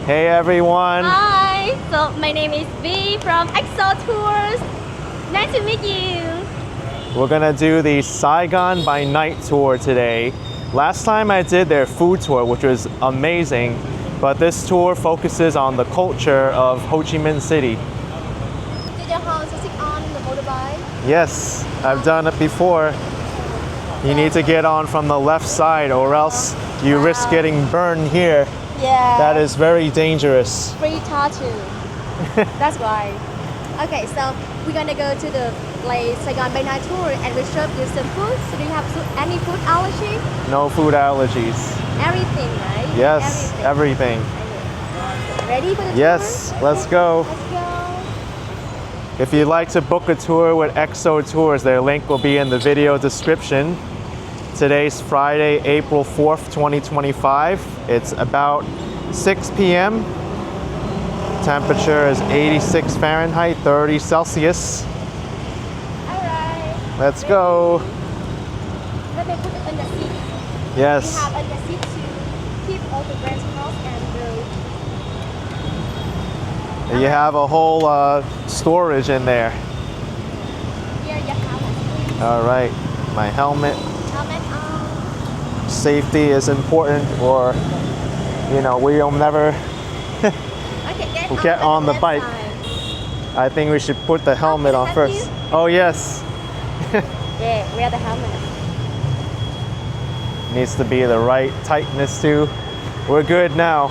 Hey everyone. Hi. So my name is V from Exo Tours. Nice to meet you. We're gonna do the Saigon by night tour today. Last time I did their food tour, which was amazing, but this tour focuses on the culture of Ho Chi Minh City. Did you know how to sit on the motorbike? Yes, I've done it before. You need to get on from the left side or else you risk getting burned here. Yeah. That is very dangerous. Free tattoo. That's why. Okay, so we're gonna go to the place Saigon by night tour and we serve you some food. So do you have any food allergy? No food allergies. Everything, right? Yes, everything. Ready for the tour? Yes, let's go. Let's go. If you'd like to book a tour with EXO Tours, their link will be in the video description. Today's Friday, April 4th, 2025. It's about 6 p.m. Temperature is 86 Fahrenheit, 30 Celsius. All right. Let's go. Let me put it in the seat. Yes. We have in the seat to keep all the vegetables and the. You have a whole storage in there. Here you have it. All right. My helmet. Helmet on. Safety is important, or we'll never Okay, get on the left bike. side. I think we should put the helmet on have first. you? Oh yes. Yeah, wear the helmet. Needs to be the right tightness too. We're good now.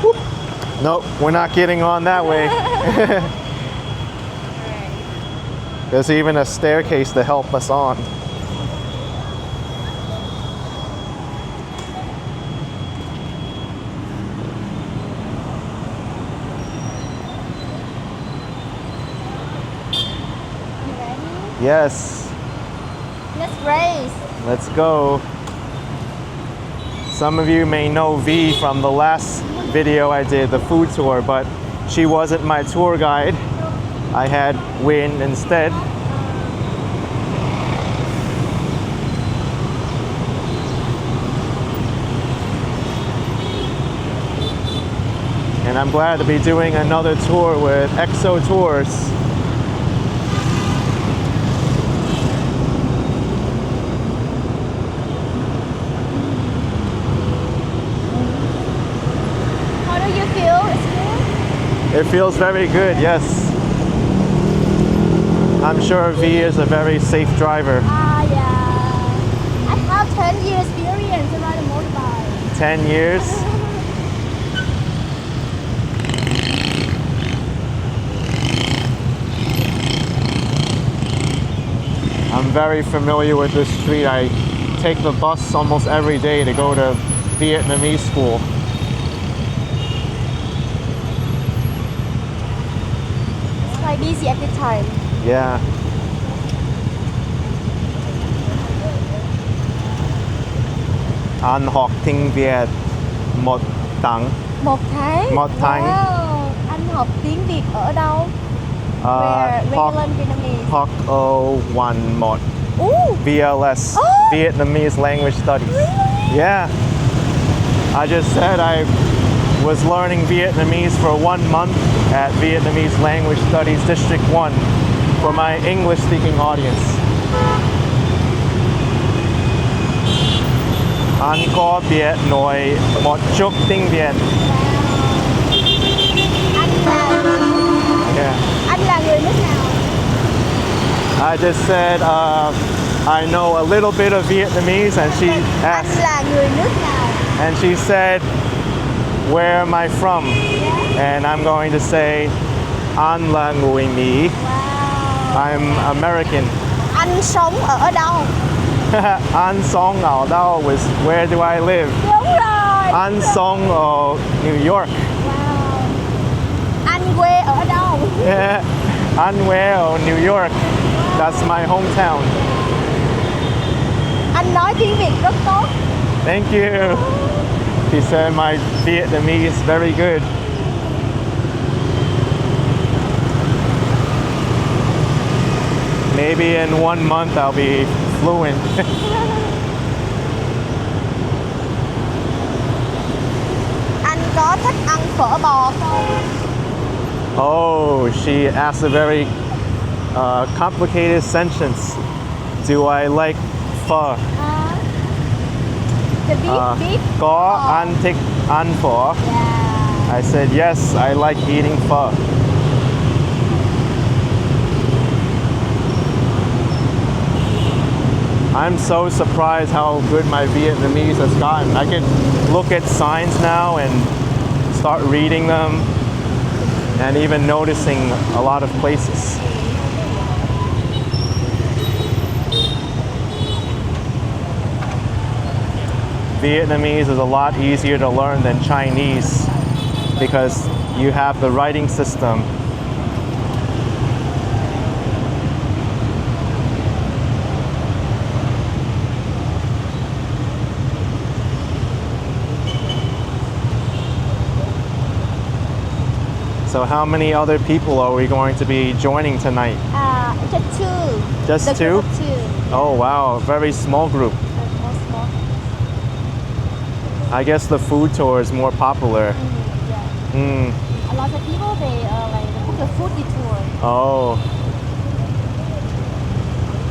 Whoop. Nope, we're not getting on that way. Alright. There's even a staircase to help us on. You ready? Yes, Let's race. let's go. Some of you may know V from the last video I did, the food tour, but she wasn't my tour guide. I had Win instead. And I'm glad to be doing another tour with EXO Tours. How do you feel? It's good? It feels very good, yes. I'm sure V is a very safe driver. Yeah. I have 10 years experience to ride a motorbike. 10 years. I'm very familiar with this street. I take the bus almost every day to go to Vietnamese school. It's quite busy at the time. Yeah. Anh học tiếng Việt một tháng. Một tháng? Một tháng. Wow. Anh học tiếng Việt ở đâu? Where học learn Vietnamese? học ở một Ooh. VLS, Oh. Vietnamese Language Studies. Really? Yeah. I just said I was learning Vietnamese for 1 month at Vietnamese Language Studies District 1 for my English-speaking audience. Anh có biết nói một chút tiếng Việt. Yeah. Anh là người nước nào? I just said I know a little bit of Vietnamese, and she Anh asked, là người nước nào? and she said, "Where am I from?" And I'm going to say, "Anh là người Mỹ." Wow. I'm American. Anh sống ở đâu? Anh sống ở đâu is where do I live? Đúng rồi. Anh sống ở New York. Wow. Anh quê ở đâu? Yeah. Anh quê ở New York. That's my hometown. Anh nói tiếng Việt rất tốt. Thank you. He said my Vietnamese is very good. Maybe in 1 month I'll be fluent. thích ăn phở bò không? Oh, she asked a very complicated sentence. Do I like phở? The beef? Có ăn thích ăn phở? Yeah. I said yes, I like eating phở. I'm so surprised how good my Vietnamese has gotten. I can look at signs now and start reading them and even noticing a lot of places. Vietnamese is a lot easier to learn than Chinese because you have the writing system. So how many other people are we going to be joining tonight? Just two. Just The two? group of two. Oh wow, very small group. Small. I guess the food tour is more popular. Yeah. A lot of people they book a food tour. Oh,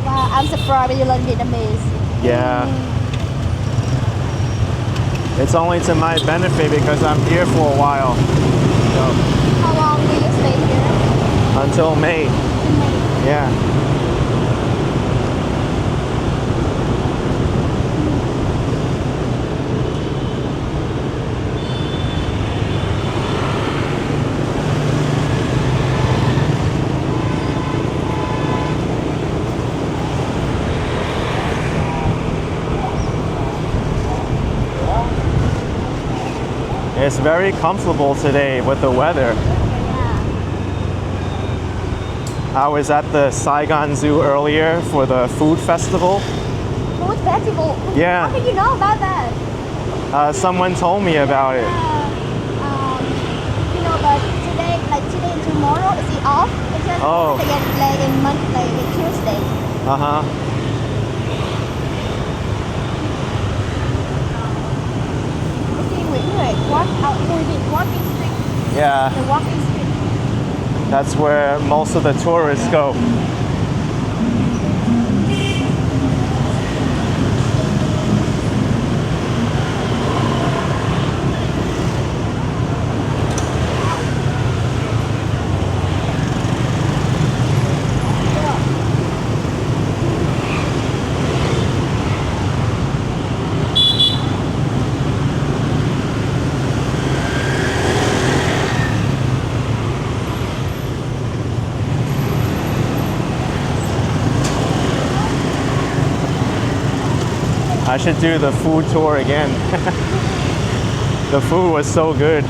Wow, I'm surprised you learn Vietnamese. yeah. It's only to my benefit because I'm here for a while. So, How long will you stay here? until May. Yeah. It's very comfortable today with the weather. I was at the Saigon Zoo earlier for the food festival. Food festival? Yeah. How did you know about that? Someone told me about it. But today and tomorrow is it off? It's just Oh. in Tuesday. Uh-huh. Walking street. Yeah, The walking street. that's where most of the tourists go. I should do the food tour again. The food was so good.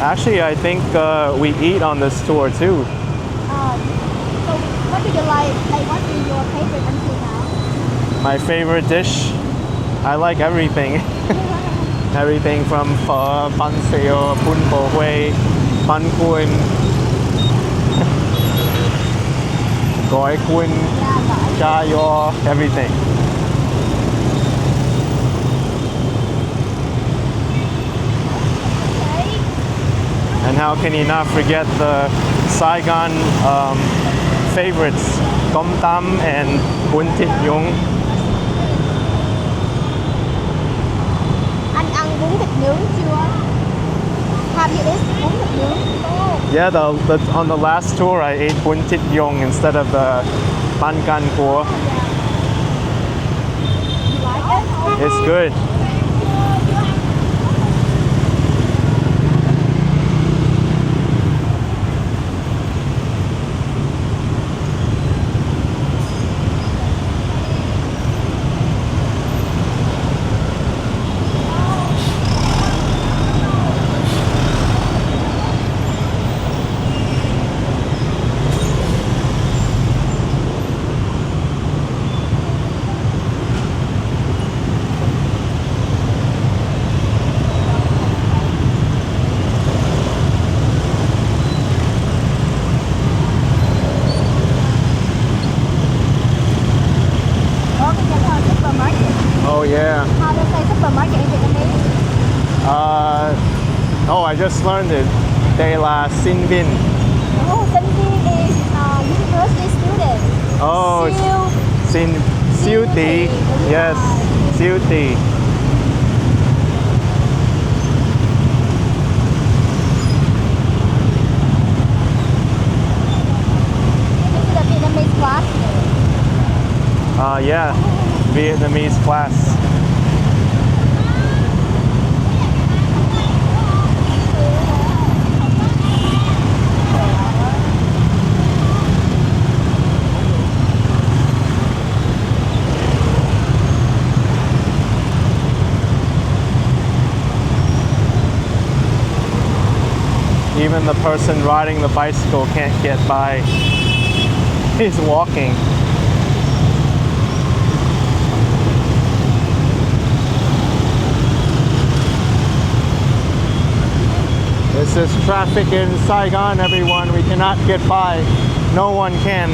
Actually, I think we eat on this tour too. So what do you like? What is your favorite until now? My favorite dish? I like everything. Everything from phở, bánh xèo, bún bò Huế, bánh cuốn, gói cuốn, chả giò, everything. And how can you not forget the Saigon favorites, tom tam and bún thịt nhúng. Anh ăn bún thịt nướng chưa? Have you eaten bún thịt nướng? Yeah, on the last tour I ate bún thịt nhúng instead of the bánh canh cua. You like it? It's good. Có cái supermarket. Oh yeah. How to say supermarket in Vietnamese? Oh, I just learned it. Đây là sinh viên. Oh, sinh viên is university student. Oh, Siêu siêu thị. Yes, siêu thị. This is the Vietnamese class. Yeah, Vietnamese class. Even the person riding the bicycle can't get by. He's walking. This is traffic in Saigon, everyone. We cannot get by. No one can.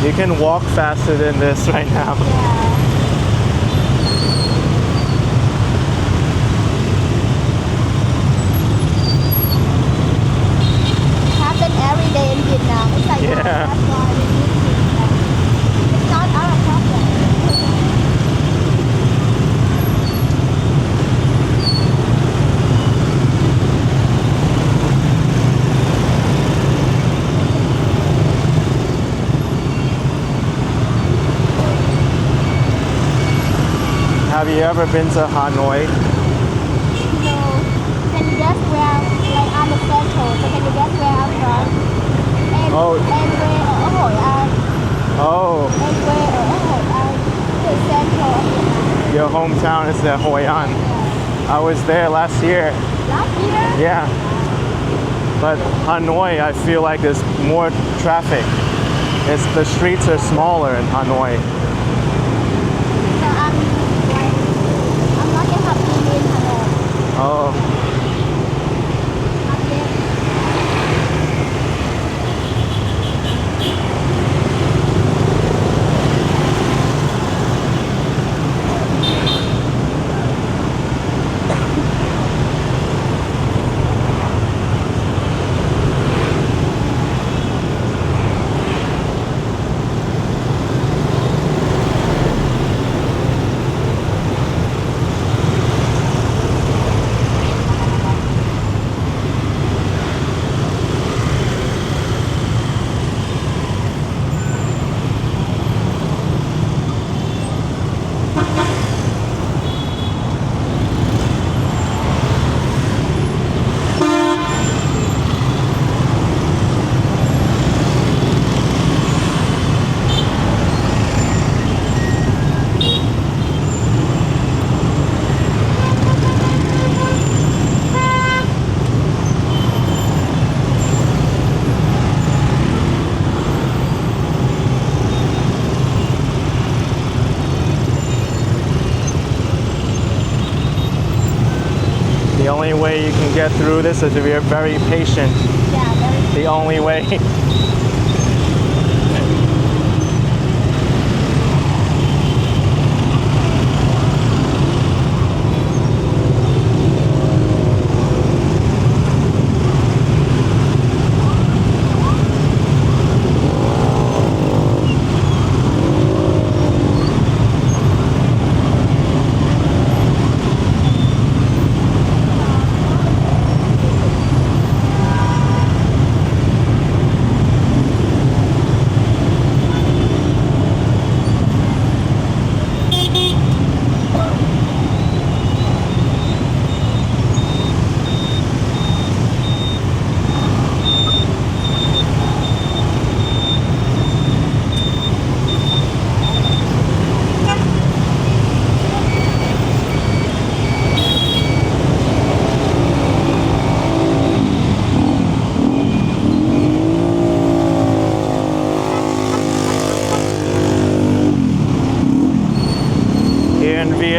You can walk faster than this right now. Happen every day in Vietnam. It's like Yeah. that's why we need to. It's not our problem. Have you ever been to Hanoi? So, can you guess where, like, I'm a central, so can you guess where I'm from? And, Oh. and where ở Hội An. Oh, And where ở Hội An. The central of Vietnam. your hometown is at Hoi An. I was there last year. Last year? Yeah. But Hanoi, I feel like there's more traffic. The streets are smaller in Hanoi. So I'm not gonna have to be in Hanoi. Oh, Not yet. the only way you can get through this is if you're very patient. Yeah, very. The only way.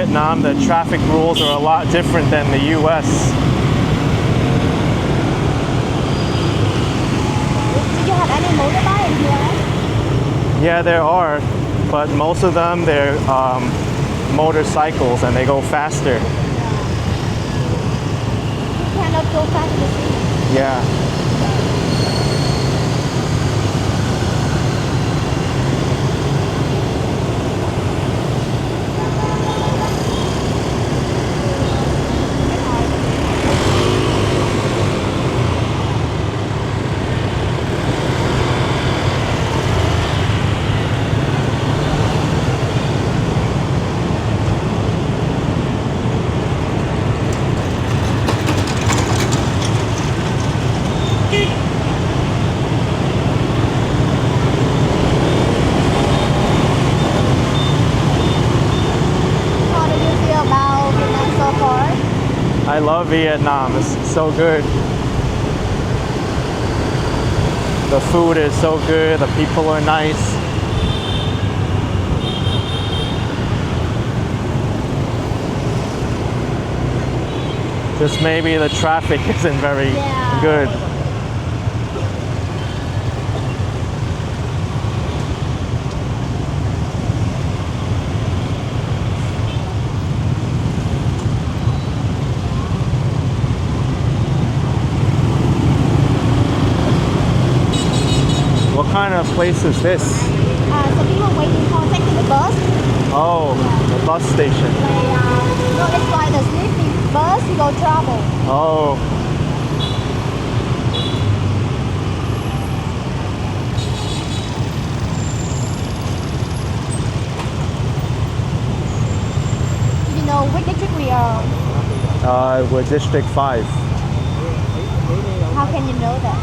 Vietnam, the traffic rules are a lot different than the US. Do you have any motorbike in US? Yeah, there are, but most of them, they're motorcycles and they go faster. You cannot go fast in the city. Yeah. How do you feel about Vietnam so far? I love Vietnam. It's so good. The food is so good. The people are nice. Just maybe the traffic isn't very Yeah. good. What kind of place is this? So people waiting for taking the bus. Oh, the bus station. No, it's like the sleeping bus you go travel. Oh, Do you know which district we are? we're District 5 How can you know that?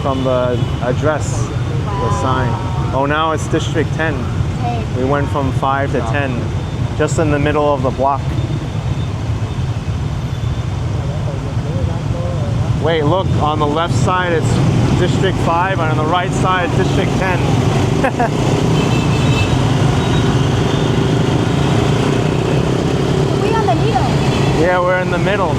from the address, the sign. Oh, now it's District 10. Hey, We went from 5 to 10, just in the middle of the block. Wait, look, on the left side it's District 5, and on the right side District 10. we on the middle. Yeah, we're in the middle.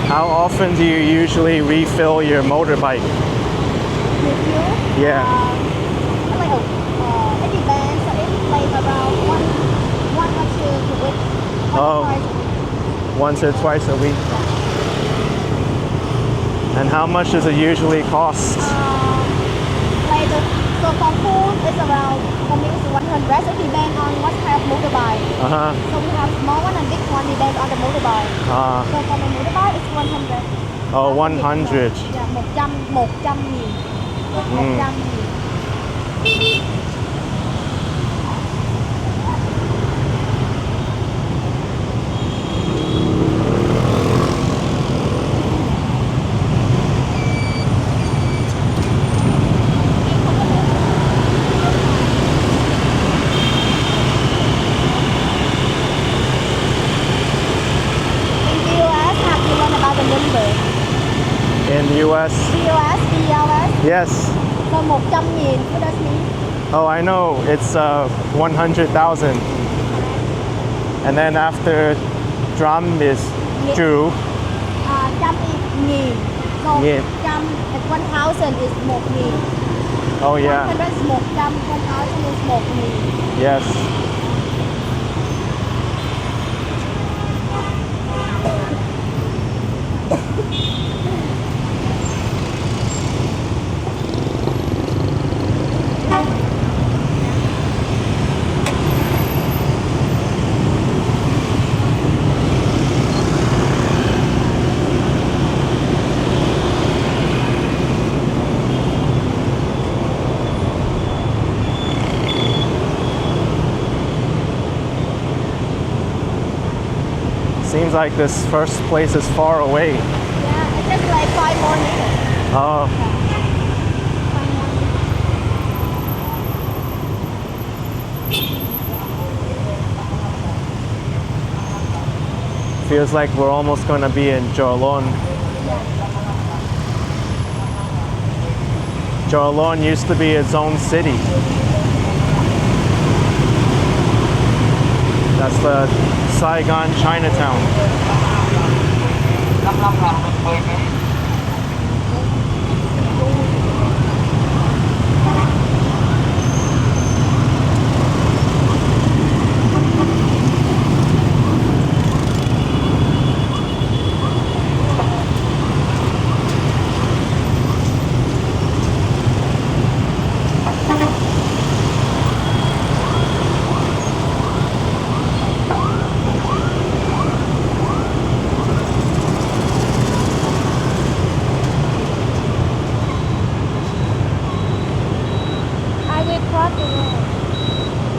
How often do you usually refill your motorbike? With you? Yeah. Like it depends. So it like around one or two per week. Oh. Twice a week. Once or twice a week. And how much does it usually cost? Like so for food it's around for me it's 100. So it depends on what type of motorbike. Uh-huh. So we have small one and big one depends on the motorbike. So for the motorbike it's 100. Oh, 100. Yeah, 100.000. 100.000. In the US, have you learned about the number? In the US? US, ELS. Yes. So 100.000, what does it mean? Oh, I know. It's 100,000. And then after drum is Ju. Trăm is nghìn. So Nghìn. trăm, 1,000 is 1,000. Oh, yeah. 100 is 100, 1,000 is 1,000. Yes. Seems like this first place is far away. Yeah, it's just like 5 more minutes. Oh, Feels like we're almost going to be in Jolon. Jolon used to be its own city. That's the Saigon Chinatown.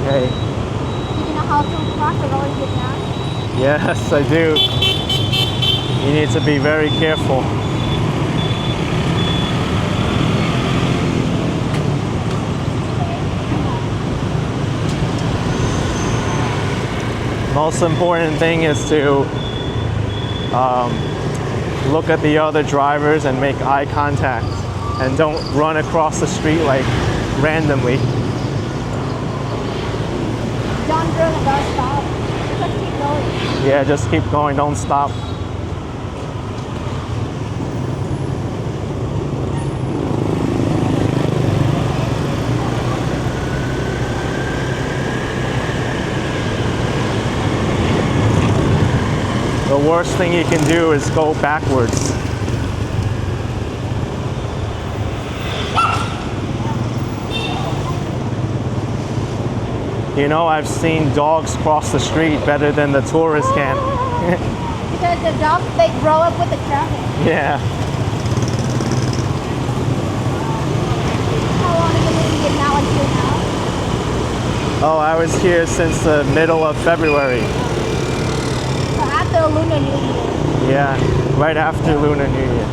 Okay. Do you know how to cross the road in Vietnam? Yes, I do. You need to be very careful. Most important thing is to look at the other drivers and make eye contact, and don't run across the street like randomly. Don't run and don't stop. Just keep going. Yeah, just keep going, don't stop. The worst thing you can do is go backwards. You know, I've seen dogs cross the street better than the tourists can. Because the dogs, they grow up with the traffic. Yeah. How long have you been in Vietnam until now? Oh, I was here since the middle of February. So after Lunar New Year. Yeah, right after Lunar New Year.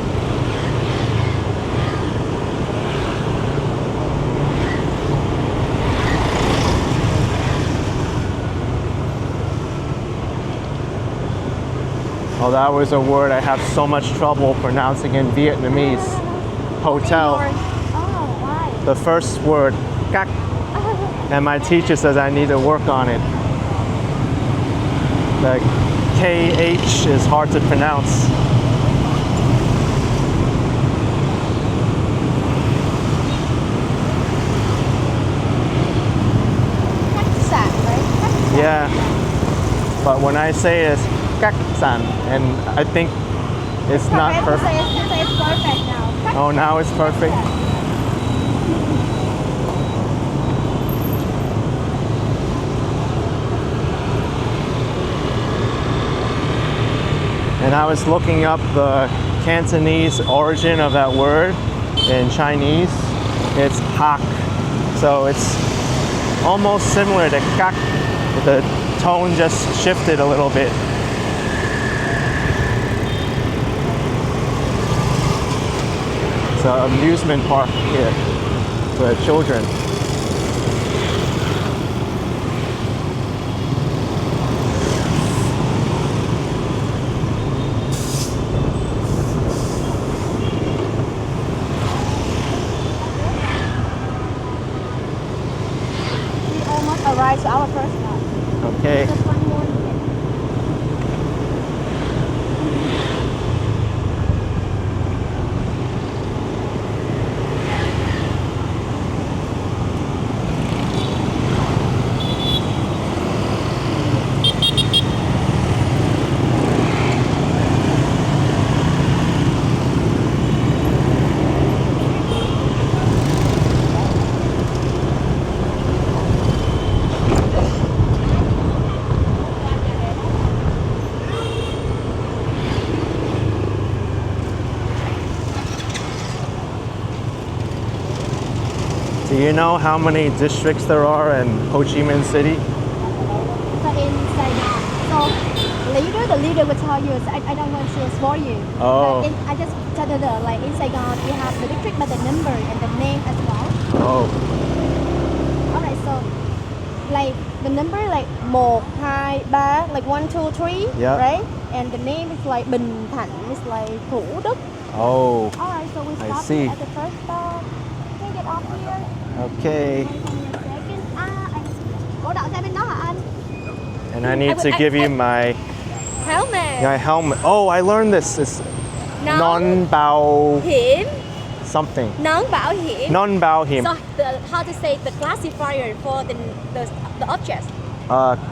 Oh, that was a word I have so much trouble pronouncing in Vietnamese. Hotel. Oh, why? The first word, kak. And my teacher says I need to work on it. The KH is hard to pronounce. Khách right? Yeah. But when I say it's kak san, and I think it's not perfect. You say it's perfect now. Oh, now it's perfect. And I was looking up the Cantonese origin of that word in Chinese. It's hak. So it's almost similar to kak. The tone just shifted a little bit. It's an amusement park here for children. Arrived to our first stop. Okay. Just one more minute. Do you know how many districts there are in Ho Chi Minh City? So in Saigon. So the leader will tell you. So I don't want to say it's for you. Oh. But I just tell you like in Saigon you have the district, but the number and the name as well. Oh. Alright, so like the number like 1, 2, 3, like 1, 2, 3, Yeah. right? And the name is like Bình Thạnh, it's like Thủ Đức. Oh, Alright, so we I stop see. at the first stop. You can get off here. okay. Wait for me a second. Anh Cổ đậu xe bên đó hả anh? And I need to give you my Helmet. helmet. Oh, I learned this. It's Nón non-bao hiểm. something. Nón bảo hiểm. Non-bao him. So how to say the classifier for the objects?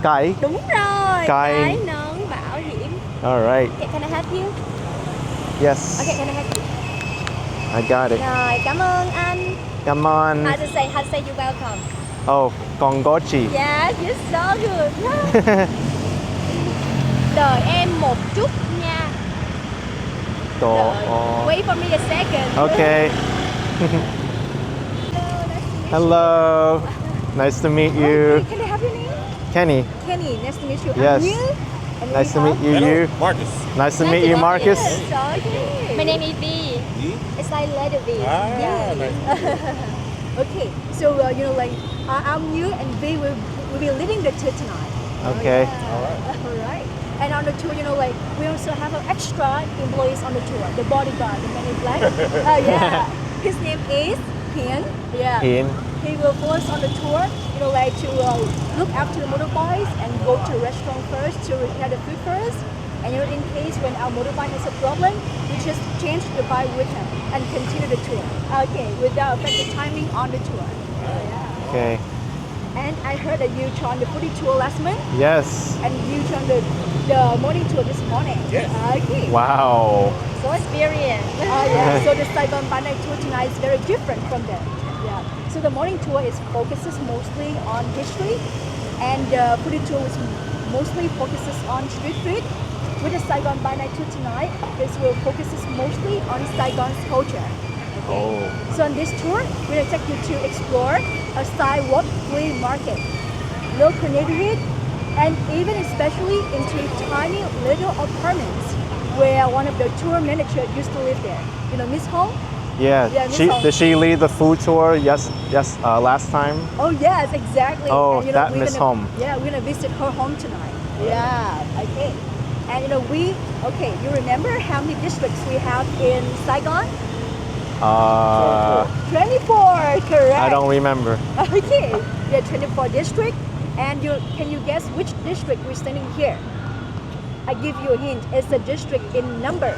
Cái. Đúng rồi. Cái. Cái nón bảo hiểm. All right. Okay, can I help you? Yes. Okay, can I help you? I got it. Rồi, cảm ơn anh. Come on. How to say you welcome? Oh, Kongochi. Yes, you're so good. Đợi em một chút nha. To. Wait for me a second. Okay. Hello. Nice to meet you. Can I have your name? Kenny. Kenny, nice to meet you. Yes. And you? And Nice to we meet have- you. You. Marcus. Nice to meet you, Marcus. Okay. My name is V. It's like letter V. Ah, nice. Okay, so like I'm you and V will be leading the tour tonight. Okay. Alright. And on the tour, like we also have an extra employees on the tour, the bodyguard, the man in black. Yeah. His name is Hian. Yeah. In. He will follow us on the tour, like to look after the motorbikes and go to restaurant first to repair the food first. And in case when our motorbike has a problem, we just change the bike with him and continue the tour. Okay, without affecting timing on the tour. Yeah. Okay. And I heard that you joined the foodie tour last month Yes. and you joined the morning tour this morning. Yes. Okay. Wow. So experience. Yeah. So the Saigon by night tour tonight is very different from that. Yeah. So the morning tour focuses mostly on history, and the foodie tour mostly focuses on street food. With the Saigon by night tour tonight, this will focuses mostly on Saigon's culture. Okay. Oh. So on this tour, we're gonna take you to explore a sidewalk flea market, local neighborhood, and even especially into tiny little apartments where one of the tour managers used to live there. Miss Hong? Yeah. Yeah, Miss She Hong. did she lead the food tour? Yes. Last time. Oh yes, exactly. Oh, And, that we're Miss gonna- Hong. Yeah, we're gonna visit her home tonight. Yeah, okay. And you remember how many districts we have in Saigon? 24, correct. I don't remember. Okay, we have 24 districts, and can you guess which district we're standing here? I give you a hint. It's a district in number.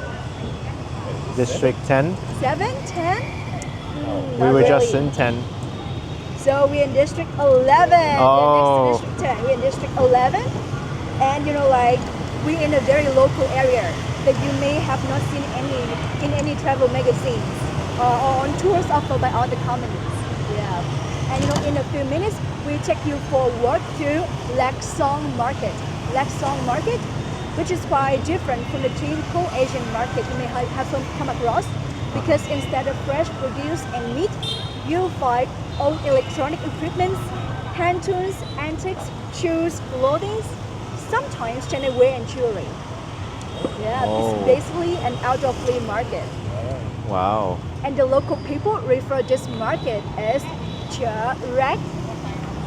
District 10. 7, 10? We were just in 10. So we're in District 11. Oh. We're next to District 10. We're in District 11. And we're in a very local area that you may have not seen in any travel magazines or on tours offered by other companies. Yeah. And in a few minutes, we take you for a walk through Lak Song Market. Lak Song Market, which is quite different from the typical Asian market you may have come across, because instead of fresh produce and meat, you'll find old electronic equipment, hand tools, antiques, shoes, clothing, sometimes chandelier and jewelry. Yeah, Oh. it's basically an outdoor flea market. Wow. And the local people refer this market as Cha Rak,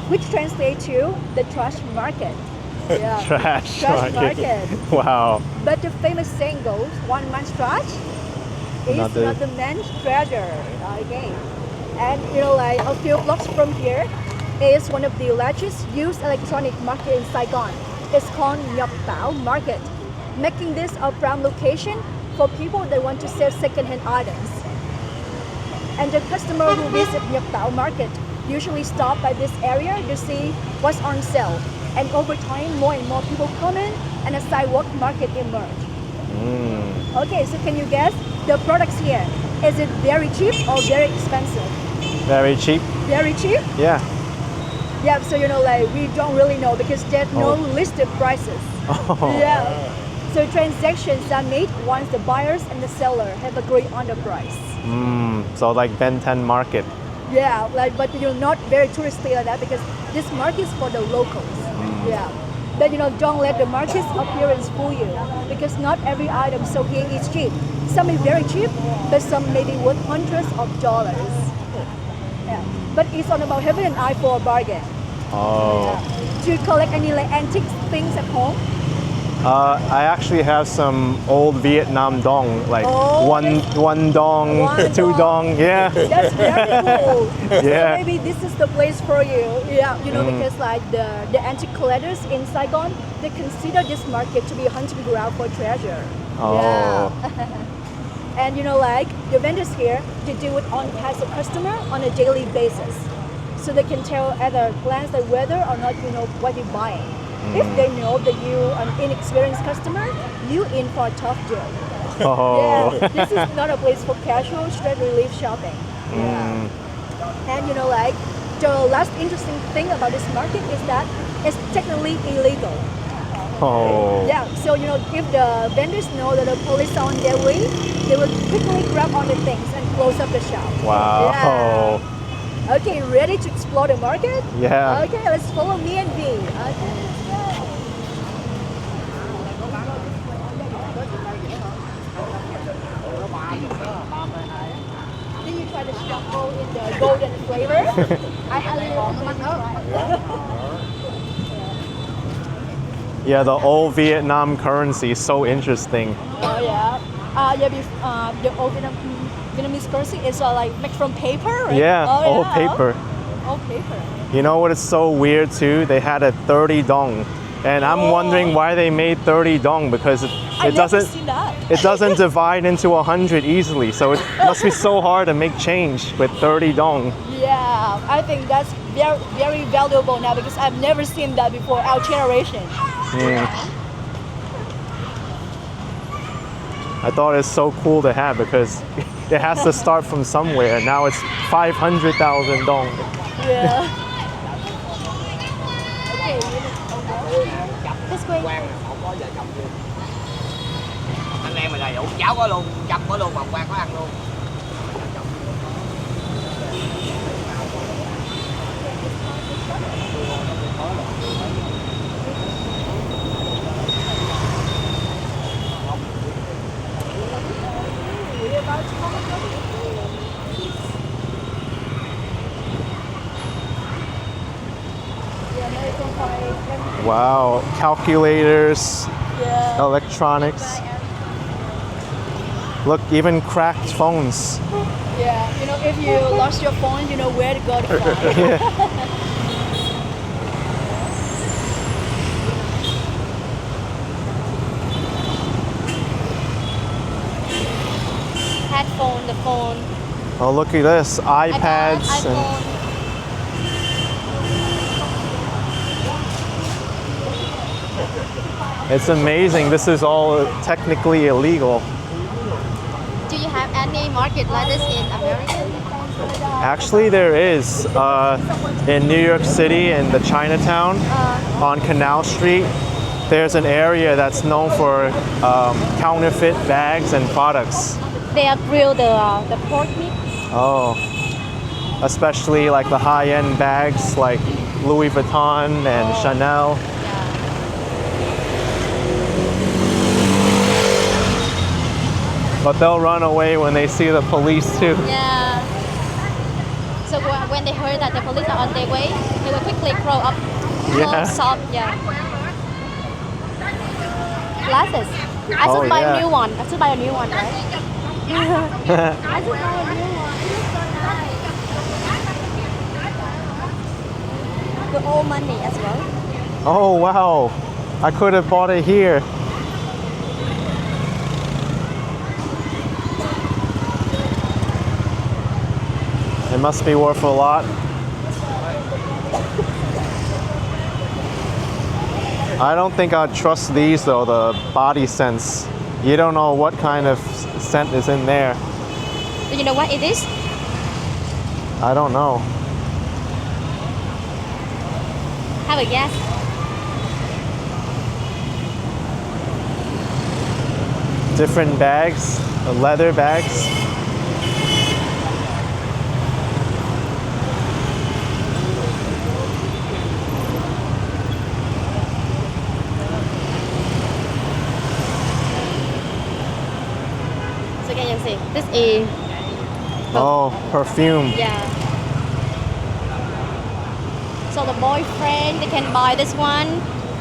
which translates to the trash market. Yeah. Trash Trash market. market. Wow. But the famous saying goes, one man's trash is Another- another man's treasure. Okay. And a few blocks from here is one of the largest used electronic market in Saigon. It's called Nhop Bao Market, making this a prime location for people that want to sell secondhand items. And the customer who visit Nhop Bao Market usually stop by this area to see what's on sale. And over time, more and more people come in and a sidewalk market emerge. Okay, so can you guess the products here? Is it very cheap or very expensive? Very cheap. Very cheap? Yeah. Yeah, so we don't really know because there's no Oh. listed prices. Oh. Yeah. So transactions are made once the buyers and the seller have agreed on the price. So like Ben 10 market. Yeah, but not very touristy like that because this market is for the locals. Yeah. But don't let the market's appearance fool you because not every item sold here is cheap. Some is very cheap, but some may be worth hundreds of dollars. Yeah. But it's all about having an eye for a bargain. Oh. Yeah. Do you collect any like antique things at home? I actually have some old Vietnam dong, like Oh, one dong, One two dong. dong. Yeah. That's very cool. Yeah. So maybe this is the place for you. Yeah, you know, because like the antique collectors in Saigon, they consider this market to be a hunting ground for treasure. Oh. Yeah. And you know, like the vendors here, they deal with all types of customer on a daily basis, so they can tell at a glance that whether or not you know what you're buying. If they know that you are an inexperienced customer, you in for a tough deal. Oh. Yeah, this is not a place for casual stress relief shopping. Yeah. And you know, like the last interesting thing about this market is that it's technically illegal. Oh. Yeah, so you know, if the vendors know that the police are on their way, they will quickly grab on the things and close up the shop. Wow. Yeah. Okay, ready to explore the market? Yeah. Okay, let's follow me and V. Okay. Did you try the shuffle in the golden flavor? I highly recommend you try it. Yeah, the old Vietnam currency is so interesting. Oh yeah. The old Vietnamese currency is like made from paper, right? Yeah, Oh, old yeah. paper. Old paper. You know what is so weird too? They had a 30 dong. And I'm wondering why they made 30 dong, because I've it never doesn't seen that. it doesn't divide into 100 easily. So it must be so hard to make change with 30 dong. Yeah, I think that's very, very valuable now because I've never seen that before. Our generation. I thought it's so cool to have because it has to start from somewhere. Now it's 500,000 dong. Yeah. Okay. This way. Anh em mình là ủ cháo có luôn, chấm có luôn, bồng quang có ăn luôn. Wow, calculators, Yeah. electronics. Look, even cracked phones. Yeah. You know, if you lost your phone, you know where to go to find. Yeah. Headphone, the phone. Oh, look at this, iPads. And iPhone. it's amazing. This is all technically illegal. Do you have any market like this in America? Actually, there is in New York City in the Chinatown on Canal Street. There's an area that's known for counterfeit bags and products. They grill the pork meat. Oh, especially like the high-end bags like Louis Vuitton and Chanel. But they'll run away when they see the police too. Yeah. So when they heard that the police are on their way, they will quickly crawl up. Yeah. Stop. Yeah. Glasses. I Oh, should buy yeah. a new one. I should buy a new one, right? I should buy a new one. The old money as well. Oh wow, I could have bought it here. It must be worth a lot. I don't think I'd trust these though, the body scents. You don't know what kind of scent is in there. Do you know what it is? I don't know. Have a guess. Different bags, leather bags. So can you see? This is Oh, perfume. yeah. So the boyfriend, they can buy this one.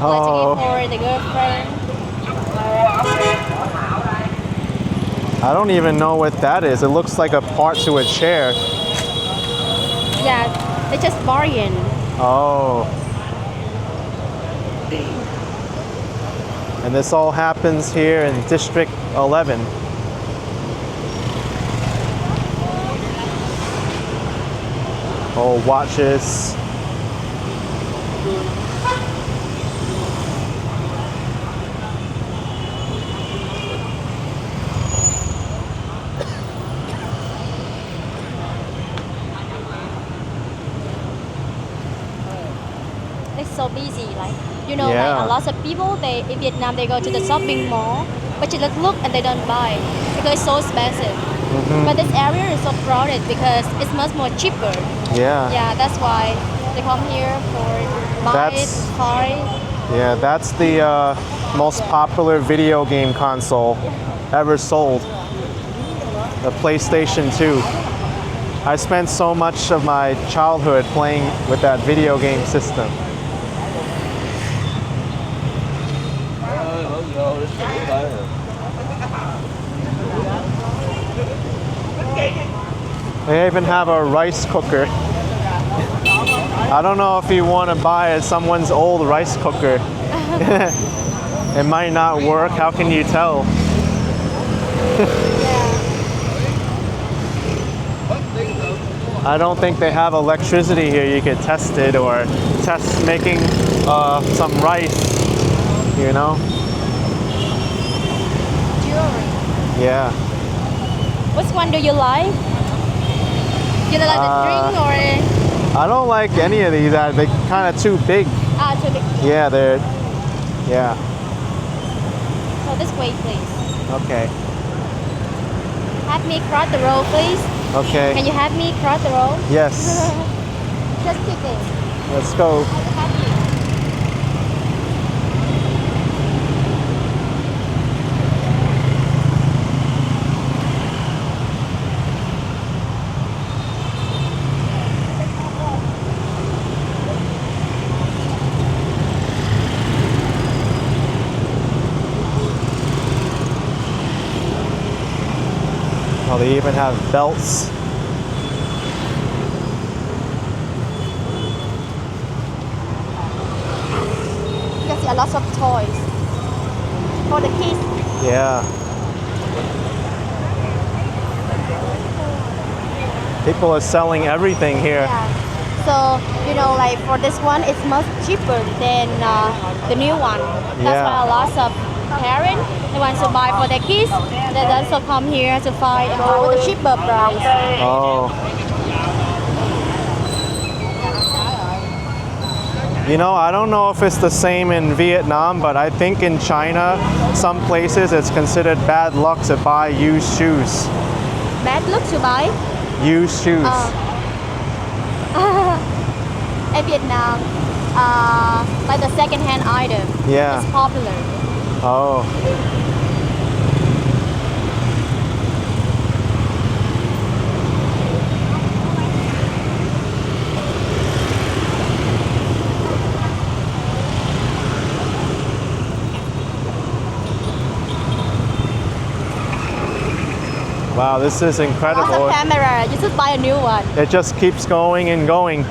Oh. Like to give for the girlfriend. I don't even know what that is. It looks like a part to a chair. Yeah, they just bargain. Oh. And this all happens here in District 11. Oh, watches. It's so busy, like you know, Yeah. like a lot of people they in Vietnam they go to the shopping mall, but you look and they don't buy because it's so expensive. But this area is so crowded because it's much more cheaper. Yeah. Yeah, that's why they come here for buy it, That's- try. Yeah, that's the most popular video game console ever sold. The PlayStation 2. I spent so much of my childhood playing with that video game system. They even have a rice cooker. I don't know if you want to buy someone's old rice cooker. It might not work. How can you tell? I don't think they have electricity here. You could test it or test making some rice, you know? Jewelry. Yeah. Which one do you like? You like the drink or I don't like any of these. They're kind of too big. too big? Yeah, they're, yeah. So this way, please. Okay. Have me cross the road, please. Okay. Can you have me cross the road? Yes. Just keep it. Let's go. Have you. Oh, they even have belts. You can see a lot of toys for the kids. Yeah. People are selling everything here. Yeah. So, you know, like for this one, it's much cheaper than the new one. That's Yeah. why a lot of parents, they want to buy for their kids. They also come here to find and buy with a cheaper price. Oh. You know, I don't know if it's the same in Vietnam, but I think in China, some places it's considered bad luck to buy used shoes. Bad look to buy. Used shoes. In Vietnam, like the second-hand item Yeah. is popular. Oh. Wow, this is Lots of incredible. camera. You should buy a new one. It just keeps going and going.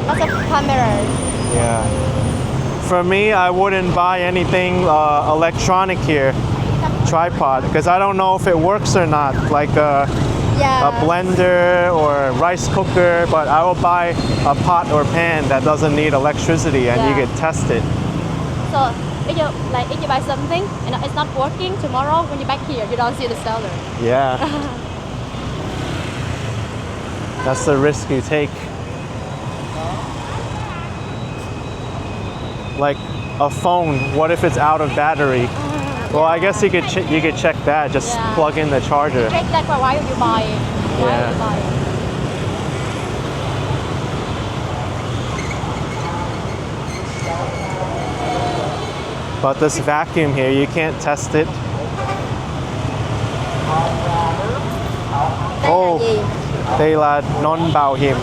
Lots of cameras. Yeah. For me, I wouldn't buy anything electronic here, tripod, because I don't know if it works or not, like a blender or a rice cooker, but I will buy a pot or pan that doesn't need electricity and you Yeah. can test it. So if you buy something and it's not working, tomorrow when you're back here, you don't see the seller. Yeah. That's the risk you take. Like a phone, what if it's out of battery? Well, I guess you could check that. Just Yeah. plug in the charger. Check that for why you buy it. Why Yeah. you buy it. But this vacuum here, you can't test it. Đây Oh, là gì? đây là non bảo hiểm.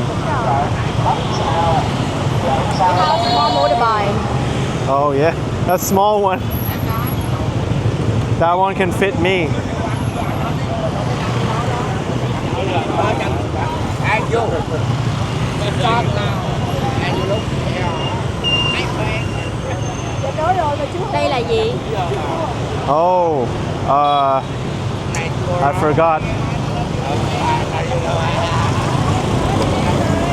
Small motorbike. Oh yeah, a small one. That one can fit me. Ai vô. Stop now. And you look here. Hai fan. Dạ nói rồi mà chú không Đây là gì? Oh, I forgot.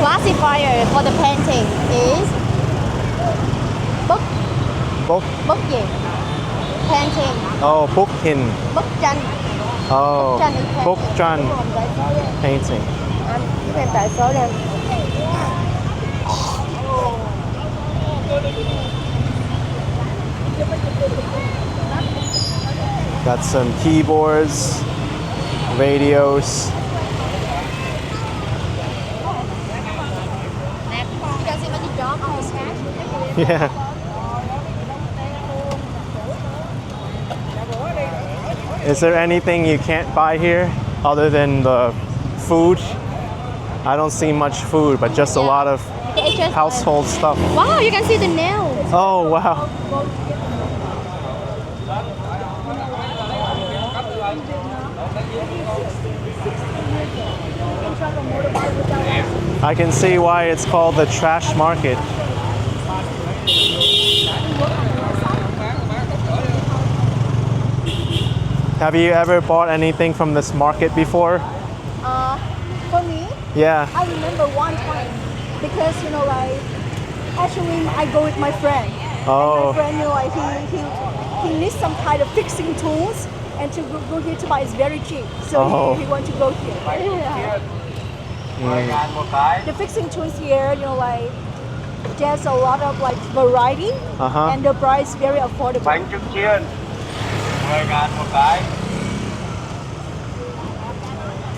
Classifier for the painting is bức Book. bức gì? Painting. Oh, Bukhin. Bức tranh. Oh, Bukchan is Bukchan painting. anh giúp em tại số đây. Got some keyboards, radios. You can see many dog on his hand. Yeah. Is there anything you can't buy here other than the food? I don't see much food, but just a Yeah. lot of It's just household stuff. Wow, you can see the nails. Oh, wow. I can see why it's called the trash market. Have you ever bought anything from this market before? For me, Yeah. I remember one time because like actually I go with my friend. And Oh. my friend, like he needs some kind of fixing tools, and to go here to buy is very cheap. So Oh. he want to go here. Yeah. 10.000 một cái. The fixing tools here, like there's a lot of like variety, Uh-huh. and the price very affordable. Bánh trứng chiên. 10.000 một cái.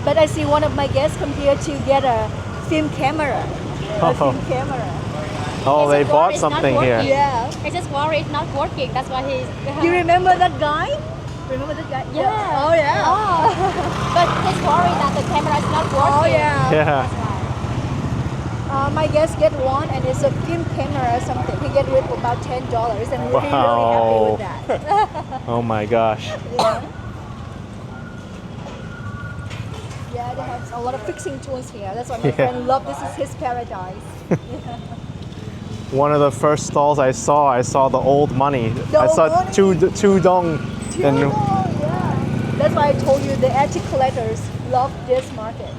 But I see one of my guests come here to get a film camera. A Oh. film camera. Oh, It's they a car, bought it's not something working. here. Yeah. It's just worried it's not working. That's why he's. You remember that guy? Remember that guy? Yeah. Oh yeah. Oh. But he's worried that the camera is not working. Oh yeah. Yeah. My guest get one, and it's a film camera or something. He get it for about $10, and we're really happy with that. Oh my gosh. Yeah, they have a lot of fixing tools here. That's why my Yeah. friend loved. This is his paradise. One of the first stalls I saw the old money. The I saw old money. two dong. And Yeah. That's why I told you the antique collectors love this market.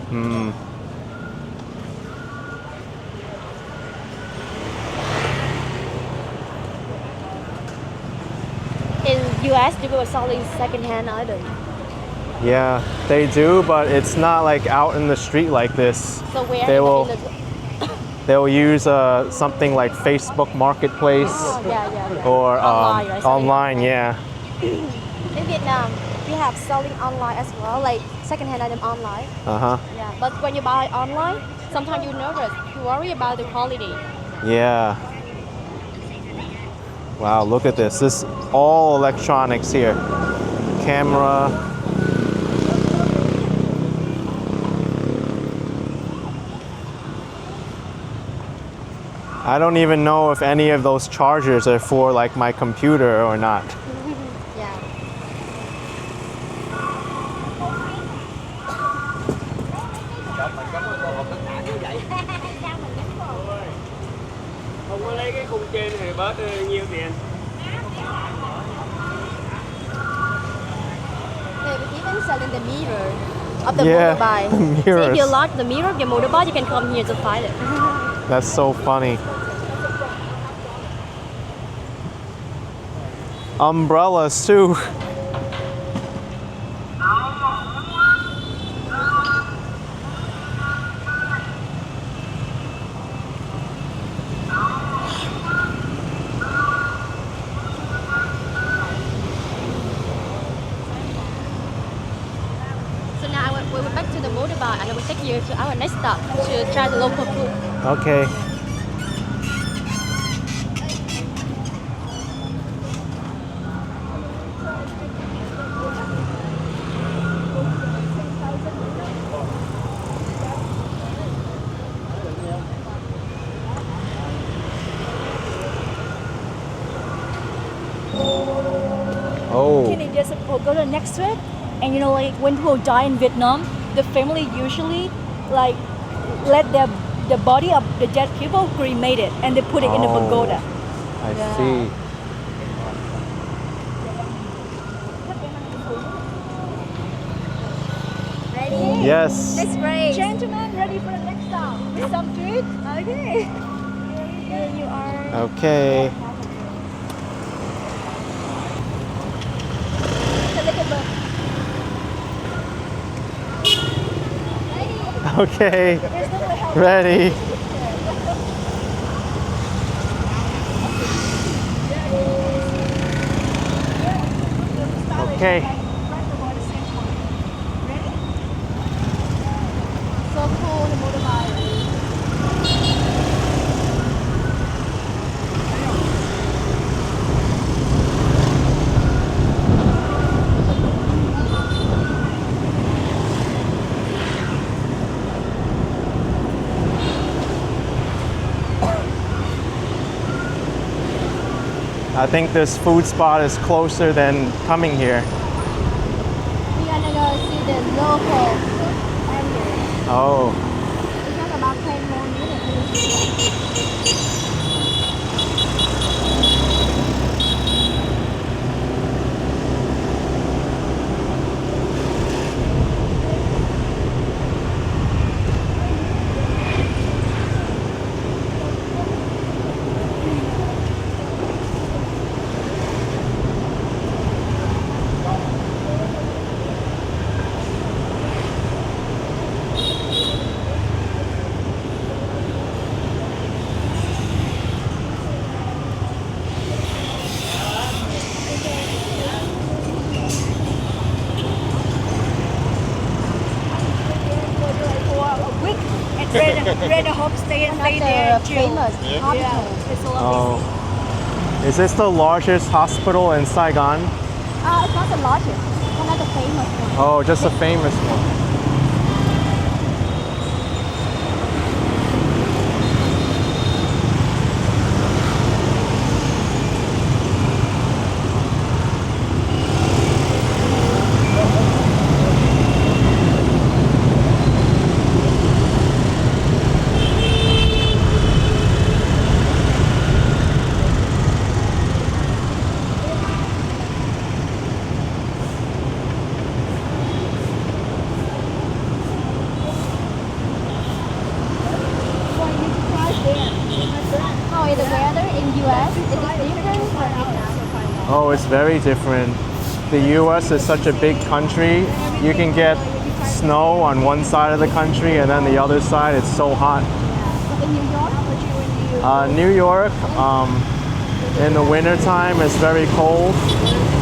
In US, people are selling secondhand items. yeah, they do, but it's not like out in the street like this. So where They in will the they'll use something like Facebook Marketplace oh, yeah. or Online, right? online. Yeah. In Vietnam, we have selling online as well, like secondhand item online. Uh-huh. Yeah, but when you buy online, sometimes you nervous. You worry about the quality. Yeah. Wow, look at this. This is all electronics here. Camera. I don't even know if any of those chargers are for like my computer or not. Yeah. Không có lấy cái khung trên thì bớt nhiêu tiền? They're even selling the mirror of the Yeah, motorbike. the So if mirrors. you like the mirror of your motorbike, you can come here to find it. That's so funny. Umbrellas too. So now we're back to the motorbike, and I will take you to our next stop to try the local food. Okay. go to the next street, and you know, like when people die in Vietnam, the family usually like let the body of the dead people cremate it, and they put it in the Oh. pagoda. I Yeah. see. Ready? Yes. Let's race. Gentlemen, ready for the next stop? With some food? Okay. Here you are. Okay. It's a little bit. Okay. There's no way how. Ready. Okay. So cool, the motorbike. I think this food spot is closer than coming here. We're gonna go see the local area. Oh. It's not about 10 more minutes. Red Hope stay there. The famous hospital. Yeah, it's a lot. Oh. Is this the largest hospital in Saigon? It's not the largest. It's not the famous one. Oh, just a famous one. How is the weather in US? Is it different from Vietnam? Oh, it's very different. The US is such a big country. You can get snow on one side of the country and then the other side it's so hot. But in New York? New York, in the wintertime it's very cold,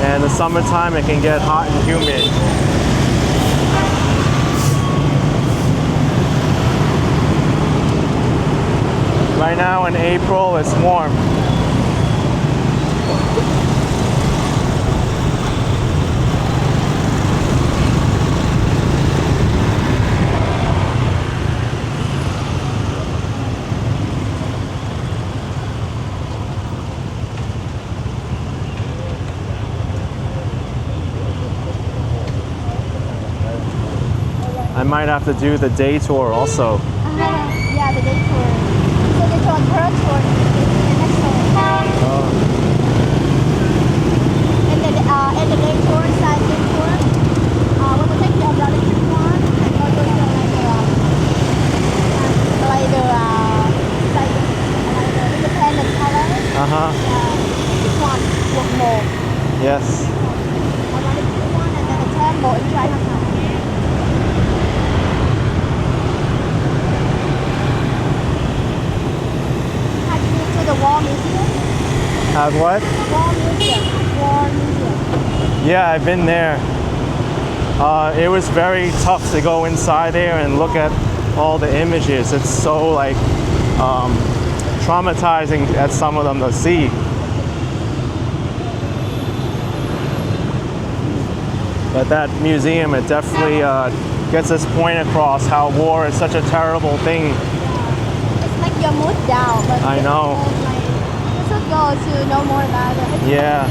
and the summertime it can get hot and humid. Right now in April it's warm. I might have to do the day tour also. Yeah, the day tour. So they do a current tour the next one. And then and the day tour, sightseeing tour. We will take the umbrella trip one and go to like the Independent Palace. This one, Quận Một. Yes. Umbrella trip one and then the temple in Chinatown. The War Museum? Have what? War Museum. War Museum. Yeah, I've been there. It was very tough to go inside there and look at all the images. It's so like traumatizing at some of them to see. But that museum, it definitely gets this point across how war is such a terrible thing. It's like your mood down. But I know. You should go to know more about it. Yeah.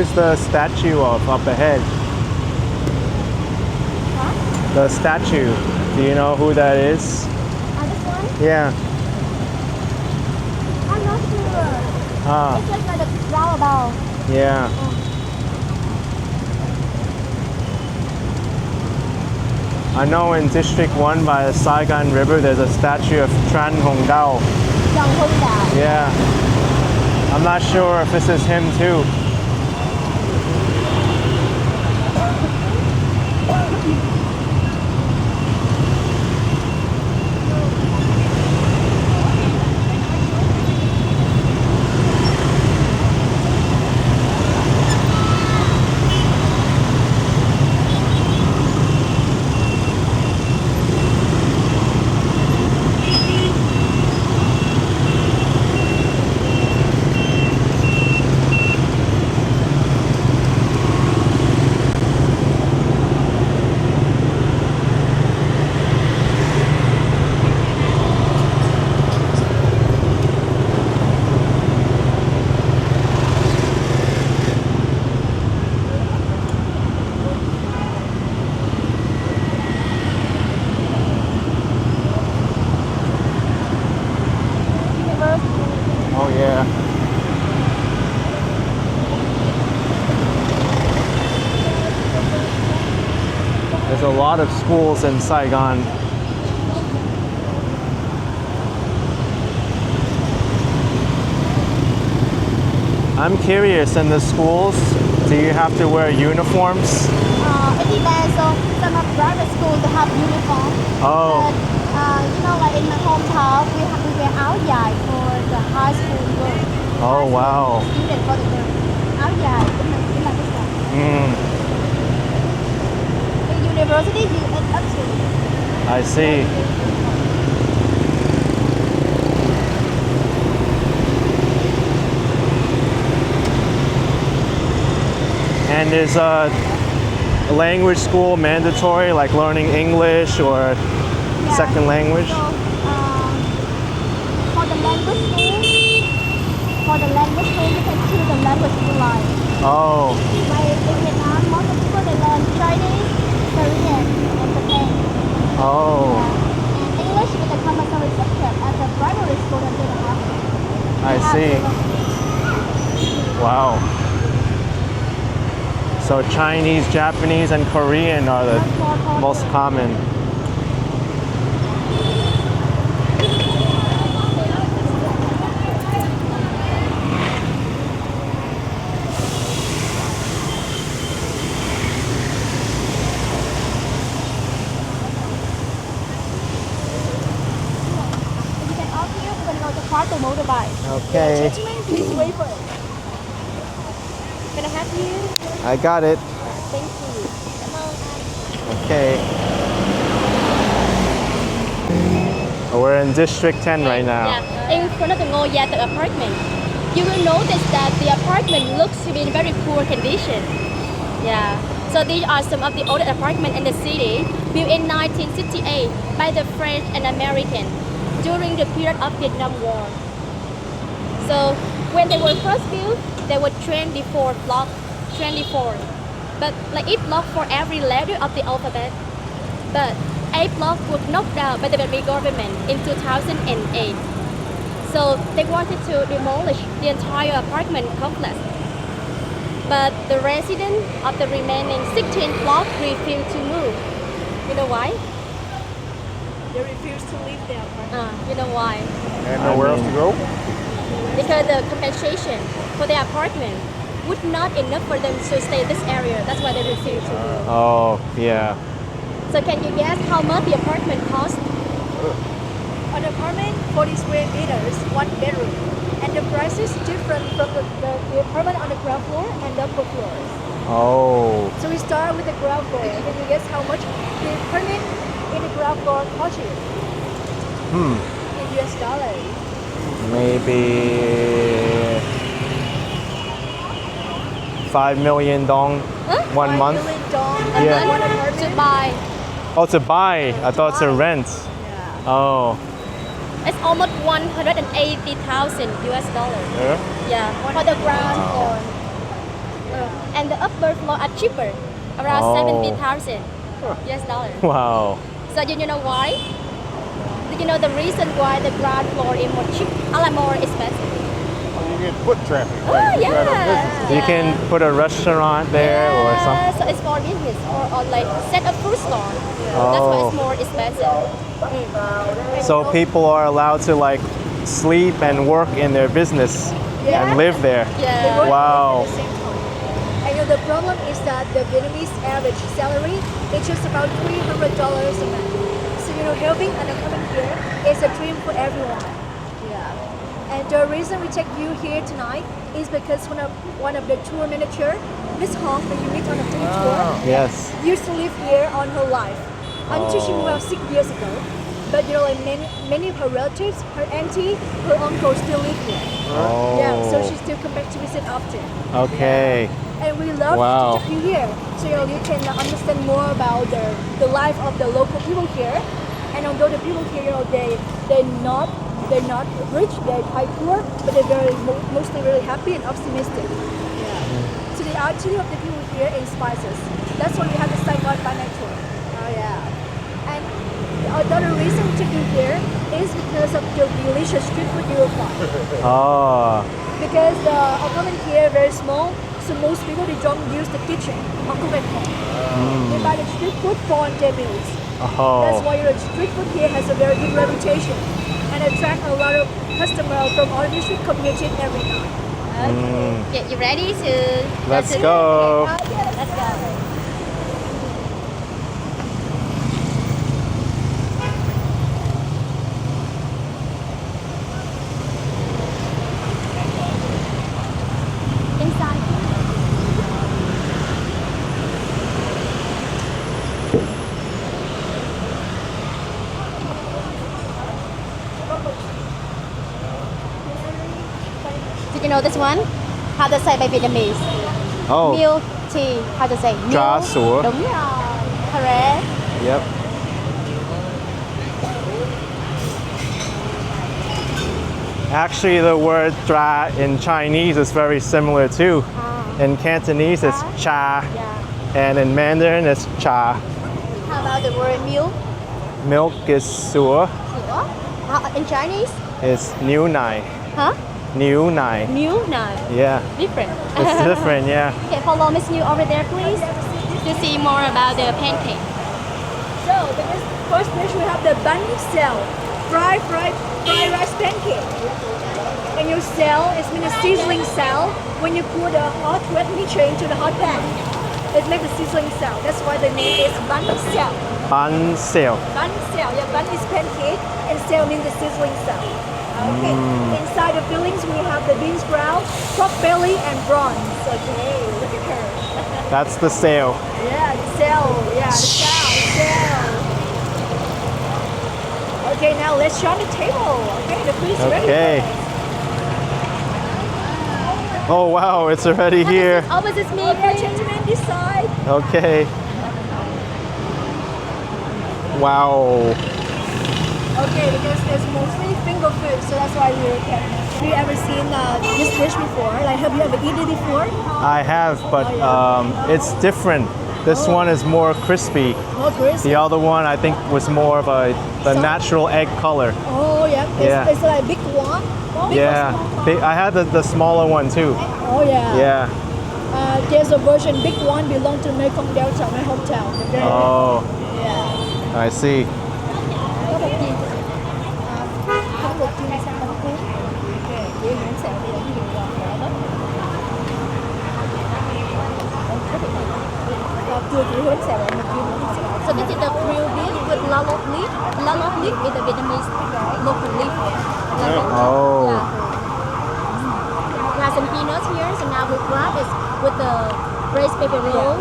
is the statue of up ahead? Huh? The statue. Do you know who that is? This one? Yeah. I'm not sure. Ah, It's just like a roundabout. yeah. I know in District 1 by the Saigon River, there's a statue of Tran Hong Dao. Dòng Hưng Đạo. Yeah. I'm not sure if this is him too. Oh yeah. There's a lot of schools in Saigon. I'm curious, in the schools, do you have to wear uniforms? It depends. So some of private schools they have uniform. Oh, But you know, like in my hometown, we wear áo dài for the high school girls. oh wow. Student for the girls. Áo dài cũng là this one. Mm, In university, you it's up to you. I see. And is language school mandatory, like learning English or Yeah. second language? So, for the language school, you can choose the language you like. Oh, Like in Vietnam, most of people they learn Chinese, Korean, and Japan. oh, And English is a compulsory subject at the primary school until the high school. I see. Wow. So Chinese, Japanese, and Korean are the most common. If you get off here, we're gonna go to park the motorbike. Okay, Gentlemen, please wait for it. Can I have you? I got it. Thank you. Come on. Okay. We're in District 10 right now. Yeah, in front of the Ngo Yat apartment. You will notice that the apartment looks to be in very poor condition. Yeah. So these are some of the oldest apartments in the city, built in 1968 by the French and American during the period of Vietnam War. So when they were first built, there were 24 blocks, 24. But like each block for every letter of the alphabet. But 8 blocks were knocked down by the Vietnamese government in 2008. So they wanted to demolish the entire apartment complex. But the residents of the remaining 16 blocks refused to move. You know why? They refuse to leave their apartment. You know why? And nowhere else to go? Because the compensation for the apartment would not enough for them to stay in this area. That's why they refused to move. Oh, yeah. So can you guess how much the apartment cost? An apartment, 40 square meters, 1 bedroom. And the price is different from the apartment on the ground floor and the upper floors. Oh, So we start with the ground floor. Can you guess how much the apartment in the ground floor cost you? In US dollars. maybe 5 million dong Huh? 1 month. $5 million Yeah. one apartment. To buy. Oh, to buy. I thought to rent. Yeah. Oh, It's almost 180,000 US dollars. yeah. Yeah, For the ground floor. And the upper floor are cheaper, around Oh. 70,000 US dollar. Wow. So you know why? Do you know the reason why the ground floor is more cheap, more expensive? You get foot traffic. Oh right? yeah. Right on business. You can put a restaurant there or something. So it's for business or like set a food store. That's why Oh. it's more expensive. So people are allowed to like sleep and work in their business and live there. Yeah. Wow. At the same time. And the problem is that the Vietnamese average salary is just about $300 a month. So having an apartment here is a dream for everyone. Yeah. And the reason we take you here tonight is because one of the tour manager, Miss Hong, that you meet on the free tour, Yes. used to live here all her life until she moved out 6 years ago. But like many of her relatives, her auntie, her uncle still live here. Oh. Yeah, so she still come back to visit often. Okay. And we love Wow. to take you here, so you can understand more about the life of the local people here. And although the people here, they're not rich, they're quite poor, but they're mostly really happy and optimistic. Yeah. So the attitude of the people here inspires us. That's why we have the Saigon by night tour. Oh yeah. And another reason to be here is because of the delicious street food you will find. Oh. Because the apartment here is very small, so most people they don't use the kitchen or cook at home. They buy the street food for their meals. That's Oh. why the street food here has a very good reputation and attract a lot of customers from all district communities every night. Okay, you ready to? Let's go. Let's go. Inside. Did you know this one? How to say by Vietnamese? Oh. Milk tea. How to say? Trà Milk. sữa. Đúng rồi. Correct. Yep. Actually, the word tra in Chinese is very similar too. In Cantonese, it's cha, Yeah. and in Mandarin, it's cha. How about the word milk? Milk is sữa. Sữa. In Chinese? It's niu nai. Huh? Niu nai. Milk? No. Yeah. Different. It's different, yeah. Okay, follow Miss New over there, please, to see more about the pancake. So the first dish we have the bun cell, fried rice pancake. And your cell is mean a sizzling cell when you put a hot red mixture into the hot pan. It makes a sizzling cell. That's why the name is bun cell. Bun cell. Bun cell, yeah, bun is pancake and cell means the sizzling cell. Okay. Inside the fillings we have the bean sprout, pork belly, and prawns. Okay, look at her. That's the cell. Yeah, the cell. Yeah, the cell. Okay, now let's show the table. Okay, the food's ready. Okay. Oh wow, it's already here. Opposite me, Okay, please. gentlemen, this side. Okay. Wow. Okay, because it's mostly finger food, so that's why we can. Have you ever seen this dish before? Like, have you ever eaten it before? I have, but it's different. This one is more crispy. More crispy. The other one, I think, was more of a natural egg color. Oh yeah. Yeah. It's like big one. Big or Yeah, small? I had the smaller one too. Oh yeah. Yeah. There's a version big one belong to Mekong Delta, my hometown. The very Oh, yeah. I see. Có bột chiên. Có bột chiên sang bánh cuốn. Okay, chị Nguyễn sẽ đi ở nhiều đó. Chưa chị Nguyễn sẽ ở một chiên. So this is the grilled beef with lalo leaf. Lalo leaf is the Vietnamese local leaf. Oh. Yeah. We have some peanuts here, so now we grab it with the braised paper roll,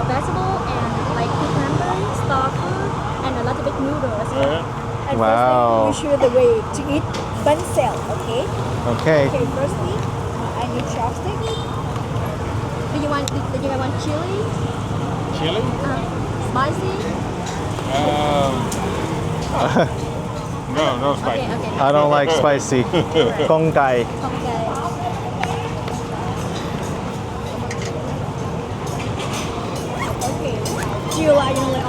vegetable, and like cucumber, star fruit, and a little bit noodle as well. And Wow. firstly, we show the way to eat bun cell, okay? Okay. Okay, firstly, I need chopsticks. Do you want chili? Chili? Spicy? No spicy. Okay, okay. I don't like spicy. Gong gai. Okay.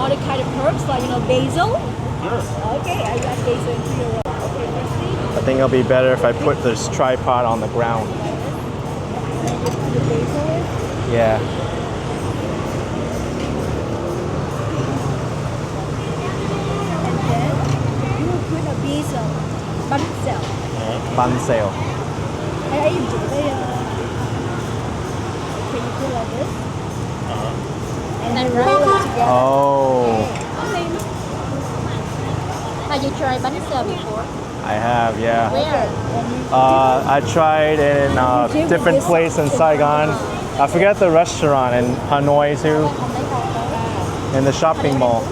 all the kind of herbs like basil. Sure. Okay, I got basil into your roll. Okay, firstly, I think it'll be better if I put this tripod on the ground. the basil. Yeah. And then you will put a basil, basil. Bun sale. I do the can you put like this? And then roll it together. Oh, Have you tried banisal before? I have, yeah. Where? I tried in a different place in Saigon. I forget the restaurant in Hanoi too, in the shopping mall.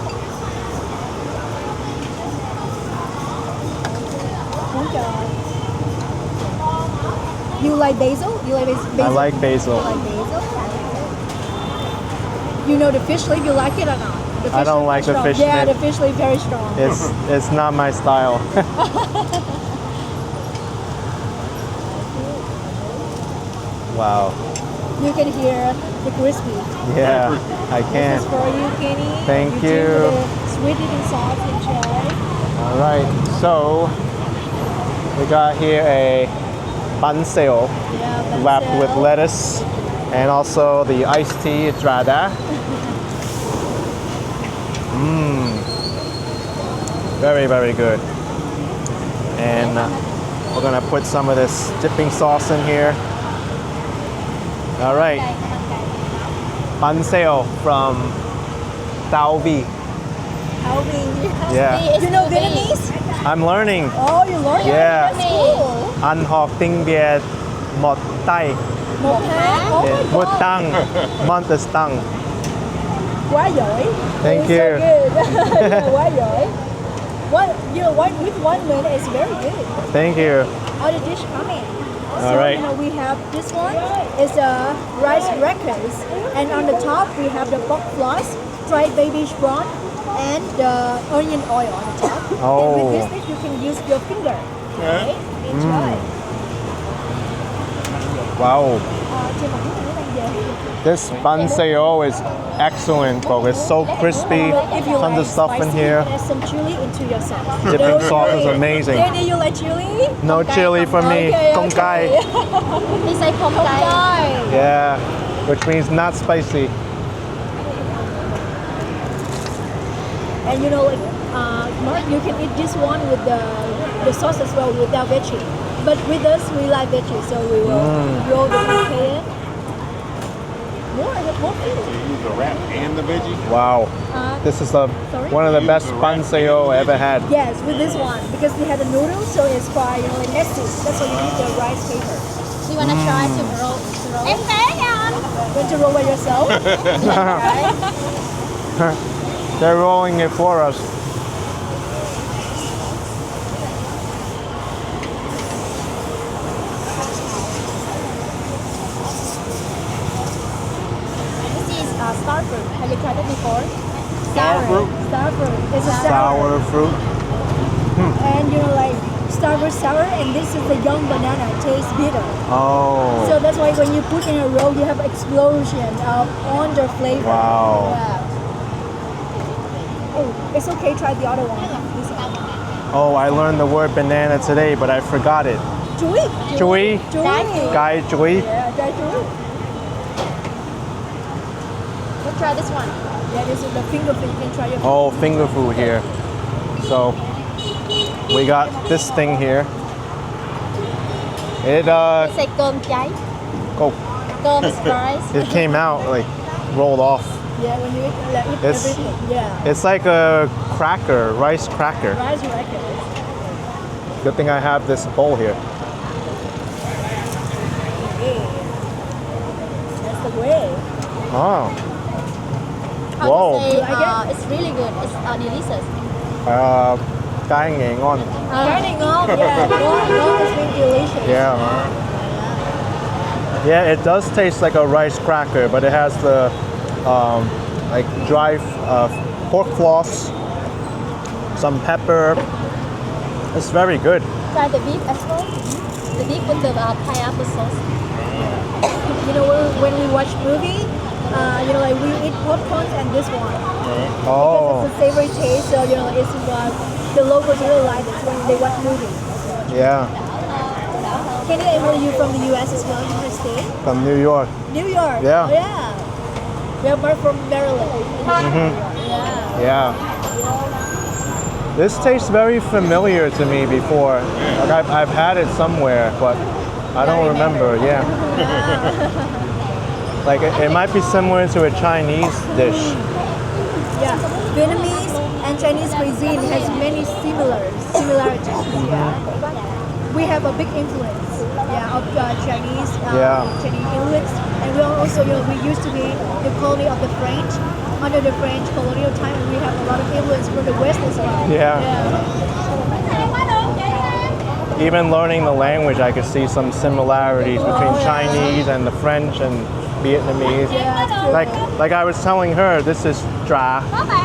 You like basil? You like basil? I like basil. You like basil? You know the fish leaf, you like it or not? The I don't leaf like is the strong. fish Yeah, leaf. the fish leaf very strong. It's not my style. Wow. You can hear the crispy. Yeah, I This can. is for you, Kenny. Thank do you. the sweet eating sauce, enjoy. All right, so we got here a bun sale Yeah, wrapped with basil. lettuce and also the iced tea Trada. Very, very good. And we're gonna put some of this dipping sauce in here. All right, bun sale from Tao Vi. Alvin. Yeah, You know Vietnamese? I'm learning. Oh, you learn? Yeah. That's cool. Ăn học tiếng Việt một tay. Một tháng? Oh my Một God. tăng. Month is tăng. Quá giỏi. Thank It's you. So good. Yeah, quá giỏi. With 1 minute is very good. Thank you. All the dish coming. All right. We have this one is rice crackers, and on the top we have the pork floss, fried baby prawn, and the onion oil on the top. Oh. And with this, you can use your finger. Okay? Enjoy. Wow. Trên một cái nữa đang về. This bun sale is excellent, folks. It's so crispy. If you Tons like of stuff in spicy, here. add some chili into your sauce. Dipping No sauce is chili. amazing. Daddy, you like chili? No chili for me. Okay, Kong kai. He say không cay. Bye. Yeah, which means not spicy. And Mark, you can eat this one with the sauce as well without veggie. But with us, we like veggie, so we will roll the pancake. More food. You use the wrap and the veggie? Wow. This is Sorry? one of the best bun sale I ever had. Yes, with this one because we had the noodles, so it's fried, like messy. That's why you need the rice paper. You wanna try to roll? Em té nha anh. Want to roll by yourself? Right? They're rolling it for us. This is star fruit. Have you tried it before? Sour fruit? Star fruit. It's a Sour fruit. And star fruit sour, and this is the young banana. It tastes bitter. Oh. So that's why when you put in a roll, you have explosion of all the flavor. Wow. Yeah. Oh, it's okay. Try the other one. This one. Oh, I learned the word banana today, but I forgot it. Chuối. Chuối. Chuối. Gai chuối. Yeah, try chuối. Let's try this one. Yeah, this is the finger food. You can try your. Oh, finger food here. So we got this thing here. It It's like cơm cháy. oh, Cơm rice. it came out like rolled off. Yeah, when you eat It's- everything. Yeah. It's like a cracker, rice cracker. Rice crackers. Good thing I have this bowl here. Yeah. That's the way. Oh, How Wow. to say, You like it? it's really good. It's delicious. cái này ngon. Cái này ngon. Yeah, ngon is really delicious. Yeah. Yeah, it does taste like a rice cracker, but it has the like dry pork floss, some pepper. It's very good. Try the beef as well. The beef with the pineapple sauce. You know, when we watch movie, You know, like we eat popcorn and this one. Oh, Because it's a savory taste, so you know, it's what the locals really like it when they watch movies. yeah, Kenny, were you from the U.S. as well? United States? from New York. New York. Yeah. Oh, yeah. We're from Maryland. Yeah. Yeah. This tastes very familiar to me before. Like I've had it somewhere, but I don't remember. Yeah. Like it might be similar to a Chinese dish. Yeah. Vietnamese and Chinese cuisine has many similarities. Yeah. We have a big influence. Yeah, of Chinese. Yeah. Chinese influence, and we are also, you know, we used to be the colony of the French. Under the French colonial time, and we have a lot of influence from the West as well. Yeah. Even learning the language, I could see some similarities between Chinese and the French and Vietnamese. Yeah. Like I was telling her, this is tra,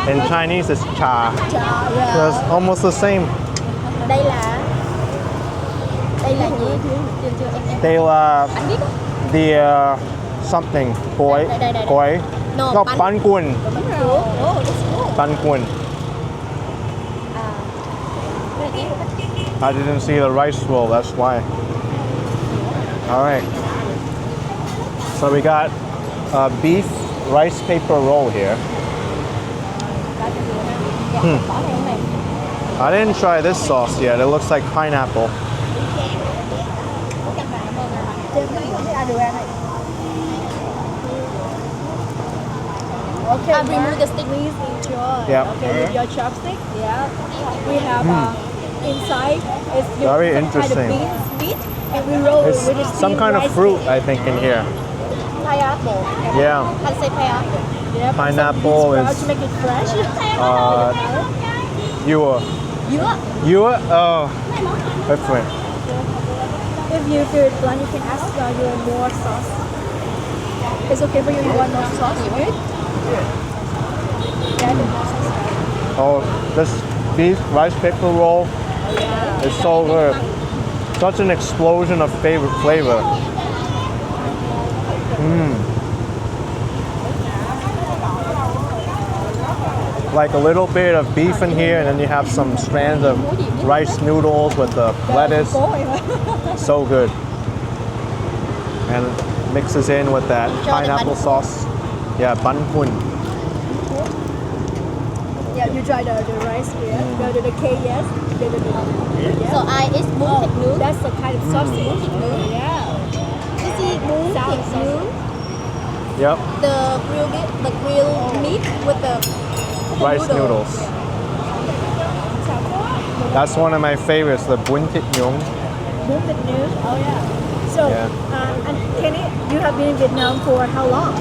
in Chinese it's cha. Yeah. So it's almost the same. Đây là gì? Chưa em. They là Anh biết không? the something gỏi Đây. gỏi. No, No, bánh. bánh cuốn. Oh, that's cool. Bánh cuốn. I didn't see the rice roll, that's why. All right. So we got a beef rice paper roll here. I didn't try this sauce yet. It looks like pineapple. Okay, I remove the stick. please enjoy. Yep. Okay, with your chopstick. Yeah. We have inside is Very some interesting. kind of beans meat, and we roll it It's with a some steamed kind of rice fruit, cake. I think, in here. Pineapple. Yeah. Anh say pineapple. Yeah, put some Pineapple bean sprouts is- to make it fresh. Ewer. Dứa. Ewer? Oh, different. If you feel it blunt, you can ask you more sauce. It's okay for you. You want more sauce? Good. Yeah, the more sauce. Oh, this beef rice paper roll is so good. Such an explosion of flavor. Like a little bit of beef in here, and then you have some strands of rice noodles with the lettuce. So good. And mixes in with that pineapple sauce. Yeah, bánh cuốn. Yeah, you try the rice here. The KS. So I eat bún thịt nướng. That's the kind of sausage. Bún thịt nướng. Yeah. This is bún thịt nướng. Yep, The grilled meat with the rice noodles. That's one of my favorites, the bún thịt nướng. Bún thịt nướng. Oh yeah. So, Yeah. and Kenny, you have been in Vietnam for how long?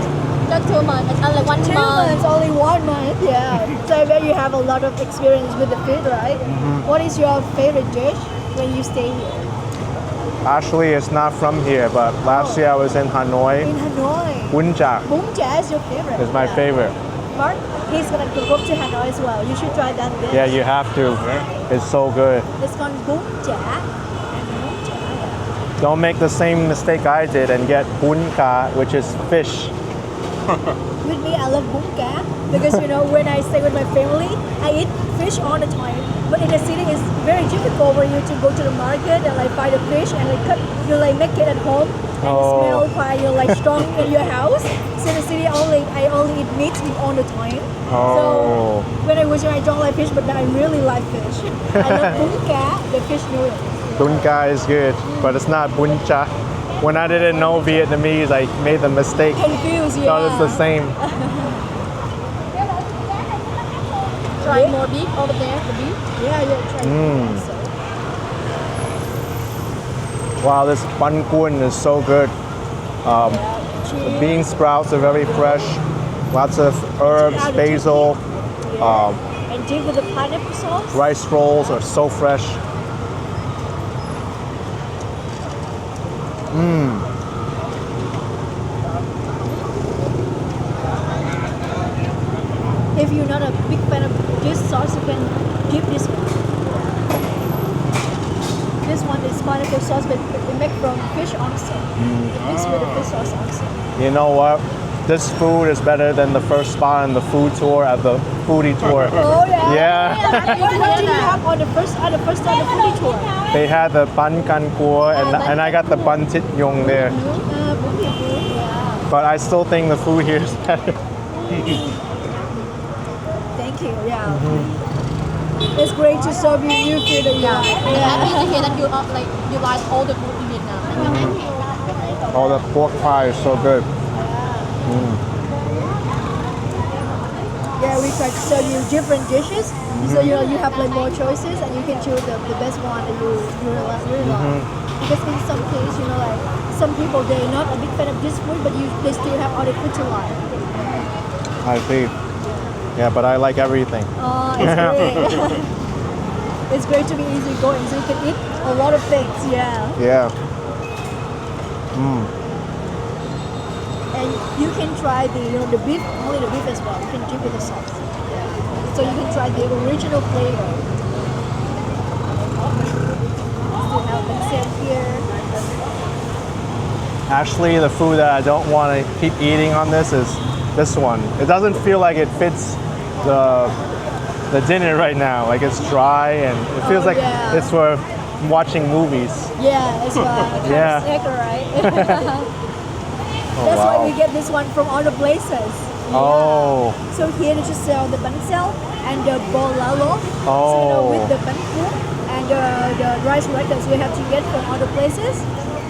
Just 2 months. It's only 1 2 month. months, only 1 month. Yeah. So I bet you have a lot of experience with the food, right? What is your favorite dish when you stay here? Actually, it's not from here, but last year I was in Hanoi. In Hanoi. Bún chả Bún chả is your favorite. is my favorite. Mark, he's gonna go to Hanoi as well. You should try that dish. Yeah, you have to. It's so good. It's called bún chả. Don't make the same mistake I did and get bún cá, which is fish. With me, I love bún cá because you know when I stay with my family, I eat fish all the time. But in the city, it's very difficult for you to go to the market and like buy the fish and like cut. You like make it at home and the smell quite like strong in your house. So in the city, I only eat meat all the time. Oh. So when I was here, I don't like fish, but then I really like fish. I love bún cá, the fish noodle. Bún cá is good, but it's not bún chả. When I didn't know Vietnamese, I made the mistake. Confused, yeah. Thought it's the same. Try more beef over there. The beef. Yeah, try it. So. Wow, this bánh cuốn is so good. The bean sprouts are very fresh. Lots of herbs, basil. And dip with the pineapple sauce. Rice rolls are so fresh. If you're not a big fan of this sauce, you can give this one. This one is pineapple sauce, but it made from fish also. It mixed with the fish sauce also. You know what? this food is better than the first spot on the food tour at the foodie tour. Oh yeah. Yeah. What did you have on the first on the foodie tour? They had the bun kan cua and I got the bun tit yong there. Yeah. But I still think the food here is better. Thank you. Yeah. It's great to serve you new food that you like. I'm happy to hear that you like all the food in Vietnam. Oh, the pork pie is so good. Yeah, we try to serve you different dishes, so you have like more choices and you can choose the best one that you really like. Because in some case, like some people they're not a big fan of this food, but they still have other food to like. I see. Yeah, but I like everything. Oh, it's great. It's great to be easy going, so you can eat a lot of things. Yeah. Yeah. And you can try the beef, only the beef as well. You can dip with the sauce. Yeah. So you can try the original flavor. Still have the same here. Actually, the food that I don't want to keep eating on this is this one. It doesn't feel like it fits the dinner right now. Like it's dry and it feels like yeah. it's for watching movies. Yeah, it's Yeah. sick, right? Oh, That's wow. why we get this one from other places. Oh. So here they just sell the bánh xèo and the bò lá lốt. Oh. So with the bánh cuốn and the rice crackers we have to get from other places.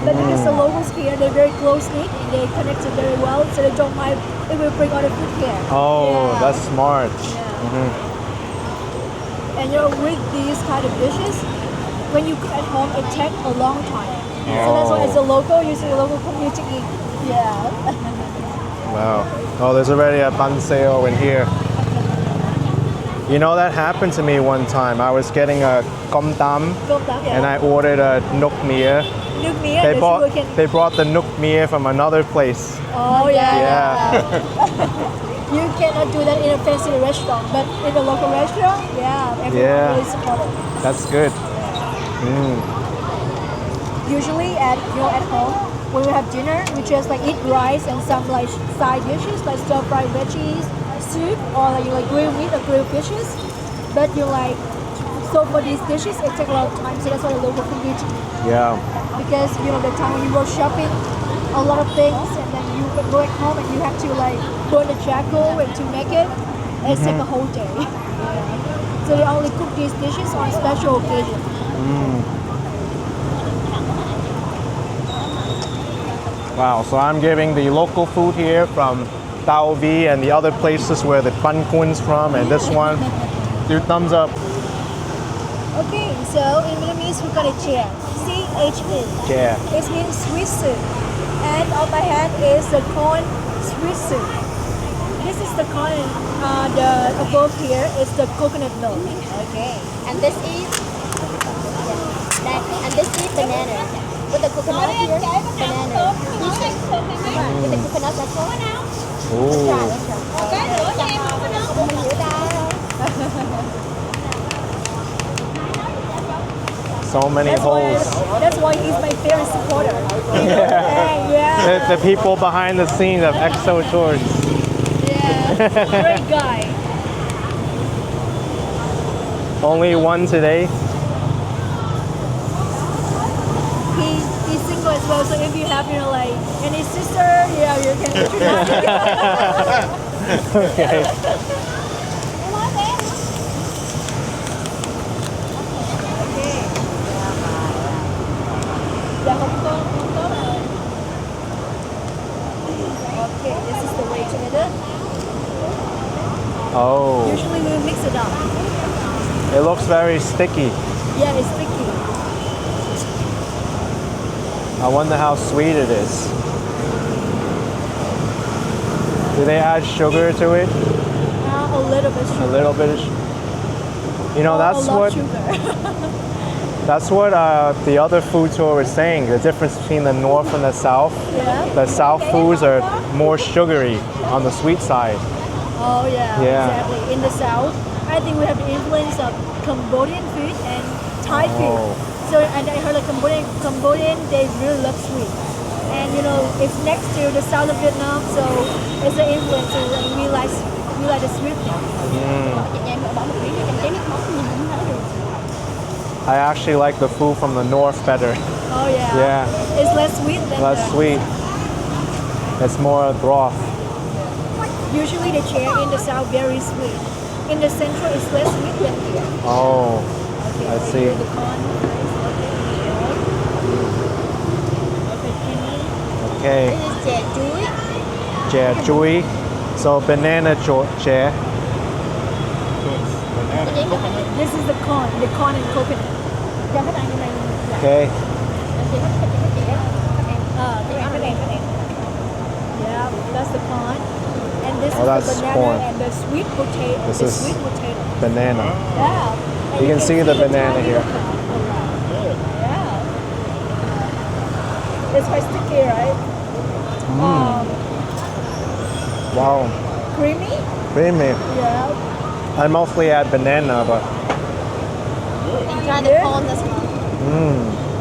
But because the locals here, they're very close-knit and they connected very well, so they don't mind if we bring other food here. Oh, Yeah. that's smart. Yeah. And with these kind of dishes, when you cook at home, it takes a long time. So that's why as a local, using a local community to eat. Yeah. Wow. Oh, there's already a bun sale in here. You know, that happened to me one time. I was getting a com tam and I ordered a nuk mia. Nước mía, They the bought sugarcane. they brought the nuk mia from another place. Oh yeah. Yeah. You cannot do that in a fancy restaurant, but in a local restaurant, everyone Yeah. really support it. That's good. Usually at home when we have dinner, we just like eat rice and some like side dishes like stir fried veggies, soup, or like grilled meat or grilled fishes. But so for these dishes it takes a lot of time, so that's why the local community eat. Yeah. Because the time when you go shopping, a lot of things, and then you go back home and you have to like burn the charcoal and to make it. It takes a whole day. So they only cook these dishes on special occasions. Wow. So I'm giving the local food here from Tao Vi and the other places where the bun kun's from, and this one. Do thumbs up. Okay, so in Vietnamese we call it chè. C-H-E. Yeah. It means sweet soup. And on my hand is the corn sweet soup. This is the corn, the above here is the coconut milk. Okay. And this is banana. With the coconut here, banana. With the coconut, that's all. Ooh. So many holes. That's why he's my favorite supporter. Yeah. The people behind the scenes of EXO Tours. Yeah. Great guy. Only one today. He's single as well, so if you have any sister, you can introduce. Okay. Dạ không có rồi. Okay, this is the way to eat it. Oh. Usually we mix it up. It looks very sticky. Yeah, it's sticky. I wonder how sweet it is. Do they add sugar to it? A little bit sugar. A little bit. That's a lot what. sugar. That's what the other food tour was saying. The difference between the north and the south. Yeah. The south foods are more sugary on the sweet side. Oh yeah, Yeah. exactly. In the south, I think we have the influence of Cambodian food and Thai food. Oh. So and I heard Cambodian they really love sweet. and you know it's next to the south of Vietnam, so it's an influence. And we like the sweet thing. I actually like the food from the north better. Oh yeah. Yeah. It's less sweet than Less sweet. It's more broth. Usually the chair in the south very sweet. In the central it's less sweet than here. Oh, Okay, I so see. here's the corn. Okay. This is chè chuối. Chè chuối. So banana chè. This is the corn and coconut. Okay. Yeah, that's the corn. And this Oh, is that's the banana corn. and the sweet potato. This the is sweet potato. Banana. Yeah. And You can see the banana here. Yeah. It's quite sticky, right? Wow. Creamy? Creamy. Yeah. I mostly add banana, but Try the corn as well.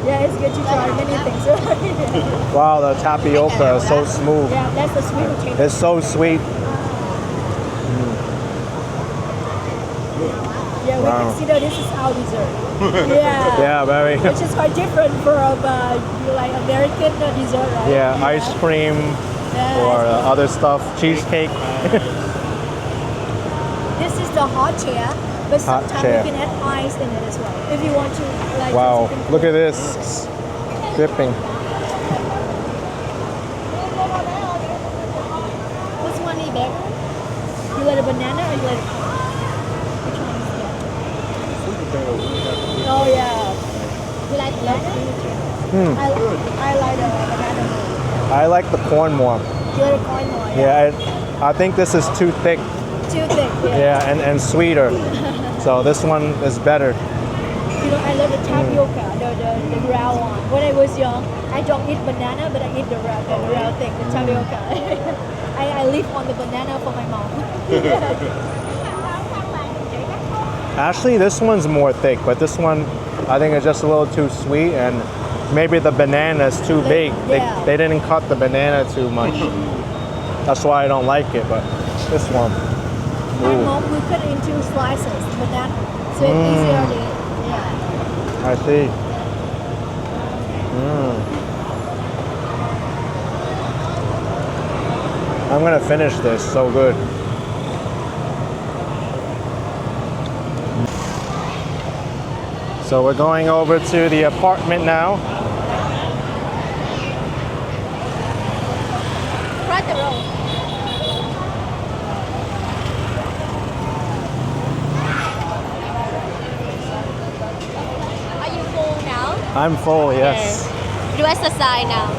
Yeah, it's good to try many things. wow, the tapioca is so smooth. Yeah, that's the sweet potato. It's so sweet. Yeah, we Wow. consider this is our dessert. Yeah. Yeah, very. Which is quite different from like American dessert, right? Yeah, ice cream Yeah. or other stuff, cheesecake. This is the hot chair, but Hot sometimes chair. you can add ice in it as well. If you want to, like. Wow, you can look put- at this. Dripping. Which one is better? You like a banana or you like a corn? Which one is better? Oh yeah. You like banana? I like the banana more. I like the corn more. You like the corn more? Yeah, I think this is too thick. Too thick. Yeah, and sweeter. So this one is better. You know, I love the tapioca, the round one. When I was young, I don't eat banana, but I eat the round thing, the tapioca. I live on the banana for my mom. Actually, this one's more thick, but this one I think is just a little too sweet, and maybe the banana is too big. Yeah. They didn't cut the banana too much. That's why I don't like it, but this one. My Ooh, mom will cut it into slices, banana, so it's easier to eat. Yeah. I see. I'm gonna finish this, so good. So we're going over to the apartment now. Right the road. Are you full now? I'm full, yes. Okay. Do exercise now.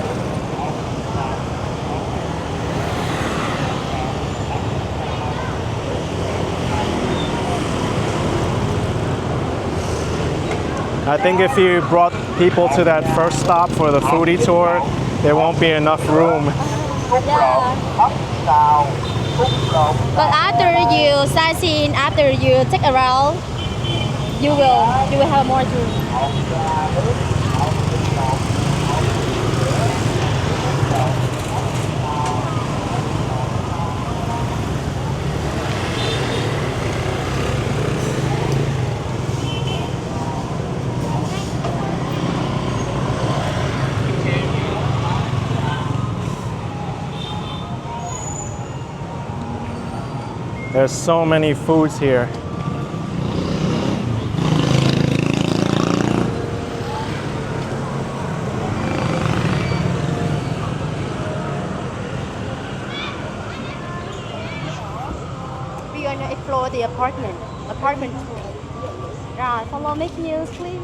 I think if you brought people to that first stop for the foodie tour, there won't be enough room. Yeah. But after you sightseeing, after you take around, you will have more room. There's so many foods here. We're gonna explore the apartment tour. Right, follow me here, please.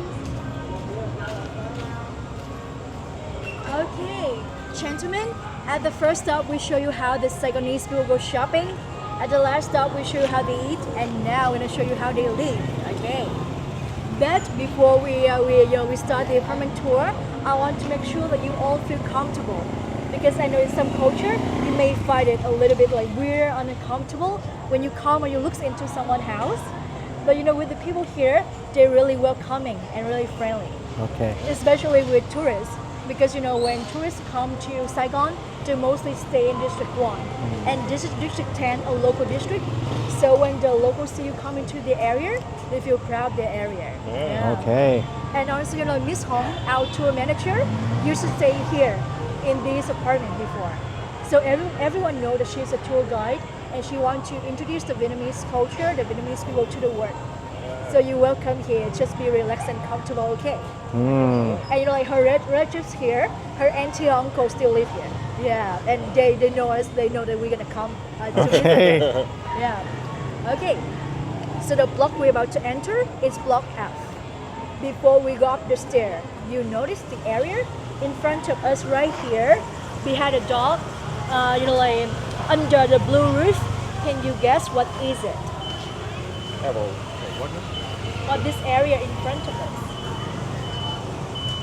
Okay, gentlemen, at the first stop we show you how the Saigonese people go shopping. At the last stop we show you how they eat, and now we're gonna show you how they live. Okay. But before we start the apartment tour, I want to make sure that you all feel comfortable, because I know in some culture you may find it a little bit like weird, uncomfortable when you come or you look into someone's house. But you know, with the people here, they're really welcoming and really friendly, Okay. especially with tourists. because you know when tourists come to Saigon, they mostly stay in District 1, and this is District 10, a local district. So when the locals see you come into the area, they feel proud of the area. Yeah. Okay. And also, you know, Miss Hong, our tour manager, used to stay here in this apartment before. So everyone knows that she's a tour guide, and she wants to introduce the Vietnamese culture, the Vietnamese people to the world. So you're welcome here. Just be relaxed and comfortable, okay? And you know, like her relatives here, her auntie and uncle still live here. Yeah, and they know us. They know that we're gonna come to visit them. Yeah. Okay. So the block we're about to enter is Block F. Before we go up the stair, you notice the area in front of us right here. We had a dog, you know, like under the blue roof. Can you guess what is it? Or this area in front of us.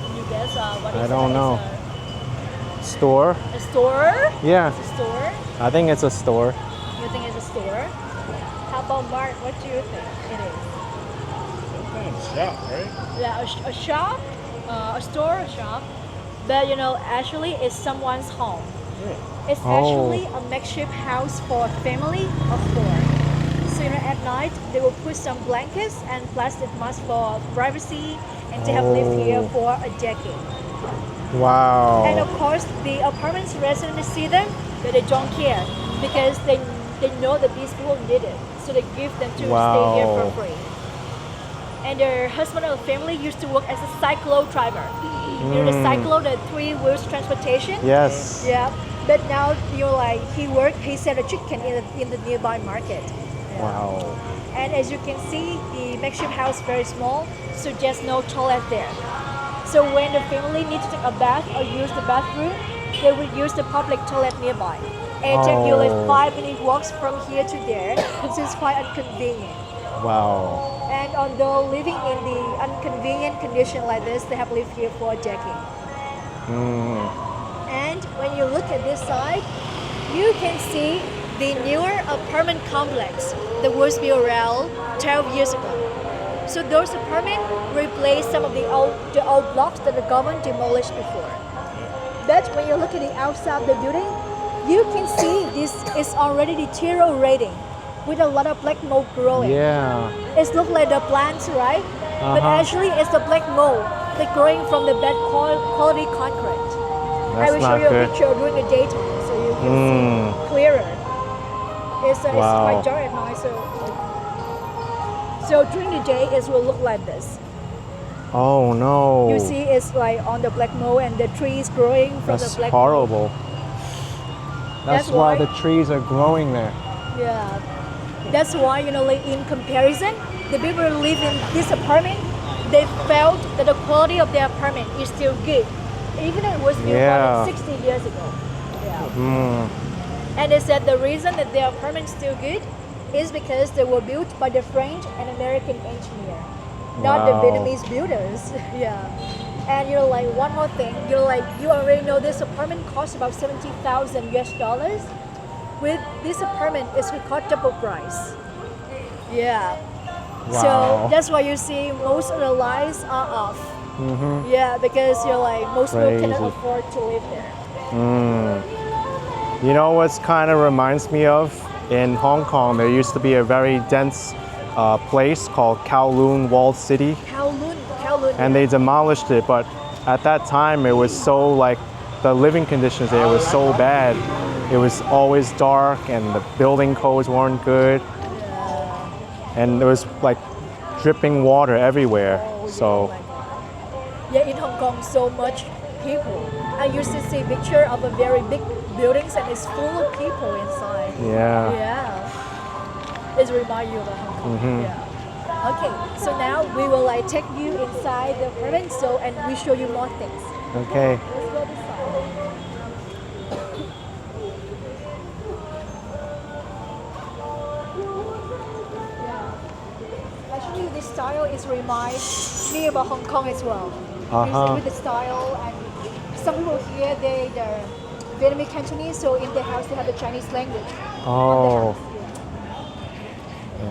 Can you guess what is it? I don't know. It's Store? a store? Yeah, It's a store? I think it's a store. You think it's a store? How about Mark? What do you think it is? Some kind of shop, right? Yeah, a shop, a store, a shop. But you know, actually, it's someone's home. It's actually a makeshift house for a family of 4. So you know, at night they will put some blankets and plastic masks for privacy, and they have lived here for a decade. Wow. And of course, the apartment's residents see them, but they don't care because they know that these people need it, so they give them to stay here for free. And their husband of the family used to work as a cyclo driver. You know the cyclo, the 3 wheels transportation. Yes. Yeah. But now you know, like he sell a chicken in the nearby market. Yeah. Wow. And as you can see, the makeshift house very small, so just no toilet there. So when the family needs to take a bath or use the bathroom, they will use the public toilet nearby. And it takes you like 5-minute walks from here to there, so it's quite inconvenient. Wow. And although living in the inconvenient condition like this, they have lived here for a decade. And when you look at this side, you can see the newer apartment complex that was built around 12 years ago. So those apartments replaced some of the old blocks that the government demolished before. But when you look at the outside of the building, you can see this is already deteriorating with a lot of black mold growing. Yeah. It looks like the plants, right? But actually it's the black mold like growing from the bad quality concrete. I will show you a picture during the daytime so you can see clearer. It's quite dark at night, so during the day it will look like this. Oh no. You see it's like on the black mold and the trees growing from the black mold. That's horrible. That's why the trees are growing there. Yeah. That's why, you know, like in comparison, the people who live in this apartment, they felt that the quality of their apartment is still good, even though it was built more than 60 years ago. Yeah. And they said the reason that their apartment is still good is because they were built by the French and American engineer, not the Vietnamese builders. Yeah. And you know, like one more thing, you know, like you already know this apartment costs about $70,000 US. With this apartment, it's cost double price. Yeah. Wow. So that's why you see most of the lights are off. Yeah, because you're like most people cannot afford to live there. You know what's kind of reminds me of? In Hong Kong, there used to be a very dense place called Kowloon Walled City. Kowloon. And they demolished it, but at that time it was so like the living conditions there was so bad. It was always dark and the building codes weren't good. And there was like dripping water everywhere. So yeah, in Hong Kong so much people. I used to see picture of a very big buildings and it's full of people inside. yeah. Yeah. It reminds you of Hong Kong. Yeah. Okay, so now we will like take you inside the apartment and we show you more things. Okay. Let's go this side. Yeah. Actually, this style is reminds me about Hong Kong as well. With the style and some people here they're Vietnamese Cantonese, so in their house they have the Chinese language. Oh.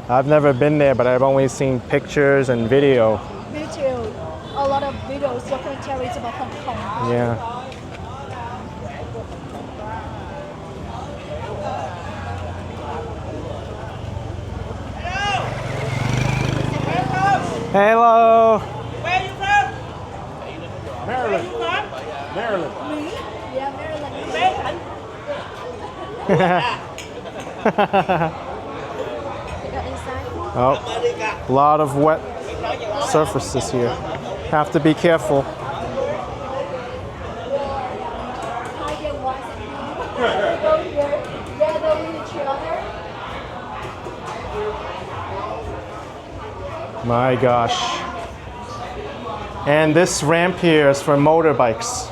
I've never been there, but I've only seen pictures and video. Me too. A a lot of videos, documentaries about Hong Kong. Yeah. Hello. Where are you from? Maryland. Maryland. Me? Yeah, Maryland. Maryland. Oh, a lot of wet surfaces here. Have to be careful. My gosh. And this ramp here is for motorbikes.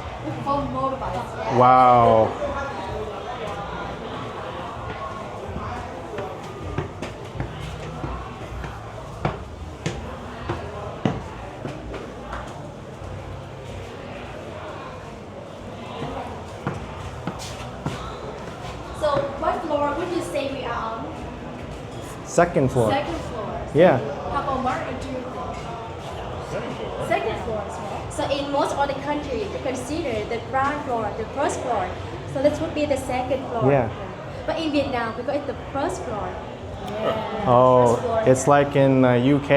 Wow. So what floor would you say we are on? Second floor. Second floor. Yeah. How about Mark or do you think? Second floor as well. So in most of the country, you consider the ground floor, the first floor. So this would be the second floor. Yeah. But in Vietnam, because it's the first floor. Yeah. Oh, First floor. it's like in UK.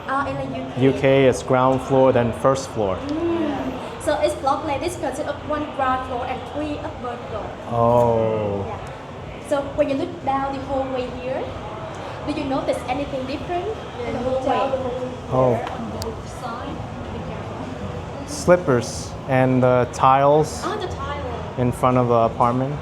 In the UK. UK it's ground floor, then first floor. So it's block like this consists of one ground floor and three upper floor. Oh. Yeah. So when you look down the hallway here, do you notice anything different in the hallway? Oh. On both sides. Be careful. Slippers and the tiles Oh, the tile. in front of the apartment.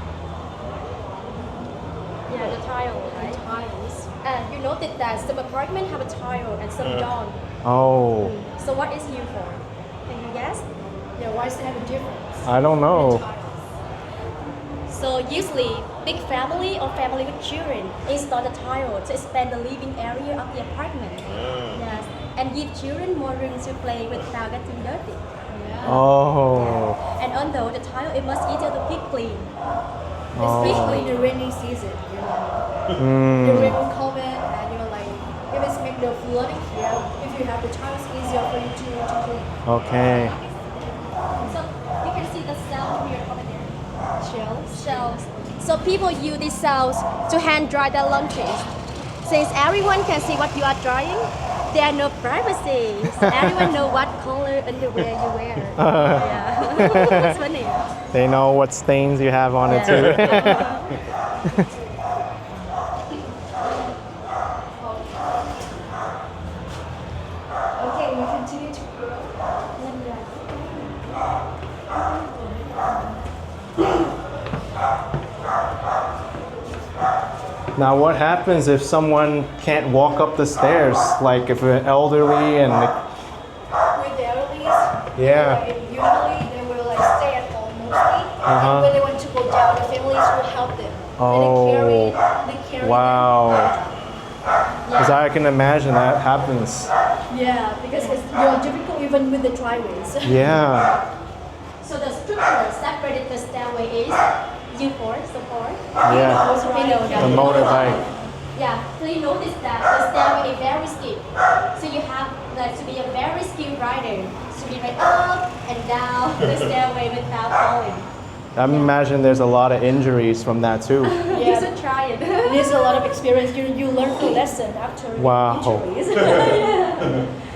Yeah, the tile, right? Tiles. And you notice that some apartment have a tile and some don't. Oh. So what is here for? Can you guess? Yeah, why does it have a difference? I don't know. So usually, big family or family with children install the tile to expand the living area of the apartment. Yes, and give children more room to play without getting dirty. Oh. And although the tile is much easier to keep clean, Oh. Especially in the rainy season, you know. The Mm. rain will come in and you know like if it's make the flooding here, if you have the tile, it's easier for you to clean. Okay. so you can see the cell here over there. Shells. Shells. So people use these cells to hand dry their laundries. Since everyone can see what you are drying, there are no privacy. So everyone know what color underwear you wear. Yeah. It's funny. They know what stains you have on it too. Okay, we continue to grow. Now what happens if someone can't walk up the stairs? Like if an elderly and With the elderlies, Yeah. usually they will like stay at home mostly. Uh-huh. And when they want to go down, the families will help them. Oh. And they carry Wow. them. Because I can imagine that happens. Yeah, because it's difficult even with the driveways. Yeah. So the structure separated the stairway is U4 support. Yeah. Also, You know that. The motorbike. Yeah, so you notice that the stairway is very steep. So you have to be a very skilled rider to be right up and down the stairway without falling. I imagine there's a lot of injuries from that too. You should try it. There's a lot of experience. You learn the lesson after Wow. injuries.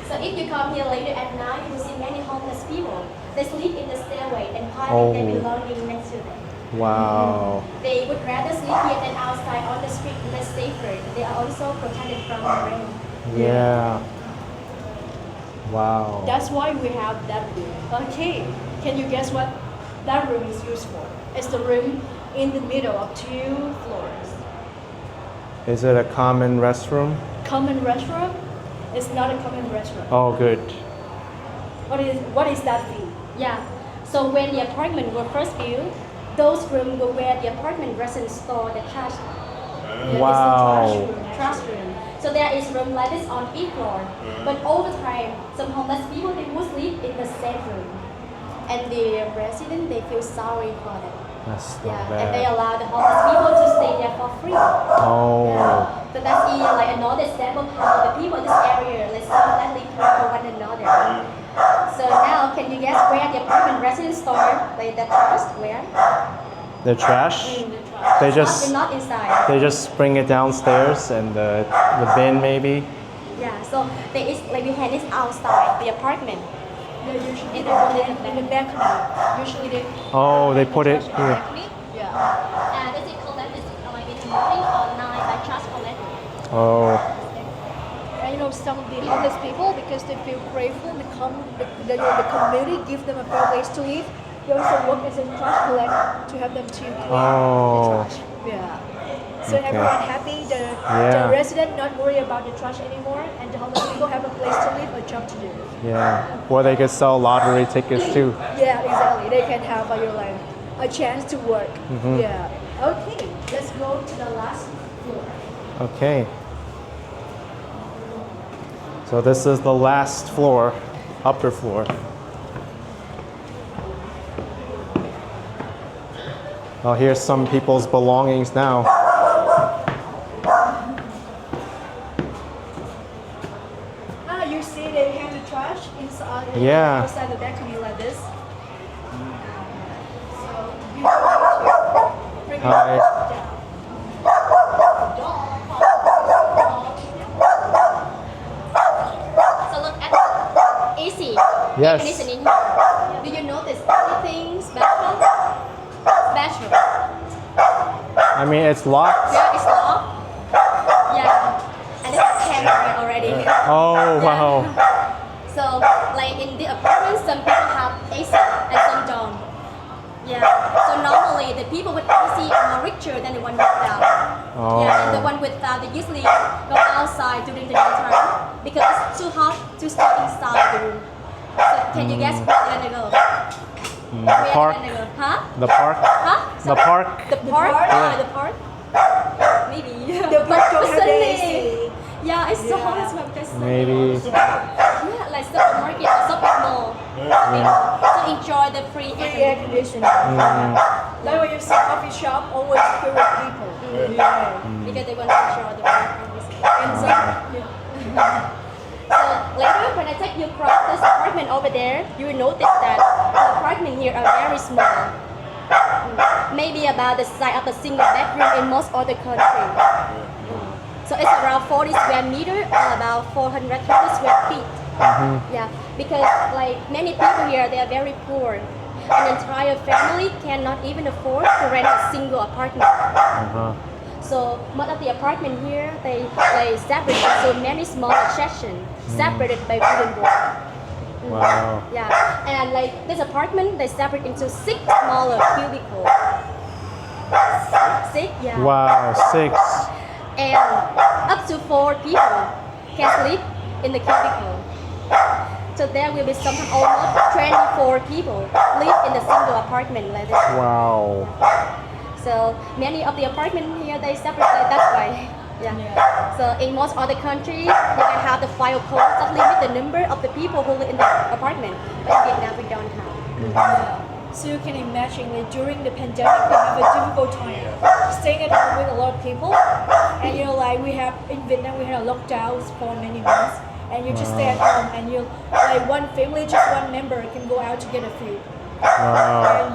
So if you come here later at night, you will see many homeless people. They sleep in the stairway and Oh. piling their belongings next to them. Wow. They would rather sleep here than outside on the street, less safer. They are also protected from the rain. Yeah. Wow. That's why we have that room. Okay, can you guess what that room is used for? It's the room in the middle of two floors. Is it a common restroom? Common restroom? It's not a common restroom. Oh, good. What is that thing? Yeah. So when the apartment were first built, those rooms were where the apartment residents store the trash. Wow. Trash room. So there is room like this on each floor. But over time, some homeless people they would sleep in the same room, and the residents they feel sorry for them. That's Yeah, not and they bad. allow the homeless people to stay there for free. Oh. So that's like another example of how the people in this area they selflessly care for one another. guess where the apartment residents store like the trash? Where? The trash? The trash. They just not inside. they just bring it downstairs and the bin maybe. Yeah, so there is like behind is outside the apartment. They're usually In the in the balcony. Usually they Oh, they put it in the here. balcony. Yeah. And this is collected like in the morning or night by trash collector. Oh, And you know, some of the homeless people, because they feel grateful, the community gives them a fair place to live. They also work as a trash collector to help them to clean Oh. the trash. Yeah. So Okay. everyone happy. The Yeah. resident not worry about the trash anymore, and the homeless people have a place to live, a job to do. yeah. Or they could sell lottery tickets too. Yeah, exactly. They can have a chance to work. Yeah. Okay, let's go to the last floor. Okay. So this is the last floor, upper floor. Oh, here's some people's belongings now. You see they have the trash inside, Yeah. outside the balcony like this. So you bring it Hi. down. So look at easy. Yes. Conditioning here. Do you notice anything special? Special. I mean, it's locked. Yeah, it's locked. Yeah. And there's a camera already. Oh, wow. So like in the apartment, some people have AC and some don't. Yeah. So normally the people with AC are more richer than the one without. Oh. Yeah, and the one without they usually go outside during the daytime because it's too hot to stay inside the room. So can you guess where they're gonna go? The park. Where they're gonna go? Huh? The park. Huh? The park. The park? park? Yeah, the park. Maybe. The park don't have the Sunday. AC. Yeah, it's so Yeah. hot as well because Maybe. yeah, like supermarket or shopping mall. To enjoy the free Free air conditioning. Like when you see coffee shop, always filled with people. Yeah. because they want to enjoy the free service. And so, So later, when I take you across this apartment over there, you will notice that the apartment here are very small. Maybe about the size of a single bedroom in most other countries. So it's around 40 square meter or about 430 square feet. Yeah, because like many people here, they are very poor. An entire family cannot even afford to rent a single apartment. So most of the apartment here, they separate into many smaller sections, separated by wooden board. Wow. Yeah, and like this apartment, they separate into 6 smaller cubicles. 6, yeah. Wow, 6. And up to 4 people can sleep in the cubicle. So there will be sometimes almost 24 people live in the single apartment like this. Wow. So many of the apartments here they separate that way. Yeah. So in most other countries, they can have the file code that limit the number of the people who live in the apartment. But in Vietnam, we don't have. yeah. So you can imagine that during the pandemic, we have a difficult time staying at home with a lot of people. And you know, like we have in Vietnam, we had a lockdowns for many months. And you just stay at home, and you like one family, just one member can go out to get a food. Wow.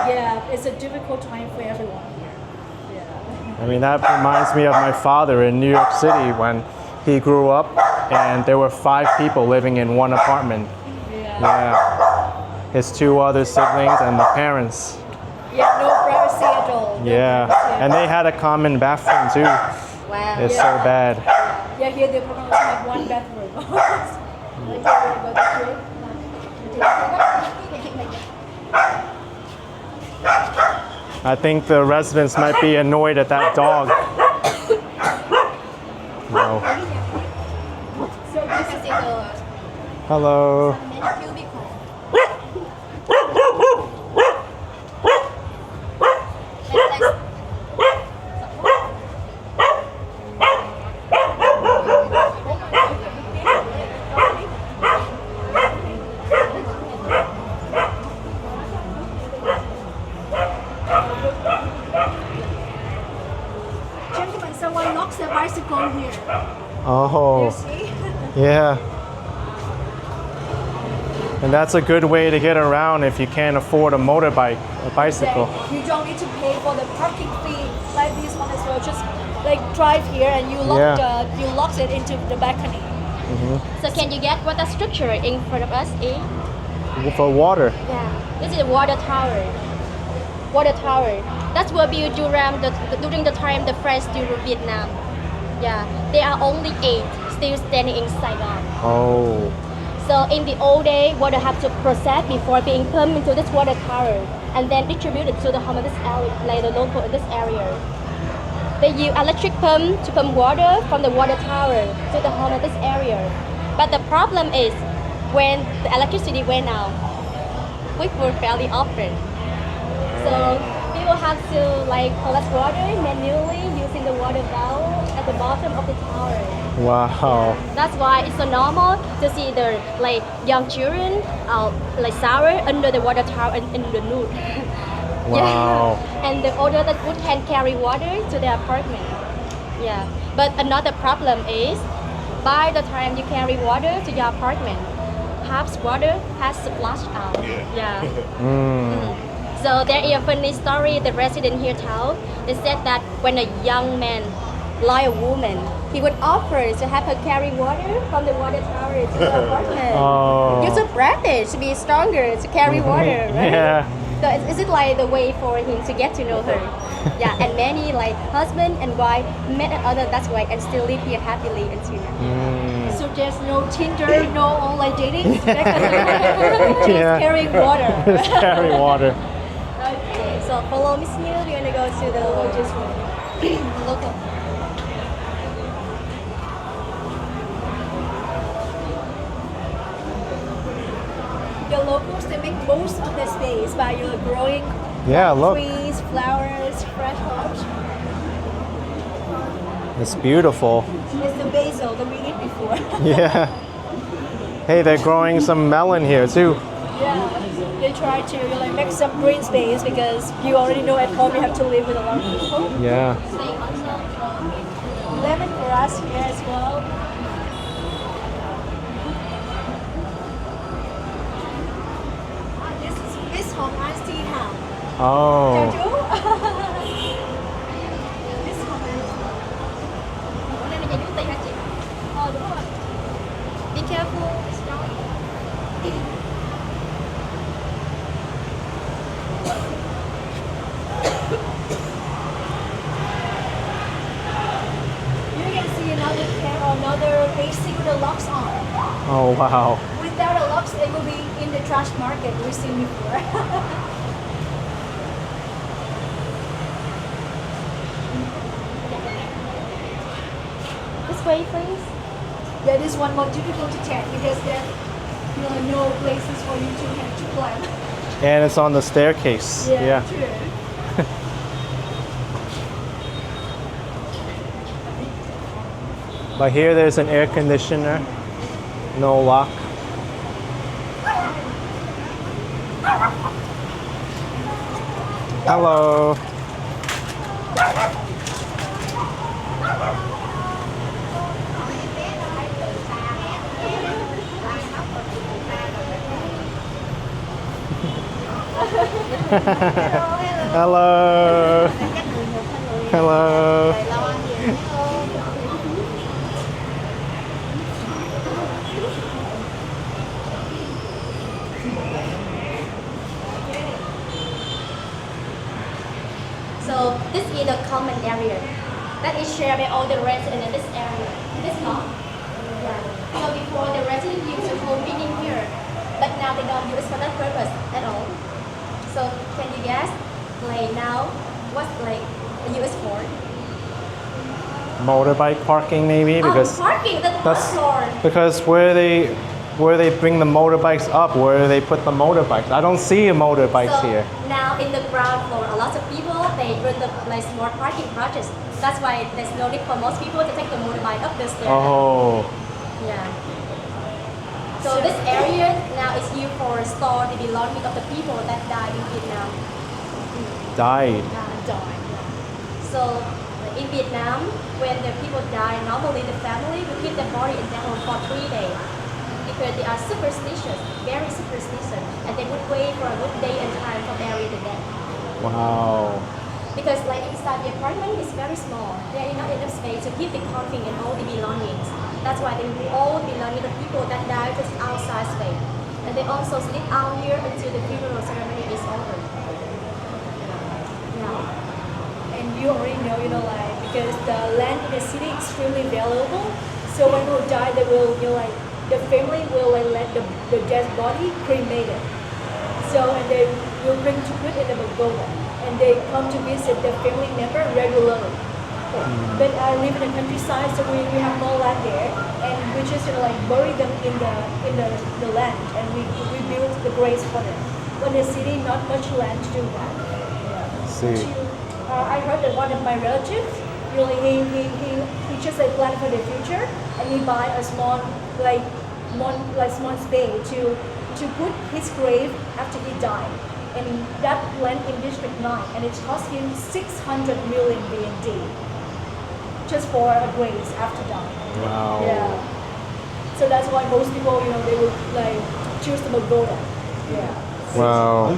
And it's a difficult time for everyone here. Yeah. I mean, that reminds me of my father in New York City when he grew up and there were 5 people living in one apartment. Yeah. His 2 other siblings and the parents. Yeah, no privacy at all. No Yeah. privacy at And they had a common bathroom too. Wow. It's so bad. Yeah, here they probably also have one bathroom. Like here we go this way. I think the residents might be annoyed at that dog. No. So this is the Hello. many cubicle. Gentlemen, someone knocks their bicycle here. You Oh, see? yeah. And that's a good way to get around if you can't afford a motorbike, a bicycle. You don't need to pay for the parking fee like this one as well. Just like drive here and you lock it into the balcony. So can you get what the structure in front of us is? For water. Yeah, this is a water tower. Water tower. That's what built during the time the French ruled Vietnam. Yeah, there are only 8 still standing in Saigon. Oh. So in the old day, water have to process before being pumped into this water tower and then distributed to the home of this area, like the local in this area. They use electric pump to pump water from the water tower to the home of this area. But the problem is when the electricity went out, we were fairly often. So people have to like collect water manually using the water valve at the bottom of the tower. Wow. That's why it's so normal to see the like young children like shower under the water tower in the nude. Wow. And the older that would can carry water to their apartment. Yeah. But another problem is by the time you carry water to your apartment, half water has splashed out. Yeah. So there is a funny story the resident here tell. They said that when a young man like a woman, he would offer to have her carry water from the water tower to the apartment. Oh. You're so British to be stronger to carry water, right? Yeah. So is it like the way for him to get to know her? Yeah, and many like husband and wife met another that way and still live here happily until now. So there's no Tinder, no online dating. Just Yeah. carrying water. Just carry water. Okay, so follow Miss Miu. We're gonna go to the local. The locals, they make most of the space by growing Yeah, look. trees, flowers, fresh herbs. It's beautiful. It's the basil that we eat before. Yeah. Hey, they're growing some melon here too. Yeah, they try to like make some green space because you already know at home you have to live with a lot of people. Yeah. Lemon for us here as well. This is Miss Hong An's tea house. Oh. Miss Hong An's. Hôm nay mình dành chút tiền hả chị? Đúng rồi. Be careful. It's strong. You can see another pair or another AC with the locks on. Oh, wow. Without the locks, they will be in the trash market we've seen before. This way, please. Yeah, this one more difficult to check because there are no places for you to have to climb. And it's on the staircase. Yeah. True. But here there's an air conditioner. No lock. Hello. Hello. Hello. So this is the common area that is shared by all the residents in this area. This lot. Yeah. So before the residents used to home eating here, but now they don't use it for that purpose at all. So can you guess, like now, what's like the US for? Motorbike parking maybe because Parking, the that's floor. because where they bring the motorbikes up, where do they put the motorbikes? I don't see motorbikes So here. now in the ground floor, a lot of people they run the like small parking garages. That's why there's no need for most people to take the motorbike up the stairs. Oh. Yeah. So this area now is used for store the belonging of the people that died in Vietnam. Died. Died. So in Vietnam, when the people die, normally the family will keep the body in their home for 3 days. In because they are superstitious, very superstitious, and they would wait for a good day and time for bury the dead. Wow. Because like inside the apartment is very small. There is not enough space to keep the coffin and all the belongings. That's why they all belong to the people that died just outside space. And they also sleep out here until the funeral ceremony is over. Yeah. And you already know, like, because the land in the city is extremely valuable. So when we die, they will, like, the family will like, let the dead body cremated. So, and they will bring to put in the pagoda. And they come to visit their family member regularly. But I live in the countryside, so we have more land there, and we just like bury them in the land, and we build the graves for them. But in the city, not much land to do that. See. I heard that one of my relatives, really, he just like plan for the future, and he buy a small small space to put his grave after he died. And that land in District 9, and it cost him 600 million BND just for a grave after dying. Wow. Yeah. So that's why most people, they would like choose the pagoda. Yeah. Wow.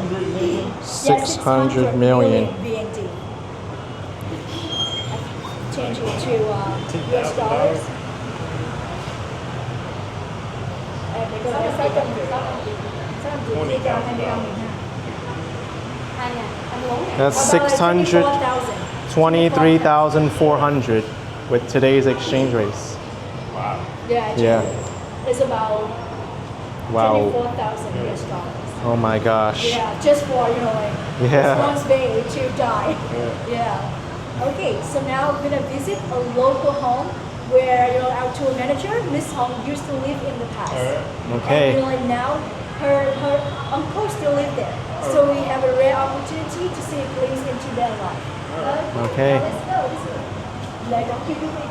600 million. BND. Change it to US dollars. And because the second. That's About like 23,400 with today's exchange rates. Yeah. It's about Wow. 24,000 US dollars. Oh my gosh. Yeah, just for, response day to die. Yeah. Okay, so now we're gonna visit a local home where, our tour manager, Miss Hong, used to live in the past. Okay. And, her uncle still live there. So we have a rare opportunity to see a glimpse into their life. Okay. Let's go. Let them keep you waiting.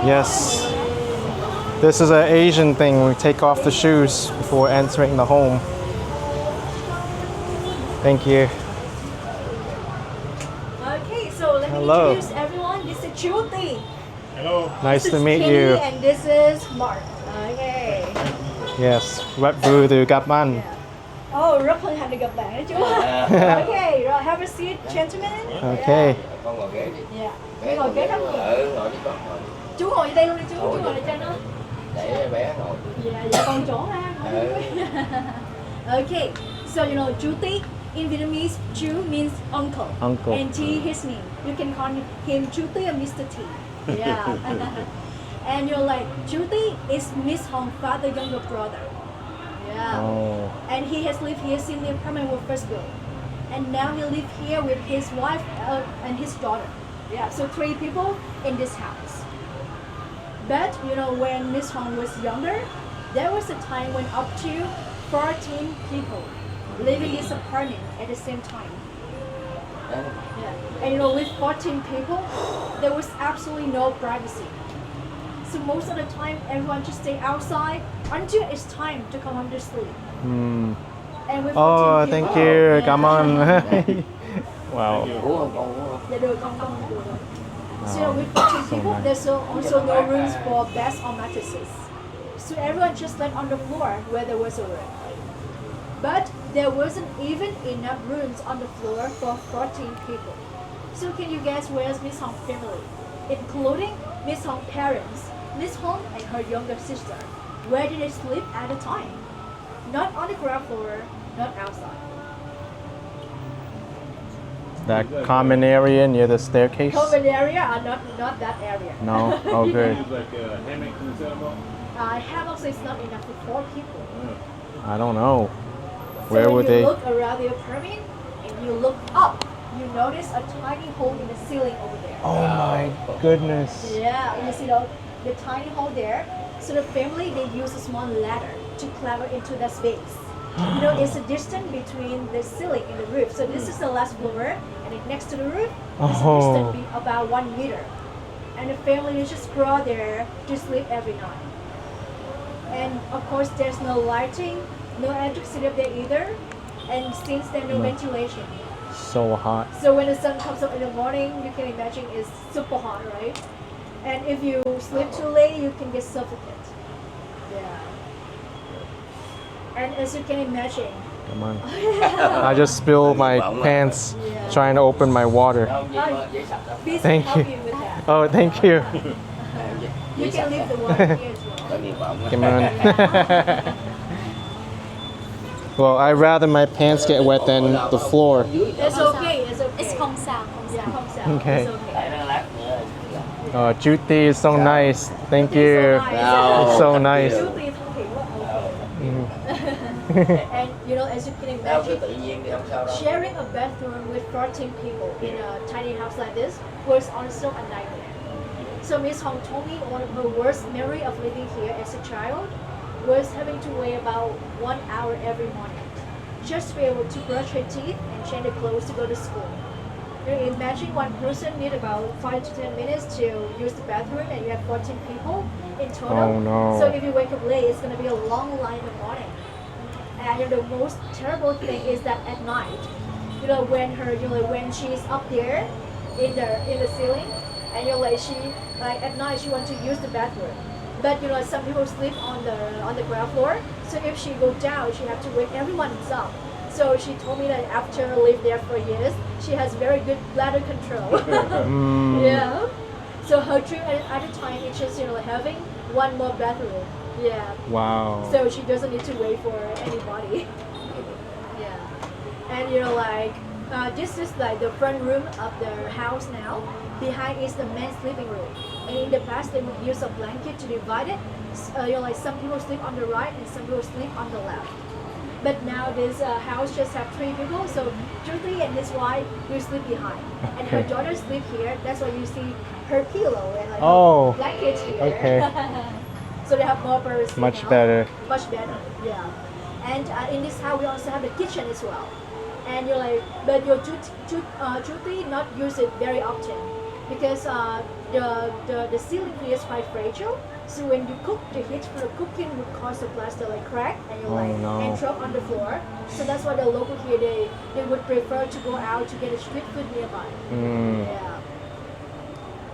Yes. This is an Asian thing. We take off the shoes before entering the home. Thank you. Okay, so let me Hello. introduce everyone. This is Chuti. Nice This to is meet Kenny, you. And this is Mark. Okay. Yes. Rất vui được gặp anh. Oh, rất hân hạnh được gặp bạn đấy chú. Okay, rồi have a seat, gentlemen. Okay. Con ngồi ghế đi. Yeah. Đi ngồi kế đó. Ngồi đi con ngồi. Chú ngồi ở đây luôn đi chú ngồi để cho nó. Để bé ngồi. Dạ còn chỗ ra. Okay, so Chuti in Vietnamese, Chu means uncle. Uncle. And T his name. You can call him Chuti or Mr. T. Yeah. And you're like, Chuti is Miss Hong's father younger brother. Yeah. Oh. And he has lived here since the apartment was first built. And now he lives here with his wife and his daughter. Yeah, so 3 people in this house. But, when Miss Hong was younger, there was a time when up to 14 people live in this apartment at the same time. Yeah. And with 14 people, there was absolutely no privacy. So most of the time, everyone just stay outside until it's time to come home to sleep. And with 14 Oh, people, thank you. Come on. Wow. Uống không con uống không? Dạ được, con được. So with 14 people, there's also no rooms for beds or mattresses. So everyone just slept on the floor where there was a room. But there wasn't even enough rooms on the floor for 14 people. So can you guess where's Miss Hong's family, including Miss Hong's parents, Miss Hong and her younger sister? Where did they sleep at the time? Not on the ground floor, not outside. That common area near the staircase? Common area or not that area. No? Oh, good. Hammocks is not enough for 4 people. I don't know. So Where when would you they? look around the apartment and you look up, you notice a tiny hole in the ceiling over there. Oh my goodness. Yeah, you see the tiny hole there. So the family, they use a small ladder to climb into that space. it's a distance between the ceiling and the roof. So this is the last floor, and then next to the roof, this Oh. distance be about 1 meter. And the family just go there to sleep every night. And of course, there's no lighting, no electricity up there either, and since there's no ventilation. So hot. So when the sun comes up in the morning, you can imagine it's super hot, right? And if you sleep too late, you can get suffocated. Yeah. And as you can imagine, Come on. I just spilled my pants trying to open my water. please Thank help you. you with that. Oh, thank you. You can leave the water here as well. Có niềm vọng. Come on. Well, I'd rather my pants get wet than the floor. It's okay. It's okay. It's không sao. Yeah, không sao. Okay. It's okay. Tại nó lát nữa. Oh, Juti is so nice. Thank you. It's so nice. Juti thân thiện quá. Okay. And as you can Đâu cứ imagine, tự nhiên thì không sao đâu. sharing a bathroom with 14 people in a tiny house like this was also a nightmare. So Miss Hong told me one of her worst memory of living here as a child was having to wait about 1 hour every morning just to be able to brush her teeth and change her clothes to go to school. Imagine one person need about 5 to 10 minutes to use the bathroom, and you have 14 people in total. Oh, no. So if you wake up late, it's going to be a long line in the morning. And the most terrible thing is that at night, when she's up there in the ceiling, and at night she wants to use the bathroom. But some people sleep on the ground floor. So if she go down, she have to wake everyone up. So she told me that after living there for years, she has very good bladder control. Yeah. So her dream at the time is just having one more bathroom. Yeah. Wow. So she doesn't need to wait for anybody. Yeah. And this is like the front room of the house now. Behind is the men's living room. And in the past, they would use a blanket to divide it. Some people sleep on the right and some people sleep on the left. But now this house just have 3 people, so Julie and his wife will sleep behind, and her Okay. daughter sleep here. That's why you see her pillow and Oh. her blanket here. Okay. So they have more privacy Much now. better. Much better, yeah. And in this house we also have the kitchen as well. And but your Julie not use it very often because the ceiling here is quite fragile. So when you cook, the heat for the cooking would cause the plaster crack and no. and drop on the floor. So that's why the local here they would prefer to go out to get a street food nearby. Yeah.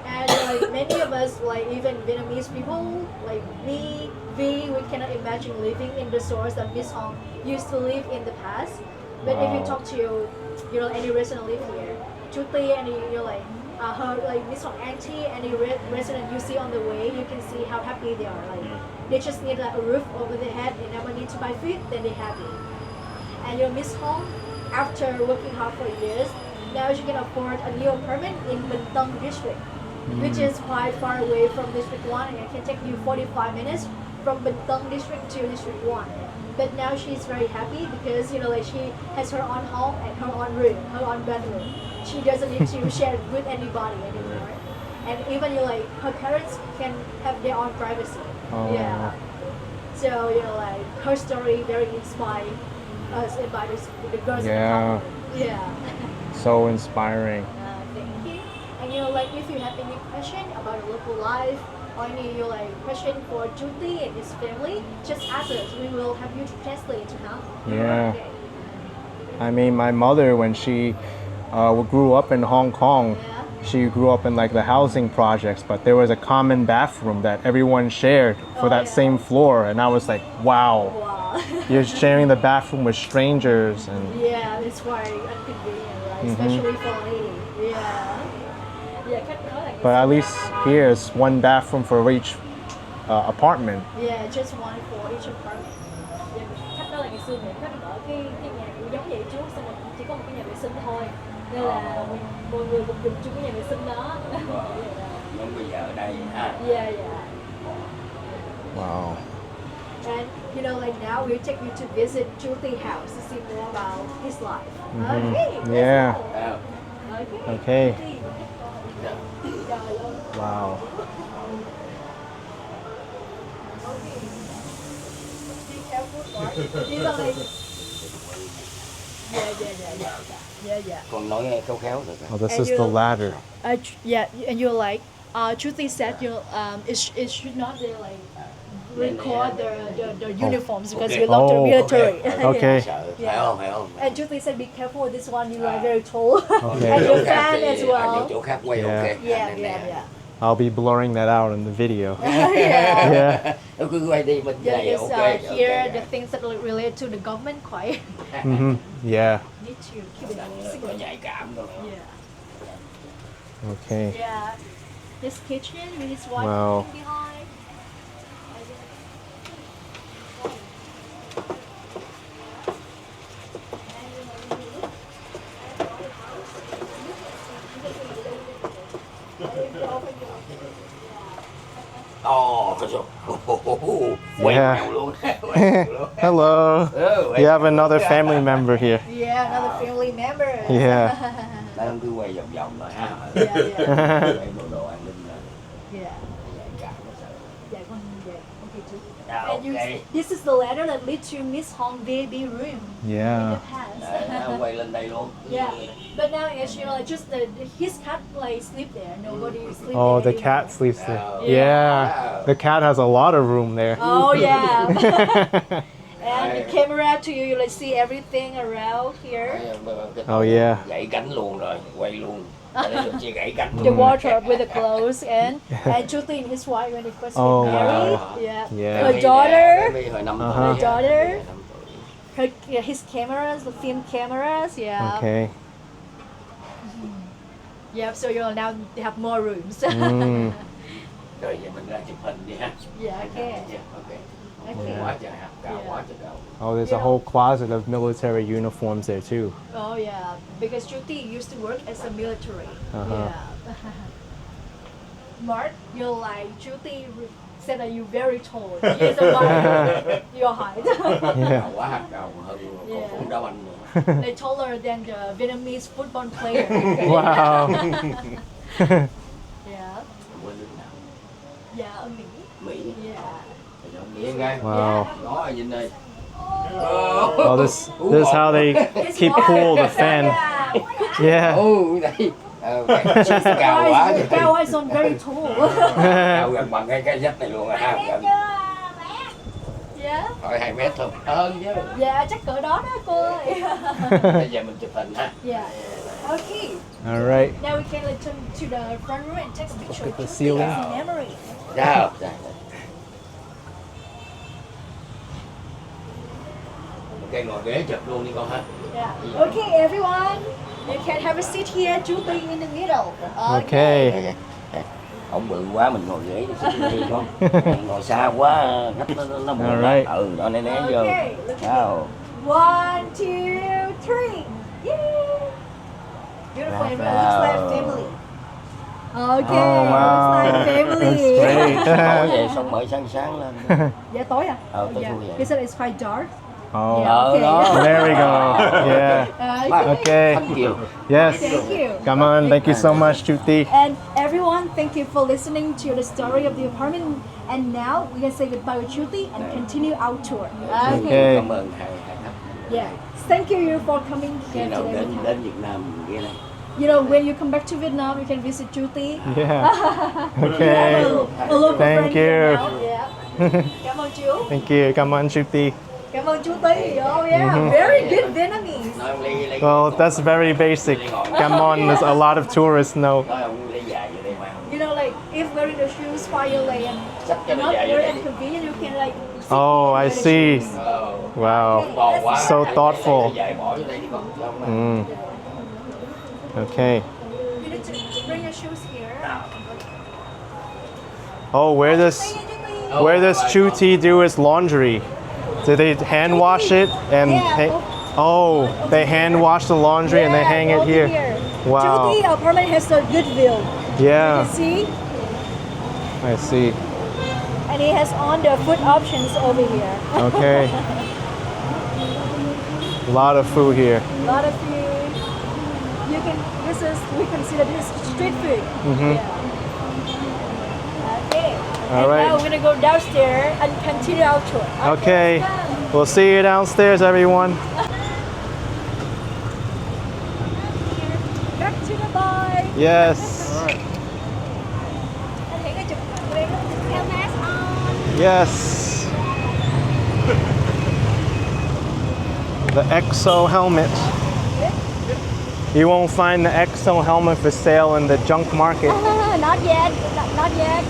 And many of us, even Vietnamese people, like me, we cannot imagine living in the stores that Miss Hong used to live in the past. But if you talk to any resident live here, Julie and her Miss Hong auntie, any resident you see on the way, you can see how happy they are. They just need a roof over their head. They never need to buy food, then they're happy. And Miss Hong, after working hard for years, now she can afford a new apartment in Bình Tân district, which is quite far away from District 1, and it can take you 45 minutes from Bình Tân district to District 1. But now she's very happy because she has her own home and her own room, her own bedroom. She doesn't need to share it with anybody anymore. And even her parents can have their own privacy. Oh. Yeah. So her story very inspiring us and by the girls in the Yeah. company. Yeah. So inspiring. Thank you. And if you have any question about local life or any question for Judy and his family, just ask us. We will have you to translate, huh? Yeah. Okay. I mean, my mother, when she grew up in Hong Kong, Yeah. she grew up in the housing projects, but there was a common bathroom that everyone shared for Oh, that yeah. same floor, and I was like, wow, Wow. you're sharing the bathroom with strangers, and Yeah, it's quite inconvenient, right? Especially for a lady. Yeah. Yeah, khách nói là but at least here is one bathroom for each apartment. Yeah, just one for each apartment. Dạ, khách đó là ngày xưa khách ở cái nhà cũng giống vậy chú, xong rồi chỉ có một cái nhà vệ sinh thôi, nên là mọi người cùng dùng chung cái nhà vệ sinh đó. Nhưng bây giờ ở đây ha. Yeah. Wow. And now we'll take you to visit Julie's house to see more about his life. Okay. let's Yeah. go. Okay. Okay. Trời ơi. Wow. Be careful, Mark. These are Yeah. Con nói khéo khéo được rồi. Oh, this And is the you- ladder. Yeah, and you're like, Chuti said, it should not be like record the uniforms because we belong to Oh, military. Okay. Sợ, Yeah. phải không? And Chuti said, be careful with this one. You are very tall. Okay. And Chỗ your khác fan thì as well. nhiều chỗ khác quay Yeah. ok. Yeah. I'll be blurring that out in the video. Yeah. Yeah. Nó cứ quay đi bên Yeah, này because ok. here the things that relate to the government quite Yeah. need to keep it Có secret. nhạy cảm rồi. Yeah. Okay. Yeah. His kitchen with his wife Wow. cooking behind. Cái số. Quay Yeah. nhau luôn. Hello. Ừ, You have another family member here. Yeah, another family member. Yeah. Đây không cứ quay vòng vòng rồi ha. Yeah. Quay bộ đồ an ninh rồi. Yeah. Nhạy cảm nó sợ. Yeah, okay, too. Yeah, And okay. this is the ladder that leads to Miss Hong baby room in Yeah. the past. Đấy, nó quay lên đây luôn. Yeah, but now it's just his cat like sleep there. Nobody sleep Oh, there the anymore. cat sleeps there. Yeah. Yeah. The cat has a lot of room there. Oh yeah. And the camera to you, like see everything around here. Oh, yeah. Gãy cánh luôn rồi, quay luôn. Đây được chia gãy cánh The luôn. wardrobe with the clothes and Julie and his wife when they first Oh, get married. wow. Yeah. Yeah. Her daughter, Hồi 5 Uh-huh. tuổi. Her daughter. Năm tuổi. his cameras, the film cameras. Yeah. Okay. Yeah. So now they have more rooms. Mm. Rồi giờ mình ra chụp hình đi ha. Yeah. Okay. Ok. Okay. Quá trời hạt cao, quá trời cao. Oh, there's a whole closet of military uniforms there too. Oh yeah, because Juti used to work as a military. Uh-huh. Yeah. Mark, you're like Juti said that you're very tall. He's about your height. Yeah. Quá hạt cao hơn còn Yeah. cũng đá banh nữa. They're taller than the Vietnamese football player. Wow. Yeah. Quên nước nào? Yeah, ở Mỹ. Mỹ. Yeah. Thì không nghĩ ngay. Wow. Đó ở trên đây. Oh, this is how they keep cool the fan. Yeah. Ồ, đây. Cao quá. Cao is on very tall. Cao gần bằng cái dách này luôn ha. Gần Yeah. hỏi 2 mét thôi. Hơn chứ. Yeah, chắc cỡ đó đó cô ơi. Bây giờ mình chụp hình ha. Yeah. Okay. All right. Now we can like turn to the front room and take a picture. Look at the Just ceiling. as a memory. Ra rồi. Ok, ngồi ghế chụp luôn đi con ha. Yeah. Okay, everyone, you can have a seat here. Julie in the middle. Okay. Ông bự quá mình ngồi ghế đi con. Ngồi xa quá khách nó buồn lắm. Alright. Ừ, nó né vô. Okay. Look at Wow. me. 1, 2, 3. Yay! Beautiful. It looks like family. Okay. Oh, wow. Looks like family. That's great. Tối về xong mở sáng sáng lên. Yeah, tối à? Tối Yeah. thui vậy. He said it's quite dark. Oh. Yeah. Okay. đó. There we go. Yeah. Okay. Thank you. Yes. Thank you. Come on. Thank you so much, Chuti. And everyone, thank you for listening to the story of the apartment. And now we can say goodbye with Juti and continue our tour. Okay. Cảm ơn hai khách. Yeah. Thank you for coming Khi here nào today. đến with us. đến Việt Nam ghé đây. You know, when you come back to Vietnam, you can visit Juti. Yeah. We Okay. have a local Thank friend here you. now. Yeah. Cảm ơn chú. Thank you. Come on, Chuti. Cảm ơn chú Tí. Oh yeah, very good Vietnamese. Nói ông lấy Well, that's very basic. Come on, there's a lot of tourists know. nói ông lấy dài vô đây mà. You know, like if wearing the shoes violate and Xách cho nó not dài vô very đây đi. inconvenient, you can like. sit Oh, in I the see. shoes. Wow. To quá. So thoughtful. Dài bỏ vô đây đi con. Mm. Okay. You need to bring your shoes here. Oh, where does Chuti do his laundry? Do they hand wash it and Yeah. oh, they hand wash the laundry and they hang it over here. Wow. Juti apartment has a good view. Yeah, You see? I see. And he has all the food options over here. Okay. A lot of food here. A lot of food. We consider this street food. Yeah. Okay. All and right. now we're gonna go downstairs and continue our tour. Okay. We'll see you downstairs, everyone. Yes. Helmet on. Yes. The EXO helmet. You won't find the EXO helmet for sale in the junk market. Not yet. Not yet.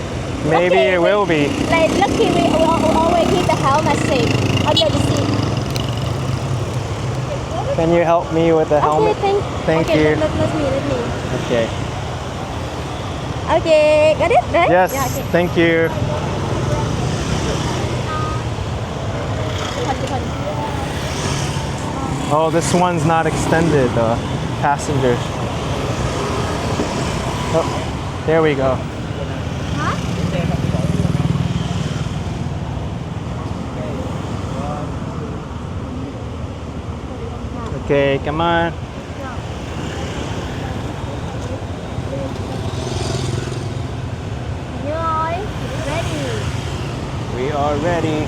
Maybe Lucky it will be. Like lucky we will always keep the helmet safe under the seat. Can you help me with the helmet? Okay, Thank okay, you. Let me. Okay. Okay, got it, right? Yes, Yeah, okay. thank you. Oh, this one's not extended, passengers. Oh, there we go. Okay, come on. Ready. We are ready.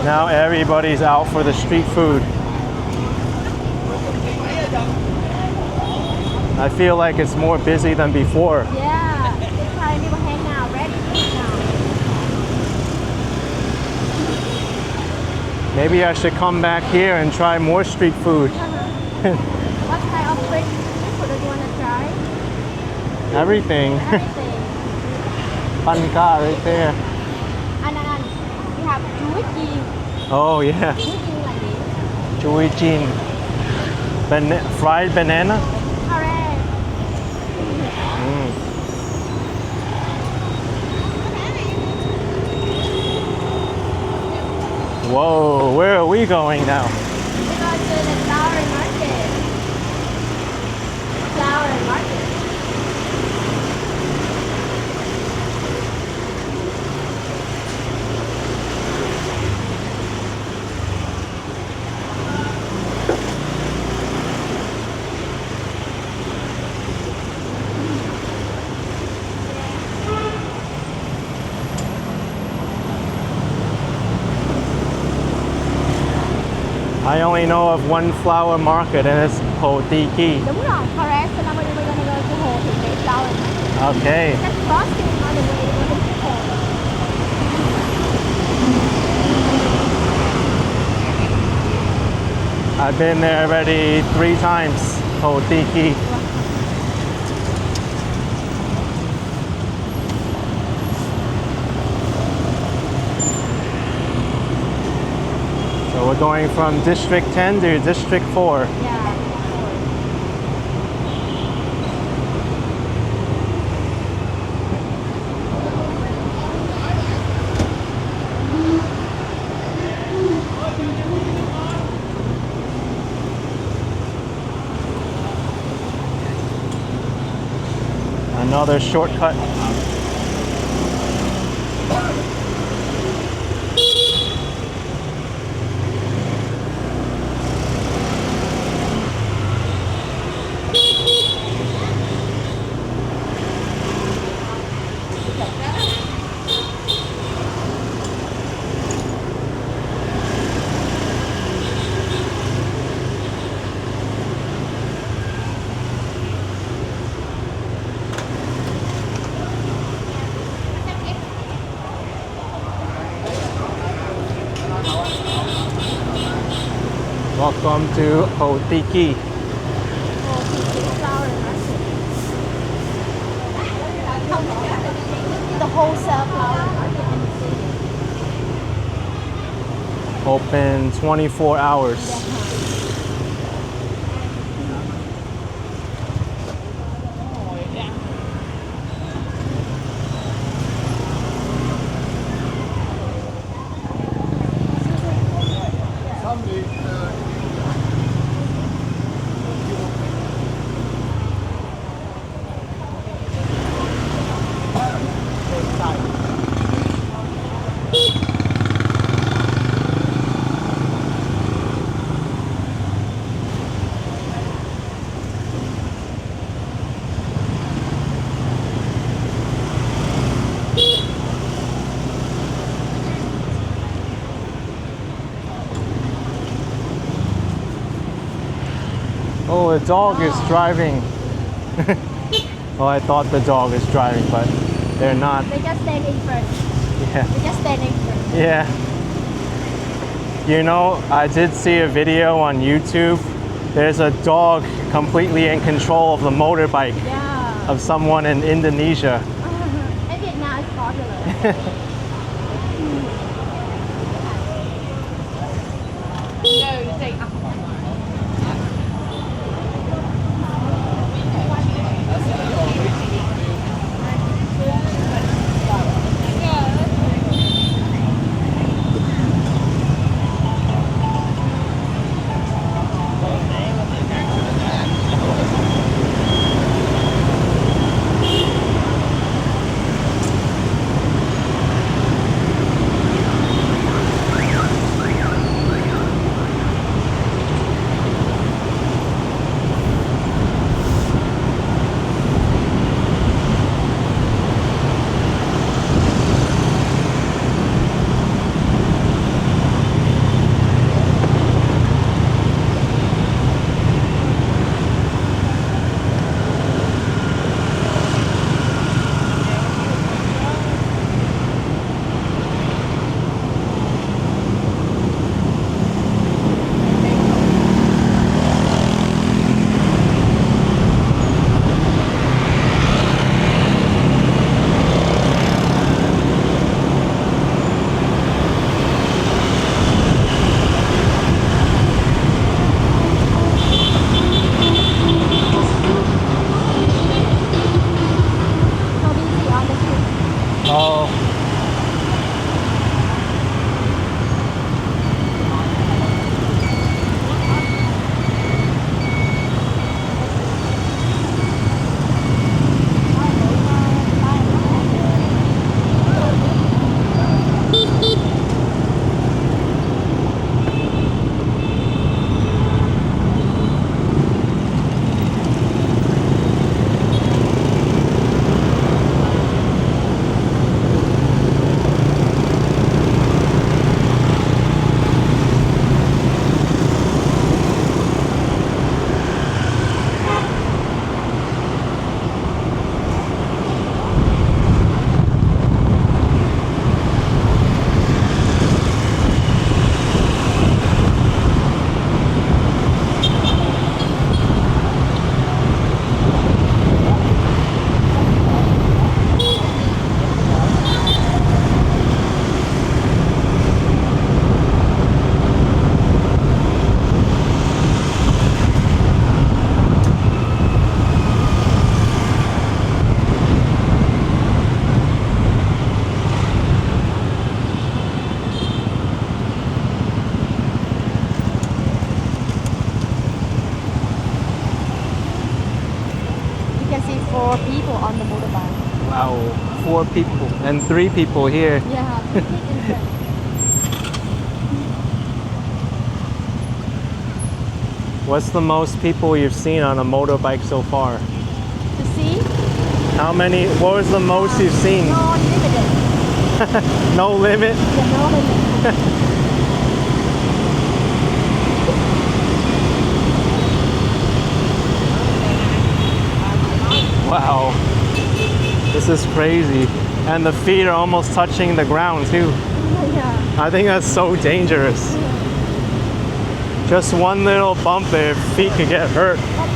Now everybody's out for the street food. I feel like it's more busy than before. Yeah, this time people hang out, ready to hang out. Maybe I should come back here and try more street food. What kind of street food do you want to try? Everything. Everything. Panka right there. And we have chuối chiên. Oh yeah. Chuối chiên là gì? Chuối chiên. Fried banana. Correct. Whoa, where are we going now? We're going to the flower market. Flower market. I only know of one flower market and it's Ho Chi Minh. Đúng rồi, correct. So now we're going to go to Hồ Thị Huế flower market. Okay. Just crossing on the way to the Hồ. I've been there already 3 times. Ho Chi Minh. So we're going from District 10 to District 4. Yeah. Another shortcut. Welcome to Ho Chi Minh. Hồ Thị Huế flower market. The wholesale flower market in the city. Open 24 hours. the dog is driving. Well, I thought the dog is driving, but they're not. They just stand in front. Yeah. They just stand in front. Yeah. You know, I did see a video on YouTube. There's a dog completely in control of the motorbike Yeah. of someone in Indonesia. In Vietnam, it's popular. Oh. You can see 4 people on the motorbike. Wow. 4 people and 3 people here. Yeah. What's the most people you've seen on a motorbike so far? To see? How many? What was the most you've seen? No limited. No limit? Yeah, no limit. Wow. This is crazy. And the feet are almost touching the ground too. Yeah. I think that's so dangerous. Just one little bump there, feet could get hurt. But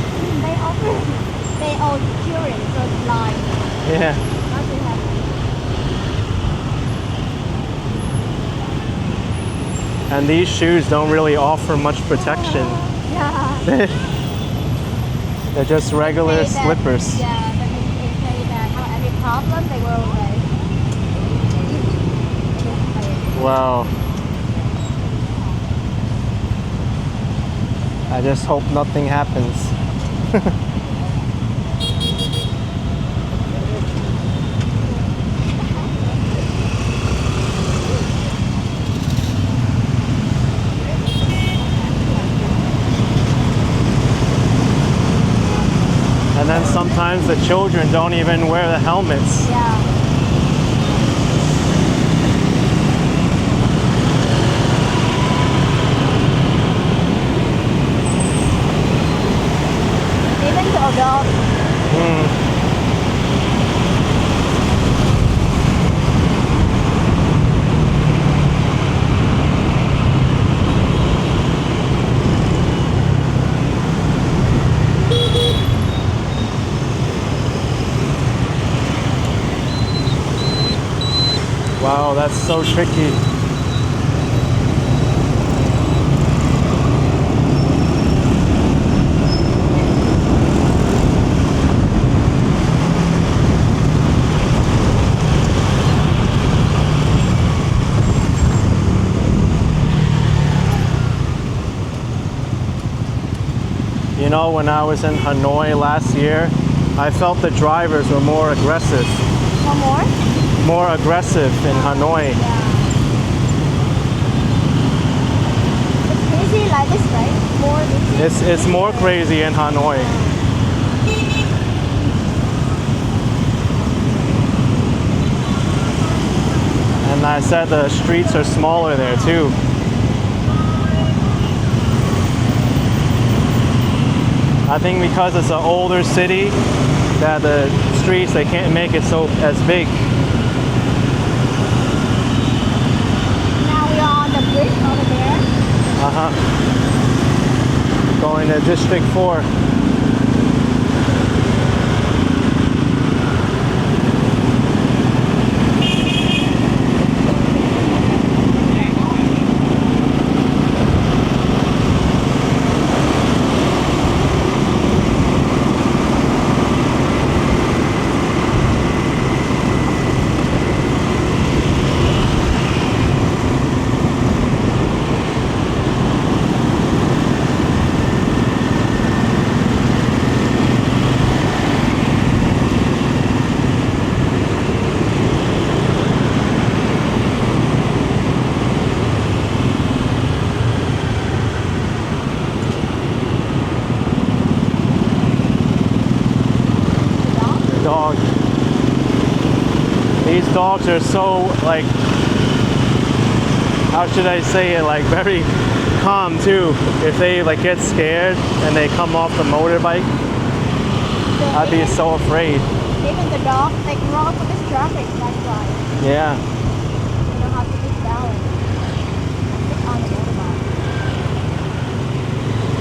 they all children, so it's blind. Yeah. Nothing happens. And these shoes don't really offer much protection. Yeah. They're just regular Say that- slippers. Yeah, but they say that how any problem they will Wow. I just hope nothing happens. And then sometimes the children don't even wear the helmets. Yeah. Wow, that's so tricky. You know, when I was in Hanoi last year, I felt the drivers were more aggressive. One more? More aggressive in Hanoi. It's crazy like this, right? More busy? It's more crazy in Hanoi. And I said the streets are smaller there too. I think because it's an older city, that the streets, they can't make it so as big. Now we are on the bridge over there. Going to District 4. Dog. These dogs are so, like, how should I say it, like very calm too. If they like get scared and they come off the motorbike, I'd be so afraid. Even the dog, they cross this traffic, that's why. Yeah. You know how to keep balance. Sit on the motorbike.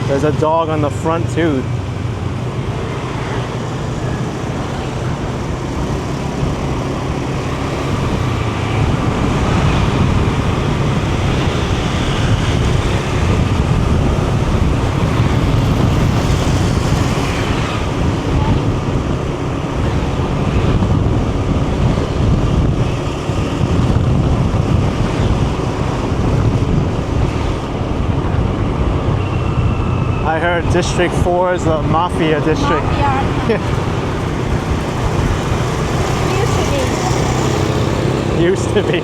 There's a dog on the front too. I heard District 4 is the mafia district. Mafia. Used to be. Used to be.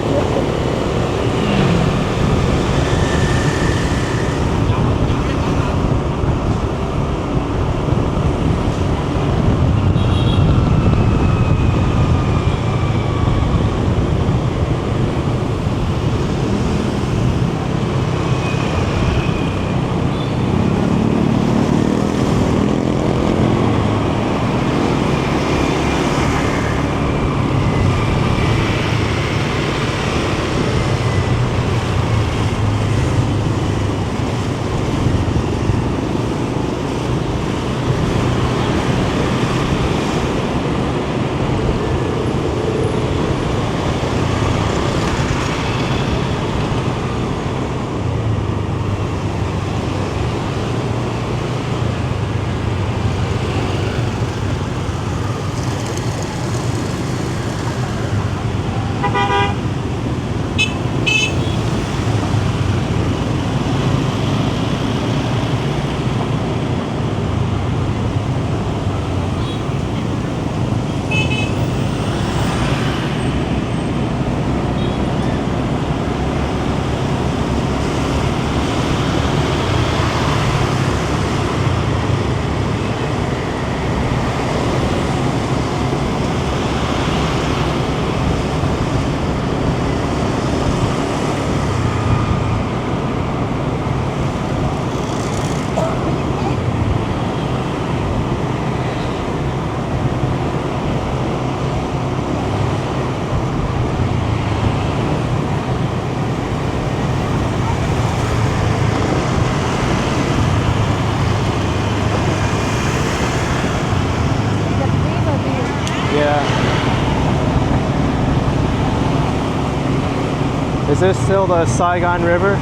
Is this still the Saigon River?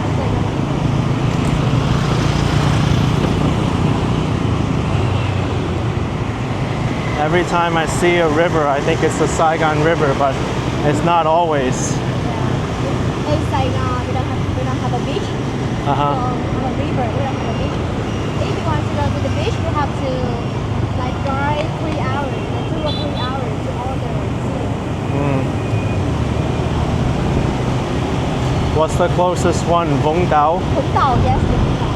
Every time I see a river, I think it's the Saigon River, but it's not always. In Saigon, we don't have a beach. Uh-huh. So on a river, we don't have a beach. If you want to go to the beach, we have to like drive 3 hours, like 2 or 3 hours to all the city. What's the closest one? Vũng Tàu? Vũng Tàu, yes, Vũng Tàu.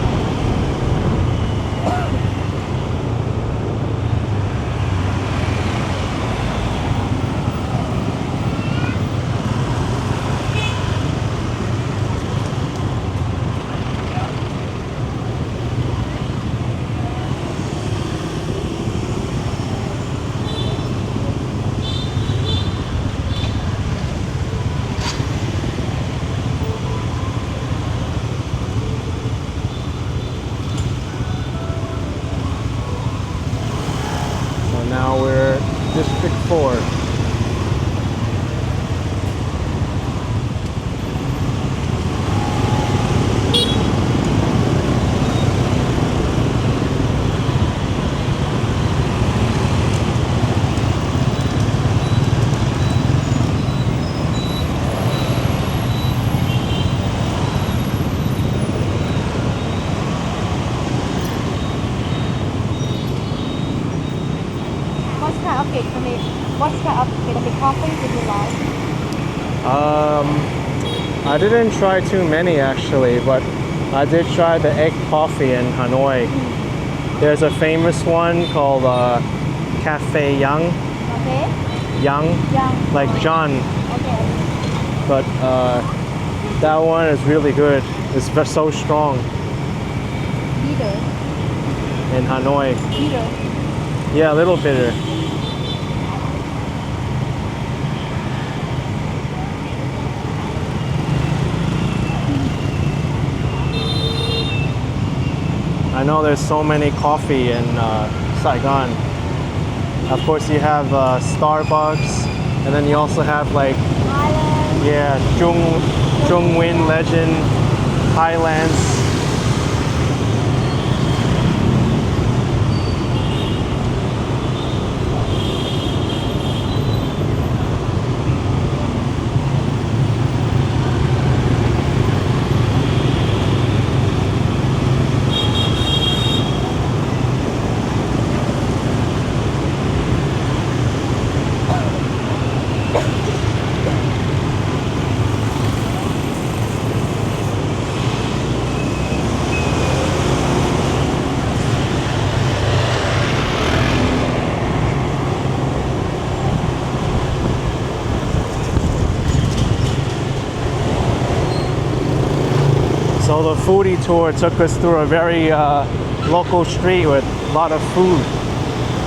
Now we're District 4. What kind of Vietnamese coffee did you like? I didn't try too many actually, but I did try the egg coffee in Hanoi. There's a famous one called Cafe Young. Okay. Young, Young. like John. Okay. But that one is really good. It's so strong Bitter. in Hanoi. Bitter. Yeah, a little bitter. I know there's so many coffee in Saigon. Of course, you have Starbucks, and then you also have like, Island. yeah, Trung Nguyen Legend, Highlands. So the foodie tour took us through a very local street with a lot of food.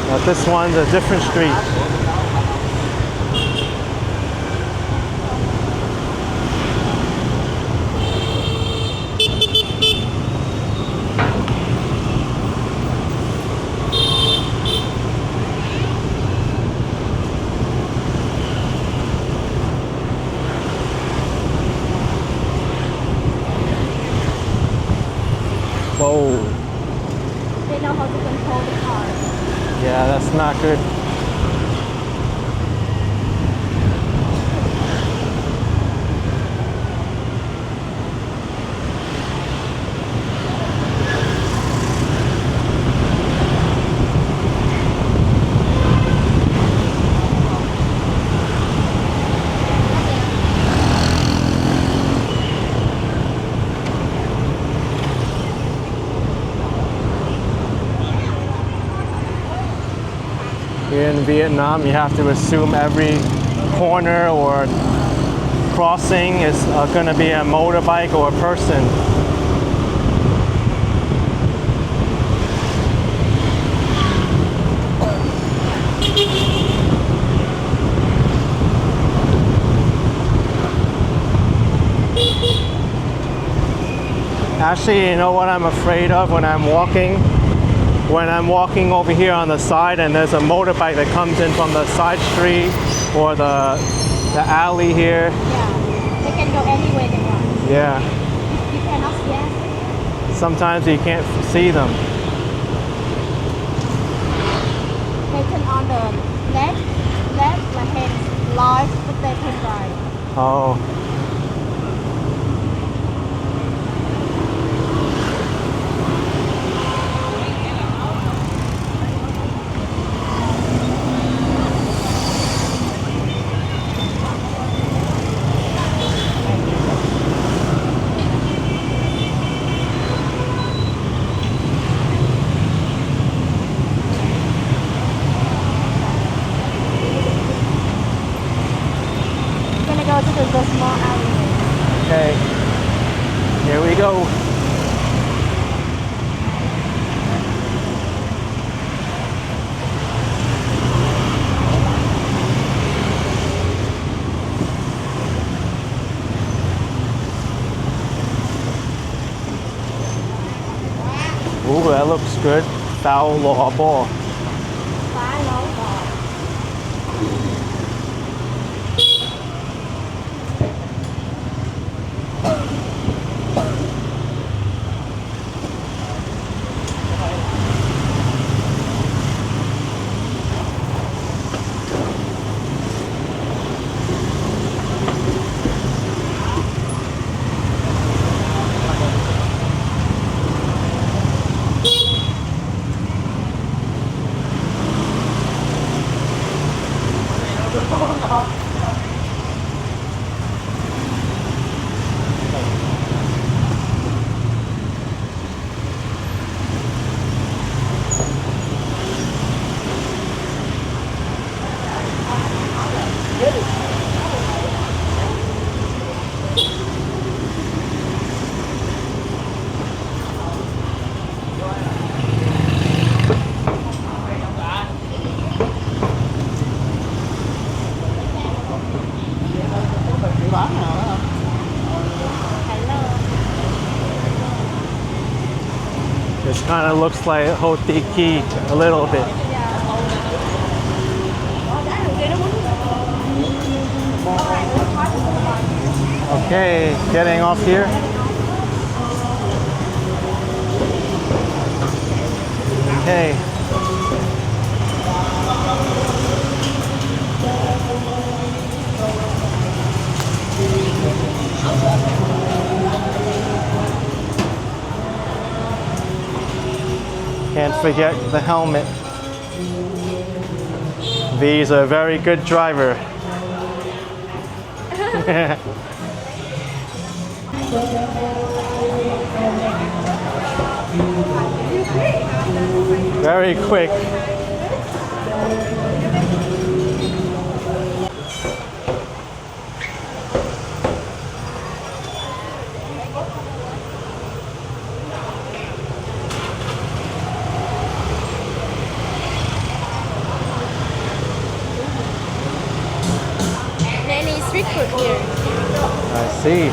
But this one's a different street. Whoa. They know how to control the car. Yeah, that's not good. Here in Vietnam, you have to assume every corner or crossing is going to be a motorbike or a person. Actually, you know what I'm afraid of when I'm walking? When I'm walking over here on the side and there's a motorbike that comes in from the side street or the alley here. Yeah. They can go anywhere they want. Yeah. You cannot see anything. Sometimes you can't see them. They turn on the left like hand light, but they turn right. Oh. Go to the small alleyway. Okay. Here we go. Ooh, that looks good. Foul law ball. Phá lỗ bò. This kind of looks like Ho Chi Minh a little bit. Okay, getting off here. Okay. Can't forget the helmet. V's a very good driver. Very quick. Many street food here. I see.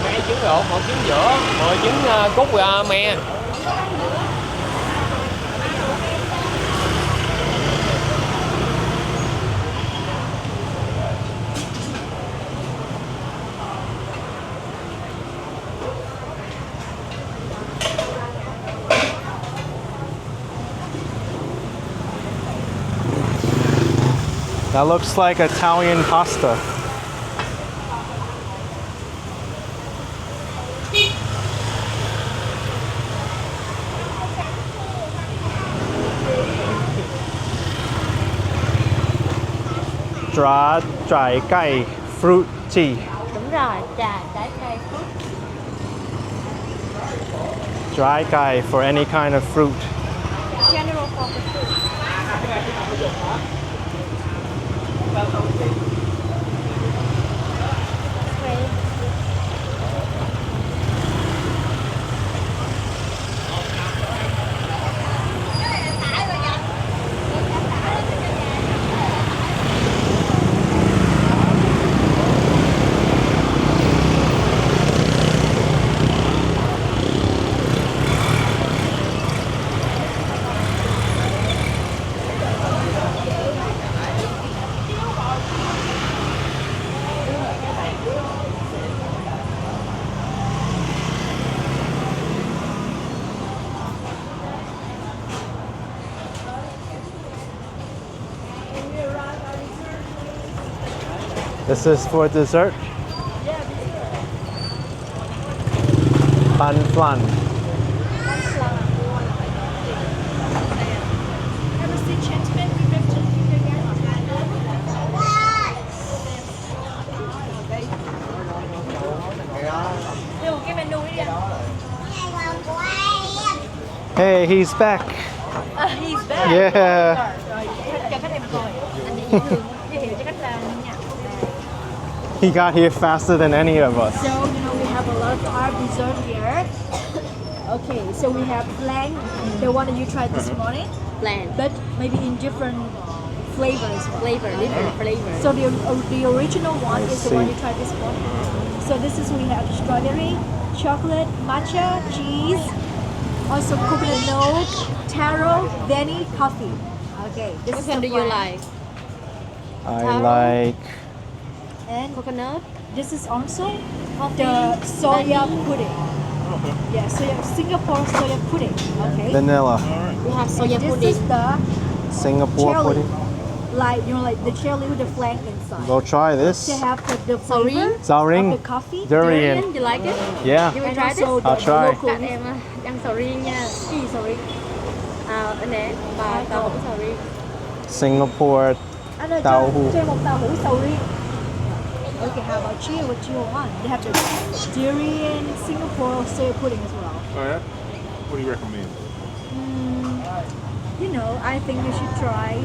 Hai trứng luộc, một trứng giữa, 10 trứng cút me. That looks like Italian pasta. Dry cay fruit tea. Đúng rồi, trà trái cây. Dry cay for any kind of fruit. General for the food. Great. This is for dessert. Pan flan. Đây một cái menu đi anh. Hey, he's back. He's back. Yeah. Rồi, cho khách em coi. Anh giới thiệu cho khách nha. He got here faster than any of us. So, we have a lot of our dessert here. Okay, so we have flan, the one that you tried this morning, Bland. but maybe in different flavors. Different flavor. So the original one Let's is the one see. you tried this morning. So this is we have strawberry, chocolate, matcha, cheese, also coconut milk, taro, vanilla, coffee. Okay, this Which is one the do you flan. like? I Taro. like And Coconut? this is also Coffee, the soya vanilla. pudding. Yeah, Singapore soya pudding. Okay. vanilla. We have soya This pudding. is the Singapore chili, pudding. like the chili with the flan inside. Go try this. To have the flavor Sao of ring. the coffee. Durian. You like it? Yeah. You will And try this? also I'll the try. local Bạn em ăn sầu riêng nha. tea, sorry. Anh nè, bà tao cũng sầu riêng. Singapore. Anh ơi, Tàu hũ. cho em một tàu hũ sầu riêng. Okay, how about you? What do you want? They have the durian Singapore soya pudding as well. Oh yeah? What do you recommend? I think you should try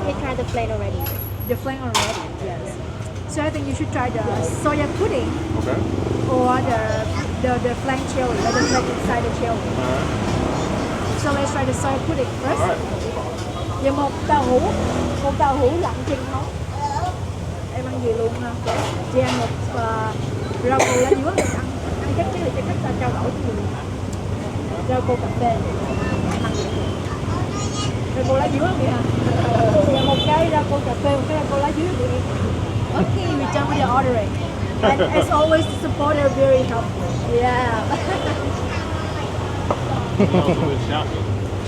We tried the plain already. the flan already. Yes. So I think you should try the soya pudding Okay. or the flan chili, or the flan inside the chili. Alright. So let's try the soya pudding first. Alright. Và một tàu hũ lạnh chừng nóng. Em ăn gì luôn ha? Chị ăn một rau cô lá dứa, ăn chắc là chắc là trao đổi cho người. Rau cô cà phê. Rau cô lá dứa vậy hả? Và một cái rau cô cà phê, một cái rau cô lá dứa của em. Okay, we're done with the ordering. And as always, the supporter are very helpful. Yeah.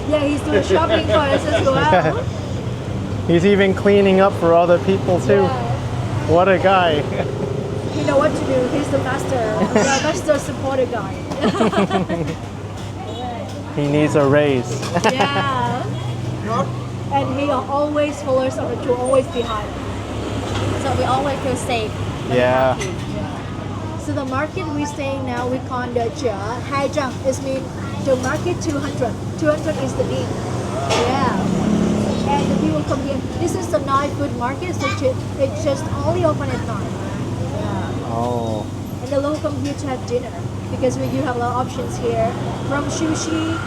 Yeah, he's doing shopping for us as well. He's even cleaning up for other people too. Yeah. What a guy. He know what to do. He's the master supporter guy. He needs a raise. Yeah. And he always follows on the tour, always behind. So we always feel safe. Yeah. So the market we're staying now, we call the chợ Hai Trăng. It means the market 200. 200 is the name. Yeah. And the people come here. This is the night food market, so it's just only open at night. Yeah. Oh. And the local come here to have dinner because we do have a lot of options here. From sushi,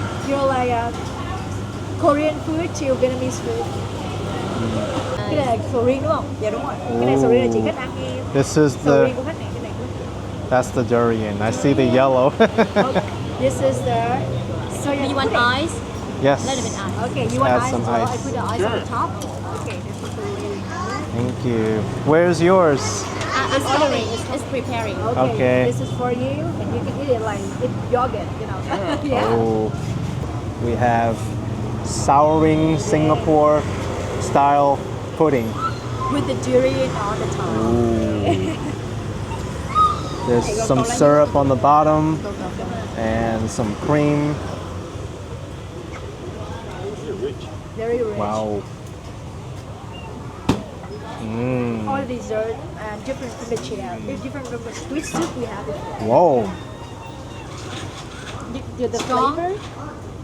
Korean food to Vietnamese food. Cái này là sầu riêng đúng không? Dạ đúng rồi. Cái này sầu riêng là chị khách ăn nghe. This is Sầu the riêng của khách này, cái này của that's the durian. I see the yellow. Okay. This is the soya Do you want pudding. ice? Yes. A little bit ice. Okay, you want Add ice some as well? ice. I put the ice on the top. Okay, this is the way. Thank you. Where's yours? I'm ordering. It's preparing. Okay. This is for you, and you can eat it like it's yogurt, yeah. Oh. We have souring Singapore style pudding. With the durian on the top. Ooh. There's some syrup on the bottom and some cream. Very rich. Wow. All dessert and different from the chair. It's different from the sweet soup we have. Whoa. The flavor?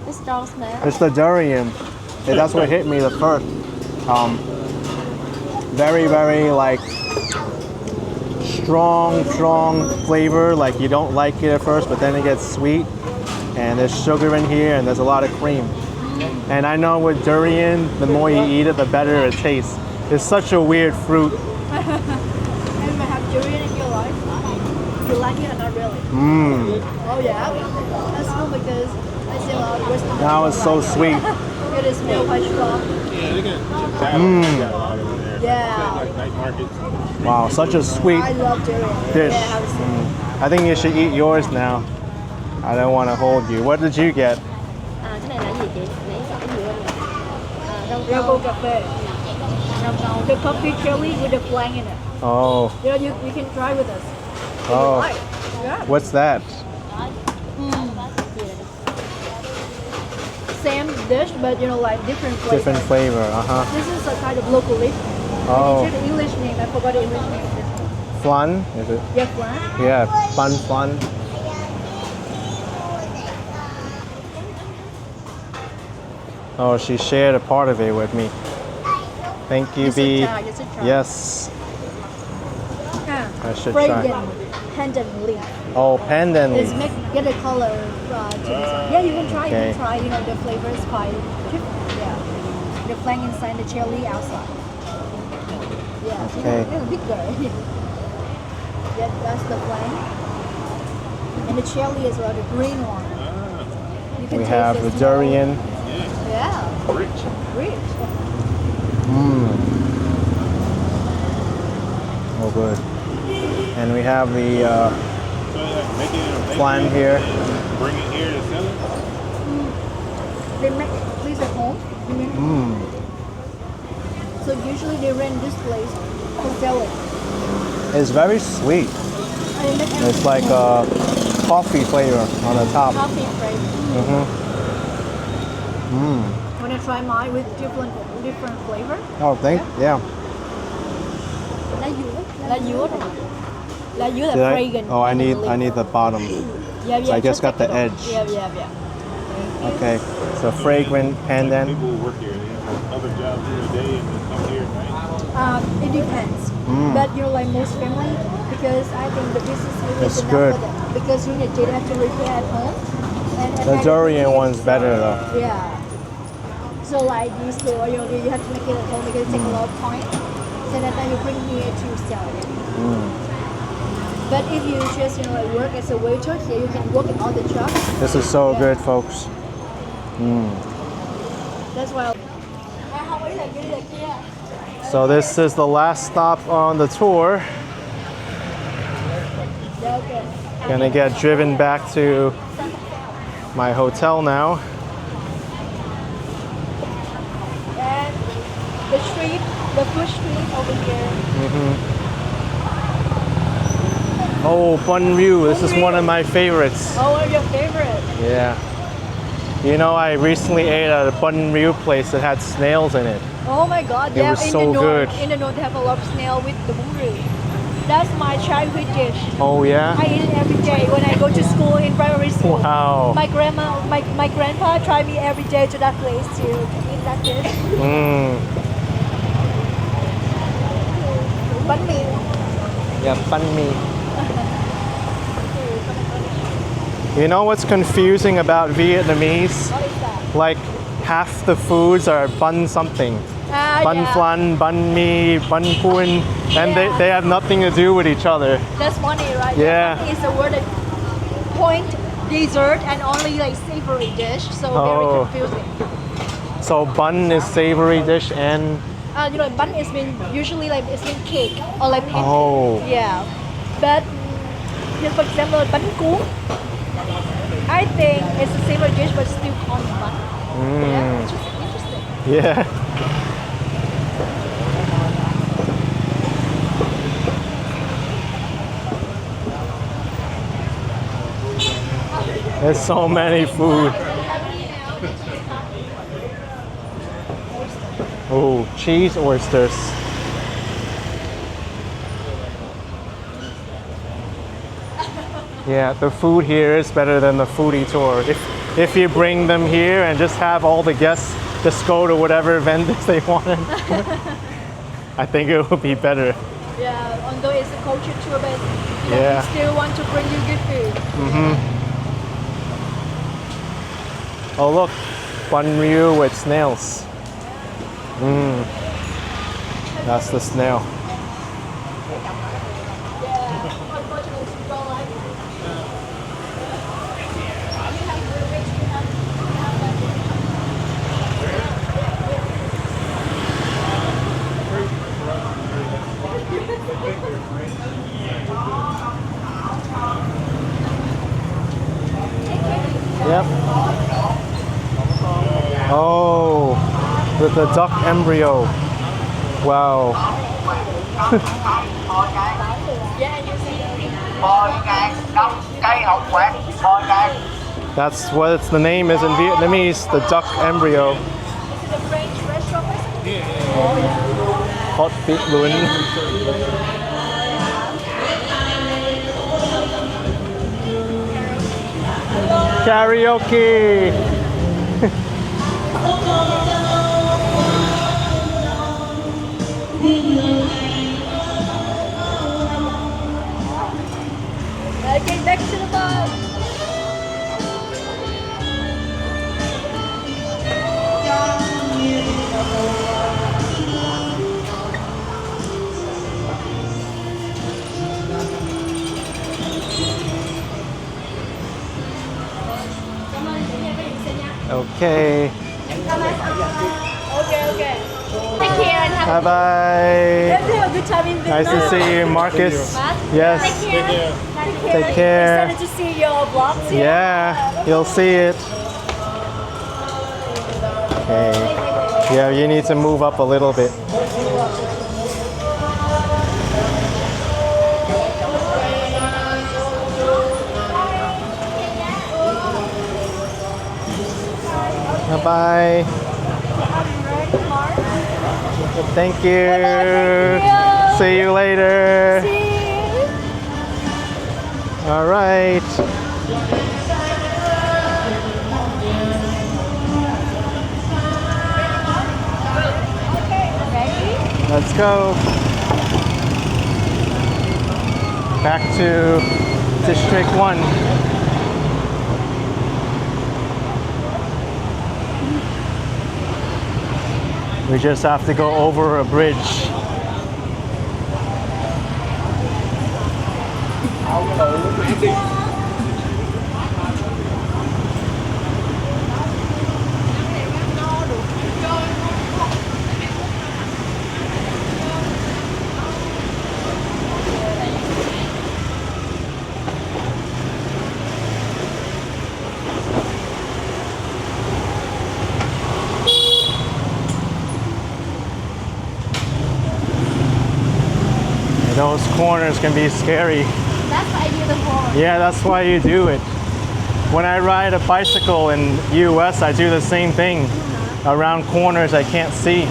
The strong smell. It's the durian. Yeah, that's what hit me the first. Very, very like strong flavor. Like you don't like it at first, but then it gets sweet. And there's sugar in here, and there's a lot of cream. And I know with durian, the more you eat it, the better it tastes. It's such a weird fruit. Have you ever had durian in your life? You like it or not really? Oh yeah? That's cool because I see a lot of Western Now it's so sweet. It is smell quite strong. Yeah, they got got a lot over there. Yeah. Like night markets. Wow, such a sweet I love durian. dish. Yeah, have a sip. I think you should eat yours now. I don't want to hold you. What did you get? Cái này là gì chị? Nãy gọi cái gì quên rồi. Rau Rau câu. cô cà phê. The coffee cherry with the flan in it. Oh, You know, you can try with us. If you oh. like. Yeah. What's that? Same dish, but you know, like different flavor. Different flavor. This is a kind of local dish. Oh. It's the English name. I forgot the English name of this one. Flan, is it? Yeah, flan. Yeah, flan. Oh, she shared a part of it with me. Thank you, You should B. try, you should try. Yes. I should Fragrant try. pandan leaf. Oh, pandan It's leaf. make get a color chili sauce. Yeah, you can try. You Okay. can try. You know, the flavor is quite different. Yeah, the flan inside, the chili outside. Yeah, Okay. you know, bigger. Yeah, that's the flan. And the chili is the green one. You can We taste have the smell. durian. Yeah, Rich. rich. Oh, good. And we have the So like make it in a bakery flan here. and bring it here to sell it. They make this at home. You mean? So usually they rent this place to sell it. It's very sweet. And they make It's like a coffee flavor on the top. coffee flavor. Wanna try mine with different flavor? Oh, yeah. Lá dứa này. Lá dứa là Did fragrant. Oh, I need the bottom. Yeah, So I just just got take the it off. edge. Yeah. Okay, so fragrant pandan. People who work here, they have other jobs during the day and they come here at night. It depends. But you know, like most family, because I think the business here It's is enough good. for them. Because you need to have to repair at home. And The at durian kids, one's better though. Yeah. So like these two, you have to make it at home because it takes a lot of time. So that then you bring here to sell it. But if you just like work as a waiter here, you can work in all the jobs. This is so good, folks. That's why. So this is the last stop on the tour. Yeah, okay. Gonna get driven back to my hotel now. And the street, the food street over here. Oh, Bun Ryu. This is one of my favorites. Oh, what are your favorite? Yeah. You know, I recently ate at a Bun Ryu place that had snails in it. Oh my God! It was in so the north, good. In the north, they have a lot of snail with the bungru. That's my childhood dish. Oh yeah? I eat it every day when I go to school in primary school. Wow. My grandpa drive me every day to that place to eat that dish. Bánh mì. Yeah, bun mi. You know what's confusing about Vietnamese? What is that? Like half the foods are bun something. Bun Yeah. flan, bun mi, bun pun, and they have nothing to do with each other. That's funny, right? Yeah. Bánh mì is a word that point dessert and only like savory dish, so Oh. very confusing. So bun is savory dish and You know, bun is mean usually like it's mean cake or like pancake. Oh. Yeah, but here for example, bánh cuốn. I think it's a savory dish, but still called bun. Yeah, it's just interesting. yeah. There's so many food. Oh, cheese oysters. Yeah, the food here is better than the foodie tour. If you bring them here and just have all the guests just go to whatever vendors they want, I think it would be better. Yeah, although it's a culture tour, but you know, Yeah. we still want to bring you good food. Oh look, bun ryu with snails. That's the snail. Yep. Oh, with the duck embryo. Wow. That's what the name is in Vietnamese, the duck embryo. This is a French restaurant. Hot beet lun. Karaoke. Okay, back to the bar. Okay. Okay. Take care and have Bye bye. Let's have a good time in Vietnam. Nice to see you, Marcus. Yes. Take care. Excited to see your vlogs. Yeah, you'll see it. Okay. Yeah, you need to move up a little bit. Bye-bye. Thank you. See you later. All right. Let's go. Back to District 1. We just have to go over a bridge. Those corners can be scary. That's why I do the horn. Yeah, that's why you do it. When I ride a bicycle in US, I do the same thing. Around corners I can't see.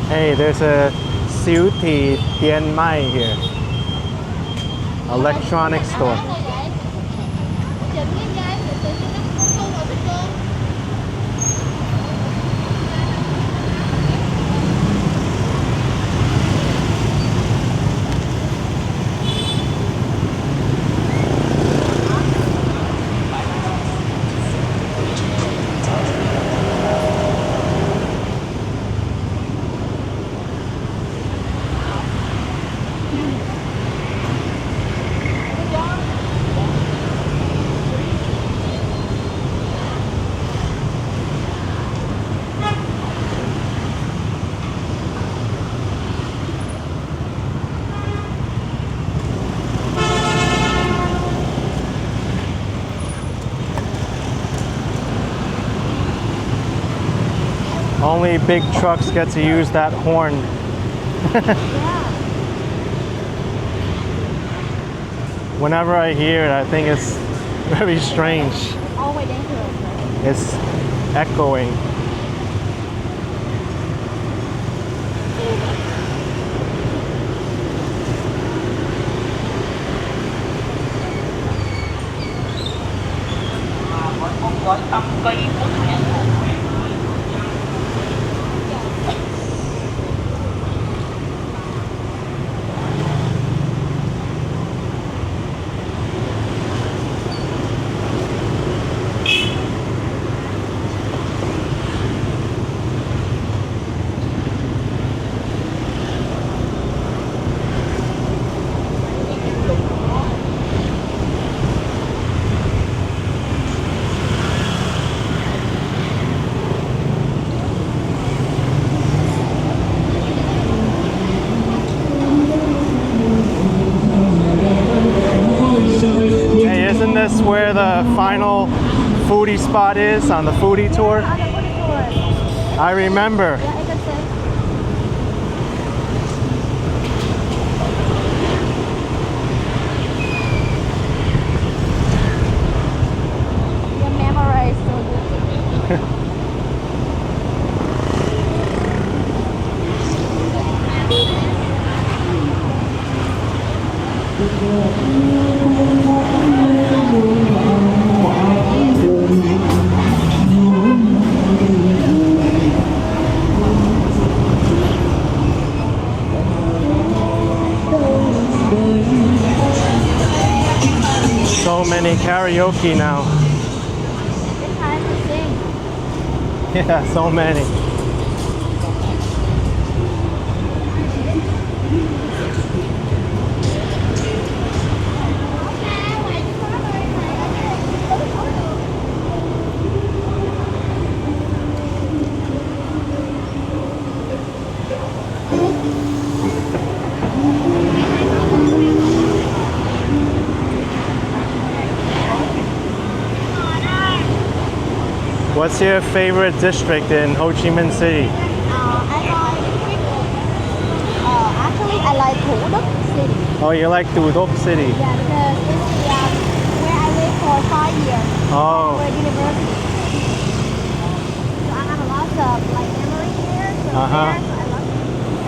Hey, there's a siêu thị Tian Mai here. Electronic store. Only big trucks get to use that horn. Whenever I hear it, I think it's very strange. Always dangerous. It's echoing. where the final foodie spot is on the foodie tour? On the foodie tour. I remember. Yeah, it's the same. Your memory is so good. So many karaoke now. It's time to sing. Yeah, so many. What's your favorite district in Ho Chi Minh City? Actually, I like Thủ Đức City. Oh, you like Tu Duc City? Yeah, because it's where I lived for 5 years. Oh. For university. So I have a lot of like memory here. So Uh-huh. there, so I love it.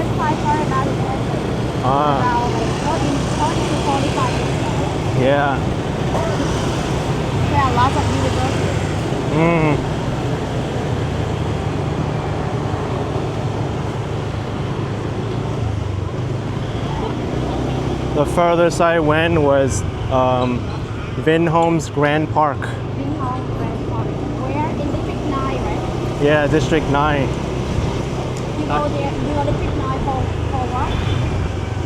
It's quite far about it. Ah, About like 40 to 45 years. yeah. There are lots of universities. Mm. The furthest I went was Vinhome's Grand Park. Vinhome Grand Park. Where? In District 9, right? Yeah, District 9. You go there, you go to District 9 for what?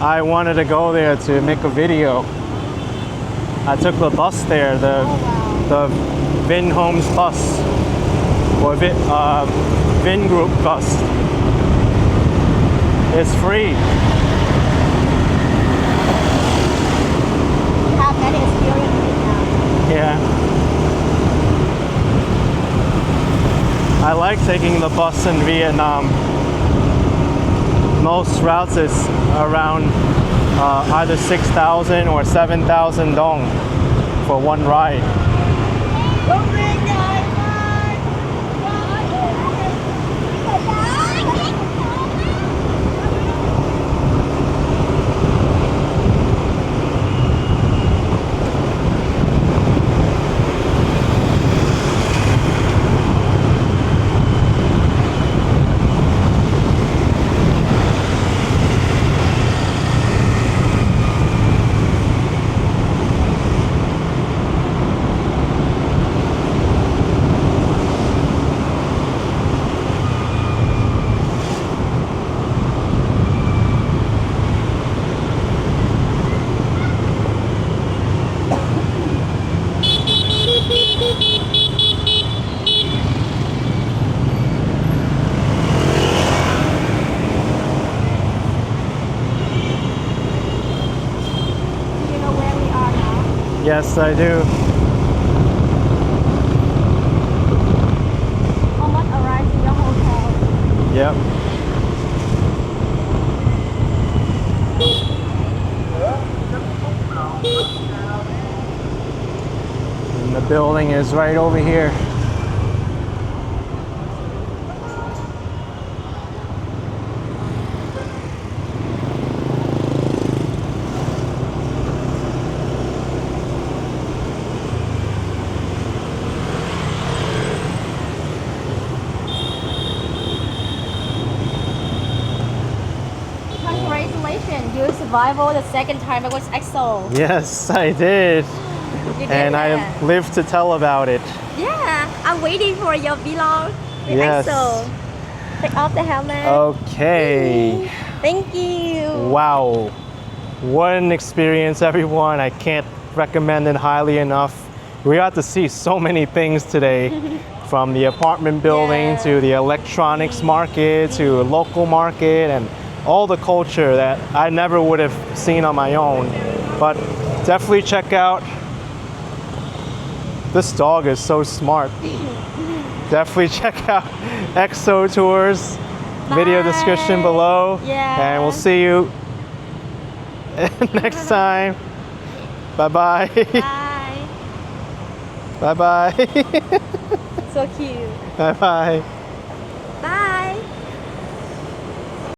I wanted to go there to make a video. I took the bus there, Oh wow. the Vinhome's bus, or Vin Group bus. It's free. You have many experiences now. Yeah. I like taking the bus in Vietnam. Most routes is around either 6,000 or 7,000 dong for one ride. Yes, I do. Almost arrived in your hotel. Yep. And the building is right over here. Congratulations, you survived the second time. It was excellent. Yes, I did. You did And that. I live to tell about it. Yeah, I'm waiting for your vlog. It's Yes. excellent. Take off the helmet. Okay. Thank you. Wow. What an experience, everyone. I can't recommend it highly enough. We got to see so many things today, from the apartment building Yeah. to the electronics market to a local market, and all the culture that I never would have seen on my own. But definitely check out This dog is so smart. Definitely check out EXO Tours. Video description below. Yeah. And we'll see you next time. Bye-bye. Bye. Bye-bye. So cute. Bye-bye.